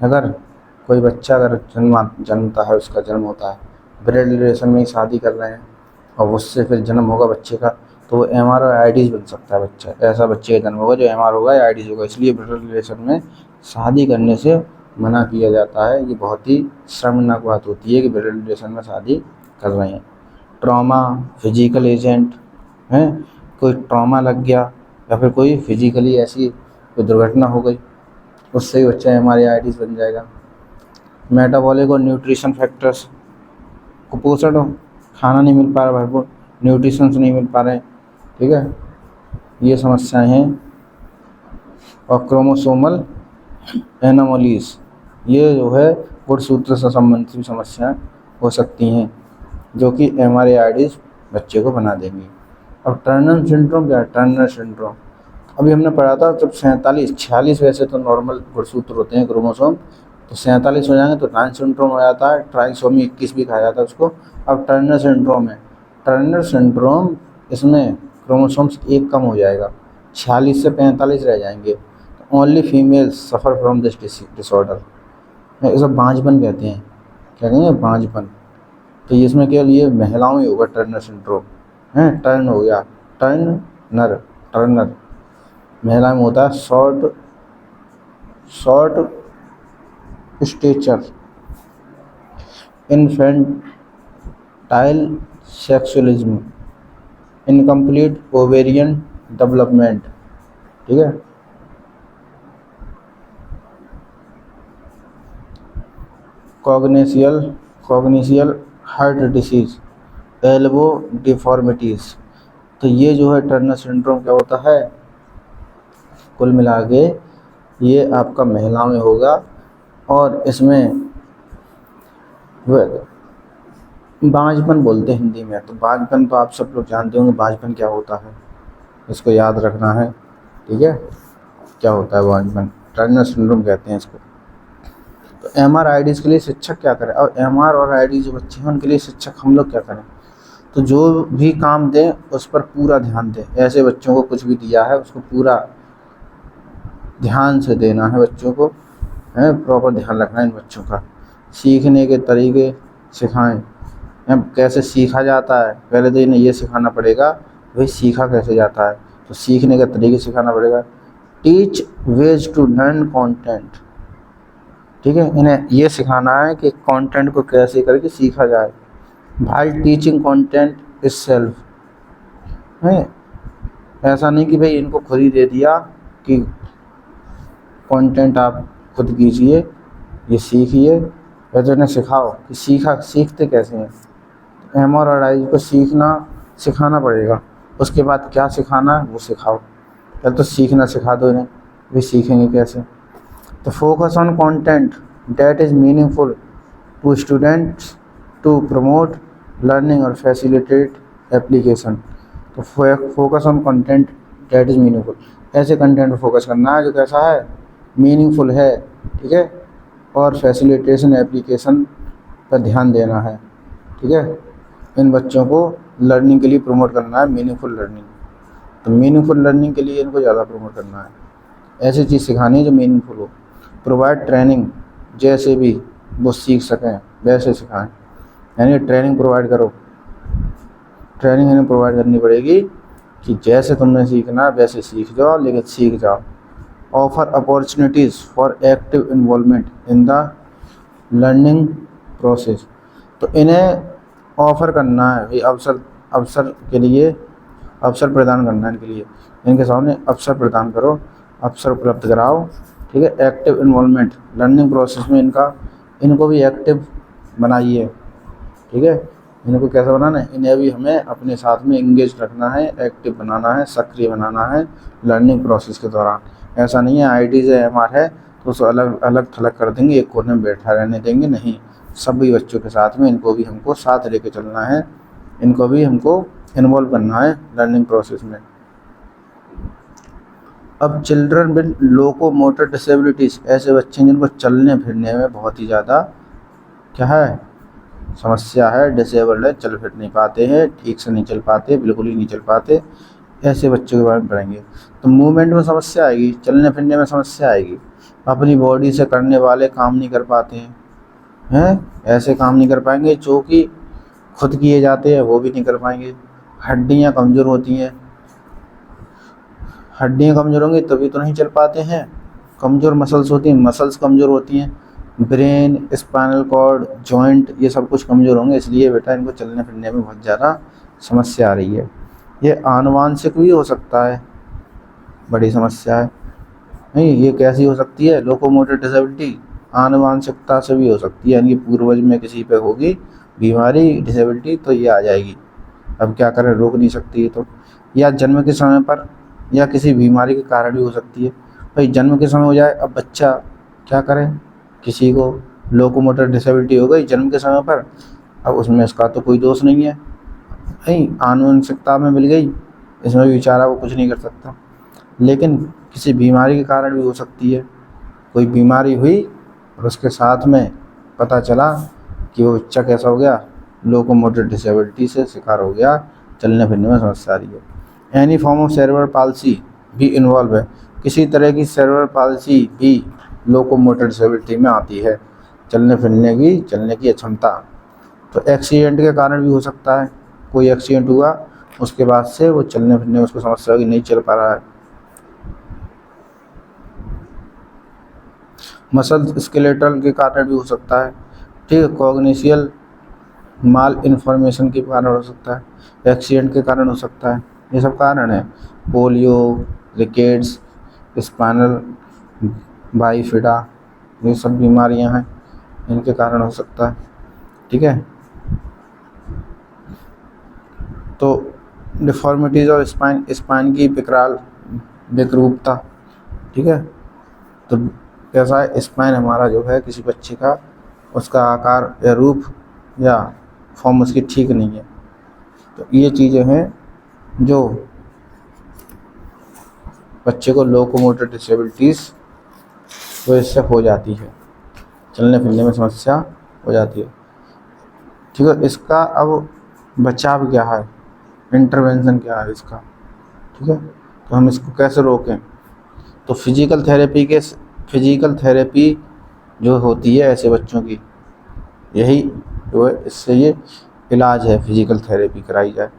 अगर कोई बच्चा अगर जन्मता है, उसका जन्म होता है ब्लड रिलेशन में ही शादी कर रहे हैं और उससे फिर जन्म होगा बच्चे का, तो वो एमआर और आईडीज़ बन सकता है बच्चा, ऐसा बच्चे का जन्म होगा जो एमआर होगा या आईडीज़ होगा। इसलिए ब्लड रिलेशन में शादी करने से मना किया जाता है। ये बहुत ही शर्मनाक बात होती है कि ब्लड रिलेशन में शादी कर रहे हैं। ट्रॉमा, फिजिकल एजेंट हैं, कोई ट्रॉमा लग गया या फिर कोई फिजिकली ऐसी कोई दुर्घटना हो गई, उससे ही बच्चा MRIs बन जाएगा। मेटाबॉलिक और न्यूट्रिशन फैक्टर्स, कुपोषण हो, खाना नहीं मिल पा रहा भरपूर, न्यूट्रिशंस नहीं मिल पा रहे, ठीक है, ये समस्याएं हैं। और क्रोमोसोमल एनोमलीज, ये जो है गुणसूत्र से संबंधित समस्याएं हो सकती हैं जो कि MRIs बच्चे को बना देंगी। अब टर्नर सिंड्रोम क्या है? टर्नर सिंड्रोम अभी हमने पढ़ा था, जब 46 वैसे तो नॉर्मल गुणसूत्र होते हैं क्रोमोसोम, तो 47 हो जाएंगे तो डाउन सिंड्रोम हो जाता है। ट्राइसोमी 21 भी कहा जाता है उसको। अब टर्नर सिंड्रोम है। टर्नर सिंड्रोम, इसमें क्रोमोसोम्स एक कम हो जाएगा, 46 से 45 रह जाएंगे। Only females suffer from this disorder, इसे बांझपन कहते हैं। क्या कहेंगे? बांझपन। तो इसमें केवल ये महिलाओं में होगा टर्नर सिंड्रोम है। टर्न हो गया, टर्नर महिला में होता है। Short stature, infantile sexualism, incomplete ovarian development, ठीक है। Congenital heart disease, elbow deformities. तो ये जो है टर्नर सिंड्रोम क्या होता है? कुल मिला के ये आपका महिला में होगा। और इसमें बांझपन बोलते हैं हिंदी में। तो बांझपन तो आप सब लोग जानते होंगे, बांझपन क्या होता है, इसको याद रखना है, ठीक है। क्या होता है बांझपन? टर्नर सिंड्रोम कहते हैं इसको। तो MRIs के लिए शिक्षक क्या करें? और MR और ID जो बच्चे हैं उनके लिए शिक्षक हम लोग क्या करें? तो जो भी काम दें उस पर पूरा ध्यान दें। ऐसे बच्चों को कुछ भी दिया है उसको पूरा ध्यान से देना है बच्चों को, है प्रॉपर ध्यान रखना है इन बच्चों का। सीखने के तरीके सिखाएं। कैसे सीखा जाता है, पहले तो इन्हें ये सिखाना पड़ेगा भाई सीखा कैसे जाता है, तो सीखने के तरीके सिखाना पड़ेगा। Teach ways to learn content, ठीक है, इन्हें ये सिखाना है कि कंटेंट को कैसे करके सीखा जाए। भाई टीचिंग कंटेंट इज सेल्फ है, ऐसा नहीं कि भाई इनको खुद ही दे दिया कि कंटेंट आप खुद कीजिए, ये सीखिए, या तो इन्हें सिखाओ कि सीखते कैसे हैं। MRI को सिखाना पड़ेगा। उसके बाद क्या सिखाना है वो सिखाओ, पहले तो सीखना सिखा दो इन्हें, वे सीखेंगे कैसे। तो focus on content that is meaningful to students to promote learning और फैसिलिटेट एप्लीकेशन। तो focus on content that is meaningful, ऐसे कंटेंट पर फोकस करना है जो कैसा है, मीनिंगफुल है, ठीक है, और फैसिलिटेशन एप्लीकेशन पर ध्यान देना है, ठीक है। इन बच्चों को लर्निंग के लिए प्रमोट करना है, मीनिंगफुल लर्निंग। तो मीनिंगफुल लर्निंग के लिए इनको ज़्यादा प्रमोट करना है, ऐसी चीज़ सिखानी है जो मीनिंगफुल हो। प्रोवाइड ट्रेनिंग, जैसे भी वो सीख सकें वैसे सिखाएं, यानी ट्रेनिंग प्रोवाइड करो। ट्रेनिंग इन्हें प्रोवाइड करनी पड़ेगी कि जैसे तुमने सीखना है वैसे सीख जाओ, लेकिन सीख जाओ। Offer opportunities for active involvement in the learning process. तो इन्हें ऑफ़र करना है भाई, अवसर के लिए अवसर प्रदान करना है इनके लिए, इनके सामने अवसर प्रदान करो, अवसर उपलब्ध कराओ, ठीक है। एक्टिव इन्वॉल्वमेंट लर्निंग प्रोसेस में इनको भी एक्टिव बनाइए, ठीक है। इनको कैसे बनाना है, इन्हें भी हमें अपने साथ में इंगेज रखना है, एक्टिव बनाना है, सक्रिय बनाना है लर्निंग प्रोसेस के दौरान। ऐसा नहीं है ID से MR है तो उसको अलग अलग थलग कर देंगे, एक कोने में बैठा रहने देंगे, नहीं। सभी बच्चों के साथ में इनको भी हमको साथ लेके चलना है, इनको भी हमको इन्वॉल्व करना है लर्निंग प्रोसेस में। अब चिल्ड्रन विद लोकोमोटर डिसेबिलिटीज़, ऐसे बच्चे जिनको चलने फिरने में बहुत ही ज़्यादा क्या है, समस्या है, डिसेबल्ड है, चल फिर नहीं पाते हैं, ठीक से नहीं चल पाते, बिल्कुल ही नहीं चल पाते, ऐसे बच्चों के बारे में पढ़ेंगे। तो मूवमेंट में समस्या आएगी, चलने फिरने में समस्या आएगी, अपनी बॉडी से करने वाले काम नहीं कर पाते हैं, ऐसे काम नहीं कर पाएंगे जो कि खुद किए जाते हैं वो भी नहीं कर पाएंगे। हड्डियाँ कमज़ोर होती हैं, हड्डियाँ कमज़ोर होंगी तभी तो नहीं चल पाते हैं। कमज़ोर मसल्स होती हैं, मसल्स कमज़ोर होती हैं ब्रेन, स्पाइनल कॉर्ड, जॉइंट ये सब कुछ कमज़ोर होंगे, इसलिए बेटा इनको चलने फिरने में बहुत ज़्यादा समस्या आ रही है। ये आनुवांशिक भी हो सकता है, बड़ी समस्या है। नहीं, ये कैसी हो सकती है लोकोमोटर डिसेबिलिटी? आनुवांशिकता से भी हो सकती है, यानी कि पूर्वज में किसी पे होगी बीमारी, डिसेबिलिटी, तो ये आ जाएगी। अब क्या करें, रोक नहीं सकती है तो। या जन्म के समय पर, या किसी बीमारी के कारण भी हो सकती है। भाई जन्म के समय हो जाए, अब बच्चा क्या करें, किसी को लोकोमोटर डिसेबिलिटी हो गई जन्म के समय पर, अब उसमें इसका तो कोई दोष नहीं है, नहीं आनुवंशिकता में मिल गई, इसमें भी बेचारा वो कुछ नहीं कर सकता। लेकिन किसी बीमारी के कारण भी हो सकती है, कोई बीमारी हुई और उसके साथ में पता चला कि वो बच्चा कैसा हो गया, लोकोमोटर डिसेबिलिटी से शिकार हो गया, चलने फिरने में समस्या आ रही है। Any form of cerebral palsy भी इन्वॉल्व है, किसी तरह की सेरेब्रल पाल्सी भी लोकोमोटर डिसेबिलिटी में आती है, चलने की अक्षमता। तो एक्सीडेंट के कारण भी हो सकता है, कोई एक्सीडेंट हुआ उसके बाद से वो चलने फिरने में उसको समस्या होगी, नहीं चल पा रहा है। मसल स्केलेटल के कारण भी हो सकता है, ठीक है। कॉग्निशियल माल इन्फॉर्मेशन के कारण हो सकता है, एक्सीडेंट के कारण हो सकता है, ये सब कारण है। पोलियो, रिकेट्स, स्पाइनल बाइफिडा, ये सब बीमारियां हैं, इनके कारण हो सकता है, ठीक है। तो डिफॉर्मिटीज़ और स्पाइन की विकराल विकृपता, ठीक है। तो कैसा है, स्पाइन हमारा जो है किसी बच्चे का, उसका आकार या रूप या फॉर्म उसकी ठीक नहीं है। तो ये चीज़ें हैं जो बच्चे को लोकोमोटर डिसेबिलिटीज़ तो इससे हो जाती है, चलने फिरने में समस्या हो जाती है, ठीक है। इसका अब बचाव क्या है, इंटरवेंशन क्या है इसका, ठीक है। तो हम इसको कैसे रोकें? तो फिजिकल थेरेपी जो होती है ऐसे बच्चों की, यही जो है इससे ये इलाज है, फिजिकल थेरेपी कराई जाए।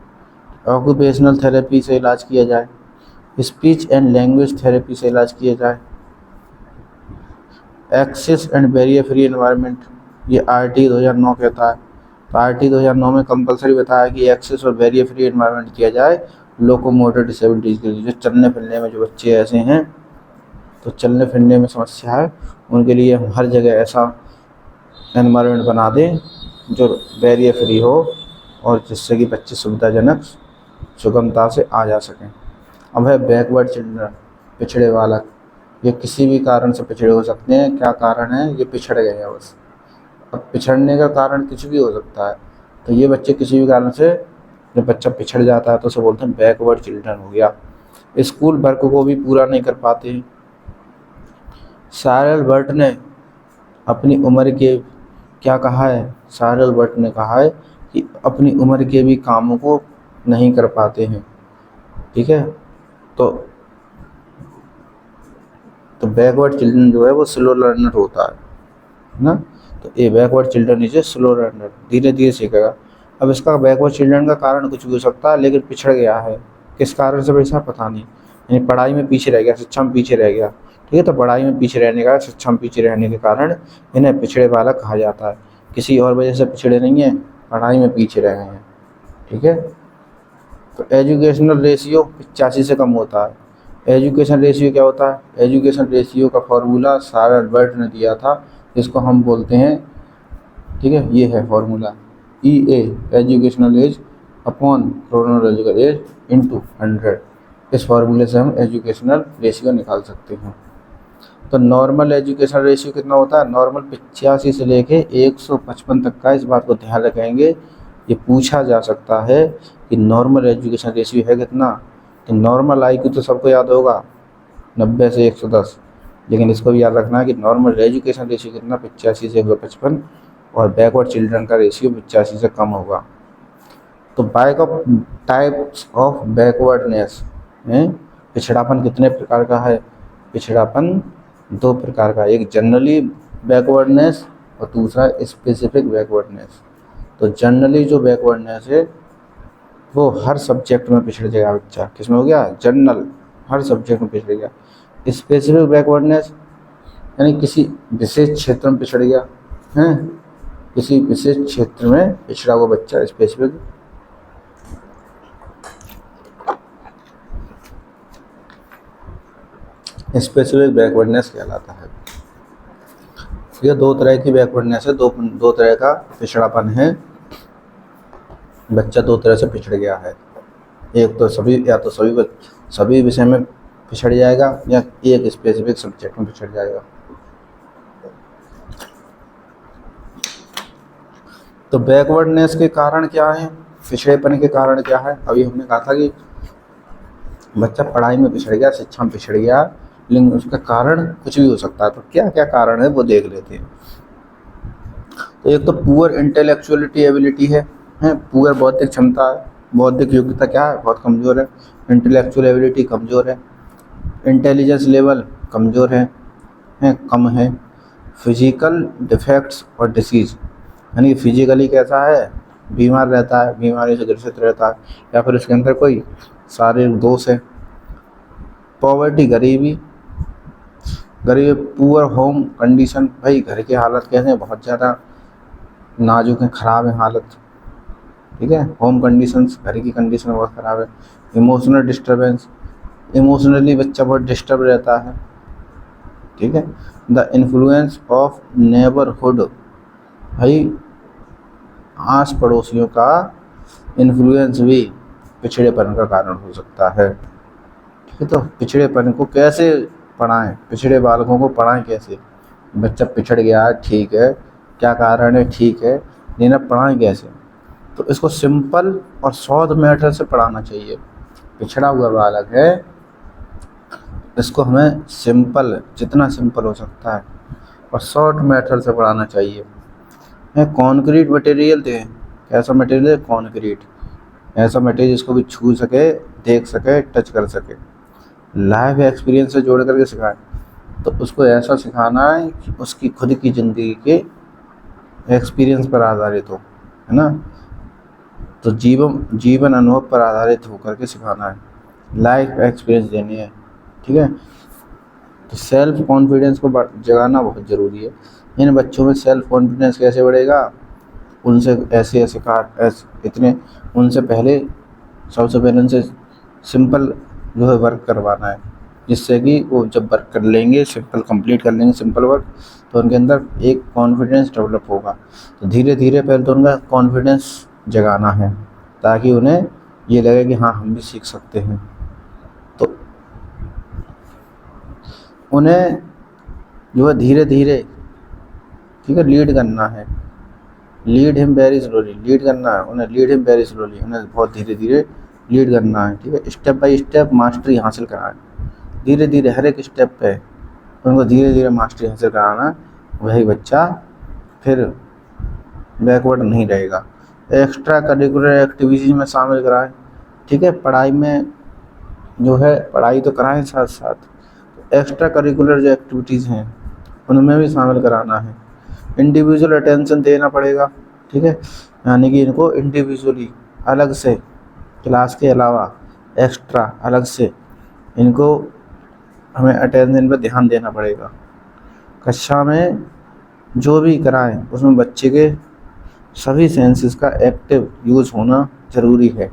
ऑक्यूपेशनल थेरेपी से इलाज किया जाए, स्पीच एंड लैंग्वेज थेरेपी से इलाज किया जाए। Access and barrier free environment, ये RT 2009 कहता है। तो RT 2009 में कंपलसरी बताया कि एक्सेस और बैरियर फ्री एनवायरनमेंट किया जाए लोकोमोटर डिसेबिलिटीज़ के लिए। जो चलने फिरने में जो बच्चे ऐसे हैं तो चलने फिरने में समस्या है, उनके लिए हम हर जगह ऐसा एनवायरनमेंट बना दें जो बैरियर फ्री हो और जिससे कि बच्चे सुविधाजनक सुगमता से आ जा सकें। अब है बैकवर्ड चिल्ड्रन, पिछड़े बालक, ये किसी भी कारण से पिछड़े हो सकते हैं। क्या कारण है, ये पिछड़ गए हैं बस। अब पिछड़ने का कारण कुछ भी हो सकता है, तो ये बच्चे किसी भी कारण से, जब बच्चा पिछड़ जाता है तो उसे बोलते हैं बैकवर्ड चिल्ड्रन हो गया। स्कूल वर्क को भी पूरा नहीं कर पाते हैं। साइरल बर्ट ने अपनी उम्र के क्या कहा है, साइरल बर्ट ने कहा है कि अपनी उम्र के भी कामों को नहीं कर पाते हैं, ठीक है। तो बैकवर्ड चिल्ड्रन जो है वो स्लो लर्नर होता है ना। तो ये backward children is a slow learner, धीरे धीरे सीखेगा। अब इसका बैकवर्ड चिल्ड्रन का कारण कुछ भी हो सकता है, लेकिन पिछड़ गया है किस कारण से वैसा पता नहीं, यानी पढ़ाई में पीछे रह गया, शिक्षा में पीछे रह गया, ठीक है। तो पढ़ाई में पीछे रहने का, शिक्षा में पीछे रहने के कारण इन्हें पिछड़े बालक कहा जाता है। किसी और वजह से पिछड़े नहीं है, पढ़ाई में पीछे रह गए हैं, ठीक है। तो एजुकेशनल रेशियो 85 से कम होता है। एजुकेशन रेशियो क्या होता है, एजुकेशन रेशियो का फॉर्मूला साइरल बर्ट ने दिया था, इसको हम बोलते हैं, ठीक है, ये है formula EA, educational as upon chronological age into 100। इस फार्मूले से हम एजुकेशनल रेशियो निकाल सकते हैं। तो नॉर्मल एजुकेशन रेशियो कितना होता है, नॉर्मल 85 से लेके 155 तक का, इस बात को ध्यान रखेंगे। ये पूछा जा सकता है कि नॉर्मल एजुकेशन रेशियो है कितना। तो नॉर्मल IQ तो सबको याद होगा 90 से 110, लेकिन इसको भी याद रखना है कि नॉर्मल एजुकेशन रेशियो कितना, 85 से 155, और बैकवर्ड चिल्ड्रन का रेशियो 85 से कम होगा। तो टाइप्स ऑफ बैकवर्डनेस में पिछड़ापन कितने प्रकार का है, पिछड़ापन 2 प्रकार का, एक जनरली बैकवर्डनेस और दूसरा स्पेसिफिक बैकवर्डनेस। तो जनरली जो बैकवर्डनेस है वो हर सब्जेक्ट में पिछड़ जाएगा बच्चा, किसमें हो गया, जनरल, हर सब्जेक्ट में पिछड़ गया। स्पेसिफिक बैकवर्डनेस यानी किसी विशेष क्षेत्र में पिछड़ गया है, किसी विशेष क्षेत्र में पिछड़ा हुआ बच्चा स्पेसिफिक बैकवर्डनेस कहलाता है। ये दो तरह की बैकवर्डनेस है, दो तरह का पिछड़ापन है। बच्चा दो तरह से पिछड़ गया है, एक तो सभी विषय में पिछड़ जाएगा या एक स्पेसिफिक सब्जेक्ट में पिछड़ जाएगा। तो बैकवर्डनेस के कारण क्या है, पिछड़ेपन के कारण क्या है? अभी हमने कहा था कि बच्चा पढ़ाई में पिछड़ गया, शिक्षा में पिछड़ गया, लेकिन उसका कारण कुछ भी हो सकता है। तो क्या क्या कारण है वो देख लेते हैं। तो एक तो पुअर इंटेलेक्चुअलिटी एबिलिटी है, पुअर बौद्धिक क्षमता है, बौद्धिक योग्यता क्या है, बहुत कमज़ोर है। इंटेलेक्चुअल एबिलिटी कमज़ोर है, इंटेलिजेंस लेवल कमज़ोर है, कम है। फिजिकल डिफेक्ट्स और डिसीज़, यानी फिजिकली कैसा है, बीमार रहता है, बीमारी से ग्रसित रहता है, या फिर उसके अंदर कोई शारीरिक दोष है। पॉवर्टी, गरीबी, पुअर होम कंडीशन, भाई घर की हालत कैसे हैं, बहुत ज़्यादा नाजुक है, ख़राब है हालत, ठीक है। होम कंडीशंस, घर की कंडीशन बहुत ख़राब है। इमोशनल डिस्टर्बेंस, इमोशनली बच्चा बहुत डिस्टर्ब रहता है, ठीक है। द इन्फ्लुएंस ऑफ नेबरहुड, भाई आस पड़ोसियों का इन्फ्लुएंस भी पिछड़ेपन का कारण हो सकता है, ठीक है। तो पिछड़ेपन को कैसे पढ़ाएं, पिछड़े बालकों को पढ़ाएं कैसे? बच्चा पिछड़ गया है, ठीक है, क्या कारण है, ठीक है, लेकिन अब पढ़ाएं कैसे? तो इसको सिंपल और शॉर्ट मेथड से पढ़ाना चाहिए। पिछड़ा हुआ बालक है, इसको हमें सिंपल, जितना सिंपल हो सकता है और शॉर्ट मेथड से पढ़ाना चाहिए। कॉन्क्रीट मटेरियल दें, ऐसा मटेरियल, कॉन्क्रीट, ऐसा मटेरियल जिसको भी छू सके, देख सके, टच कर सके, लाइफ एक्सपीरियंस से जोड़ करके सिखाएं। तो उसको ऐसा सिखाना है कि उसकी खुद की ज़िंदगी के एक्सपीरियंस पर आधारित हो, है ना। तो जीवन अनुभव पर आधारित होकर के सिखाना है, लाइफ एक्सपीरियंस देनी है, ठीक है। तो सेल्फ कॉन्फिडेंस को जगाना बहुत ज़रूरी है। इन बच्चों में सेल्फ कॉन्फिडेंस कैसे बढ़ेगा? उनसे उनसे पहले सबसे पहले उनसे सिंपल जो है वर्क करवाना है, जिससे कि वो जब वर्क कर लेंगे, सिंपल कंप्लीट कर लेंगे सिंपल वर्क, तो उनके अंदर एक कॉन्फिडेंस डेवलप होगा। तो धीरे धीरे पहले तो उनका कॉन्फिडेंस जगाना है, ताकि उन्हें ये लगे कि हाँ हम भी सीख सकते हैं। तो उन्हें जो है धीरे धीरे, ठीक है, लीड करना है, lead him very slowly, lead करना है उन्हें, लीड हिम वेरी स्लोली, उन्हें बहुत धीरे धीरे लीड करना है, ठीक है। स्टेप बाय स्टेप मास्टरी हासिल कराएं, धीरे धीरे हर एक स्टेप पे उनको धीरे धीरे मास्टरी हासिल कराना, वही बच्चा फिर बैकवर्ड नहीं रहेगा। एक्स्ट्रा करिकुलर एक्टिविटीज़ में शामिल कराएं, ठीक है। पढ़ाई में जो है, पढ़ाई तो कराएं, साथ साथ एक्स्ट्रा करिकुलर जो एक्टिविटीज़ हैं उनमें भी शामिल कराना है। इंडिविजुअल अटेंशन देना पड़ेगा, ठीक है, यानी कि इनको इंडिविजुअली अलग से, क्लास के अलावा एक्स्ट्रा अलग से इनको हमें अटेंशन पर ध्यान देना पड़ेगा। कक्षा में जो भी कराएं उसमें बच्चे के सभी सेंसेस का एक्टिव यूज़ होना ज़रूरी है।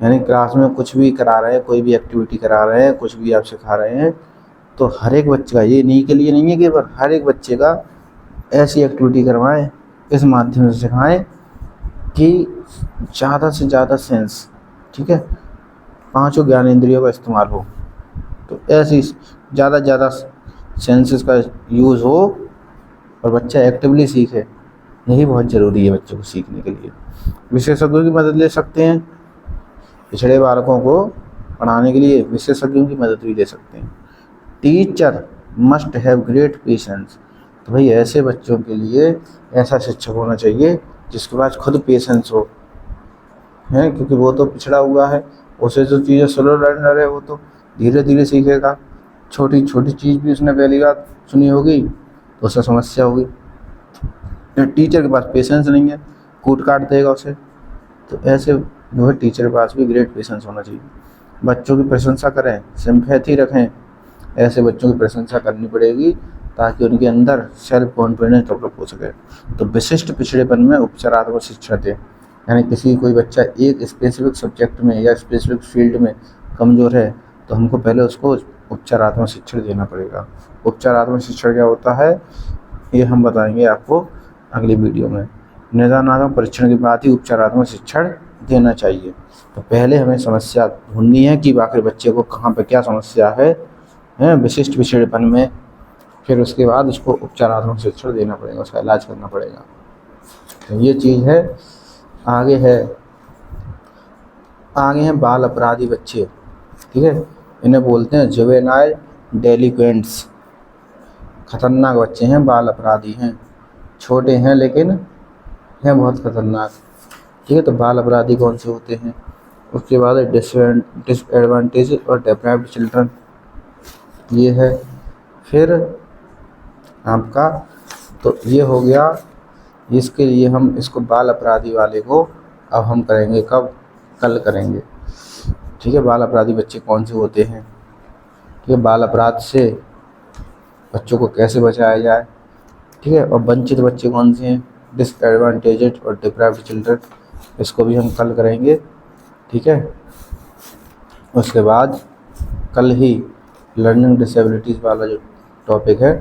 यानी क्लास में कुछ भी करा रहे हैं, कोई भी एक्टिविटी करा रहे हैं, कुछ भी आप सिखा रहे हैं, तो हर एक बच्चे का, ये नहीं के लिए नहीं है कि पर हर एक बच्चे का ऐसी एक्टिविटी करवाएं, इस माध्यम से सिखाएं कि ज़्यादा से ज़्यादा सेंस, ठीक है, पांचों ज्ञानेंद्रियों का इस्तेमाल हो। तो ऐसी ज़्यादा से ज़्यादा सेंसेस का यूज़ हो और बच्चा एक्टिवली सीखे, यही बहुत ज़रूरी है बच्चों को सीखने के लिए। विशेषज्ञों की मदद ले सकते हैं, पिछड़े बालकों को पढ़ाने के लिए विशेषज्ञों की मदद भी ले सकते हैं। Teacher must have great patience, तो भाई ऐसे बच्चों के लिए ऐसा शिक्षक होना चाहिए जिसके पास खुद पेशेंस हो, है, क्योंकि वो तो पिछड़ा हुआ है, उसे जो चीज़ें स्लो लर्नर है वो तो धीरे धीरे सीखेगा। छोटी छोटी चीज़ भी उसने पहली बार सुनी होगी तो उससे समस्या होगी। टीचर के पास पेशेंस नहीं है, कूट काट देगा उसे। तो ऐसे जो है टीचर के पास भी ग्रेट पेशेंस होना चाहिए। बच्चों की प्रशंसा करें, सिंपैथी रखें, ऐसे बच्चों की प्रशंसा करनी पड़ेगी ताकि उनके अंदर सेल्फ कॉन्फिडेंस डेवलप हो सके। तो विशिष्ट पिछड़ेपन में उपचारात्मक शिक्षण दें, यानी किसी कोई बच्चा एक स्पेसिफिक सब्जेक्ट में या स्पेसिफिक फील्ड में कमज़ोर है तो हमको पहले उसको उपचारात्मक शिक्षण देना पड़ेगा। उपचारात्मक शिक्षण क्या होता है ये हम बताएंगे आपको अगली वीडियो में। निदानात्मक परीक्षण के बाद ही उपचारात्मक शिक्षण देना चाहिए। तो पहले हमें समस्या ढूंढनी है कि आखिर बच्चे को कहाँ पे क्या समस्या है विशिष्ट पिछड़ेपन में, फिर उसके बाद उसको उपचारात्मक शिक्षण देना पड़ेगा, उसका इलाज करना पड़ेगा। तो ये चीज़ है। आगे हैं बाल अपराधी बच्चे, ठीक है, इन्हें बोलते हैं जुवेनाइल डेलिक्वेंट्स। खतरनाक बच्चे हैं, बाल अपराधी हैं, छोटे हैं लेकिन हैं बहुत खतरनाक, ठीक है। तो बाल अपराधी कौन से होते हैं? उसके बाद डिसएडवांटेज और डेप्राइव्ड चिल्ड्रन, ये है। फिर आपका तो ये हो गया। इसके लिए हम इसको बाल अपराधी वाले को अब हम करेंगे कब? कल करेंगे, ठीक है। बाल अपराधी बच्चे कौन से होते हैं, ठीक है, बाल अपराध से बच्चों को कैसे बचाया जाए, ठीक है। और वंचित बच्चे कौन से हैं? डिसएडवांटेजेड और डिप्राइव्ड चिल्ड्रन, इसको भी हम कल करेंगे, ठीक है। उसके बाद कल ही लर्निंग डिसेबिलिटीज़ वाला जो टॉपिक है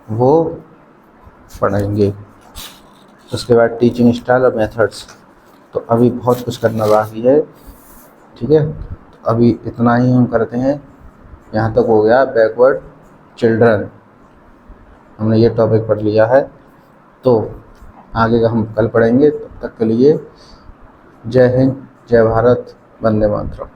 वो पढ़ेंगे। उसके बाद टीचिंग स्टाइल और मेथड्स। तो अभी बहुत कुछ करना बाकी है, ठीक है। तो अभी इतना ही हम करते हैं, यहाँ तक हो गया बैकवर्ड चिल्ड्रन, हमने ये टॉपिक पढ़ लिया है। तो आगे का हम कल पढ़ेंगे। तब तक के लिए जय हिंद, जय भारत, वंदे मातरम।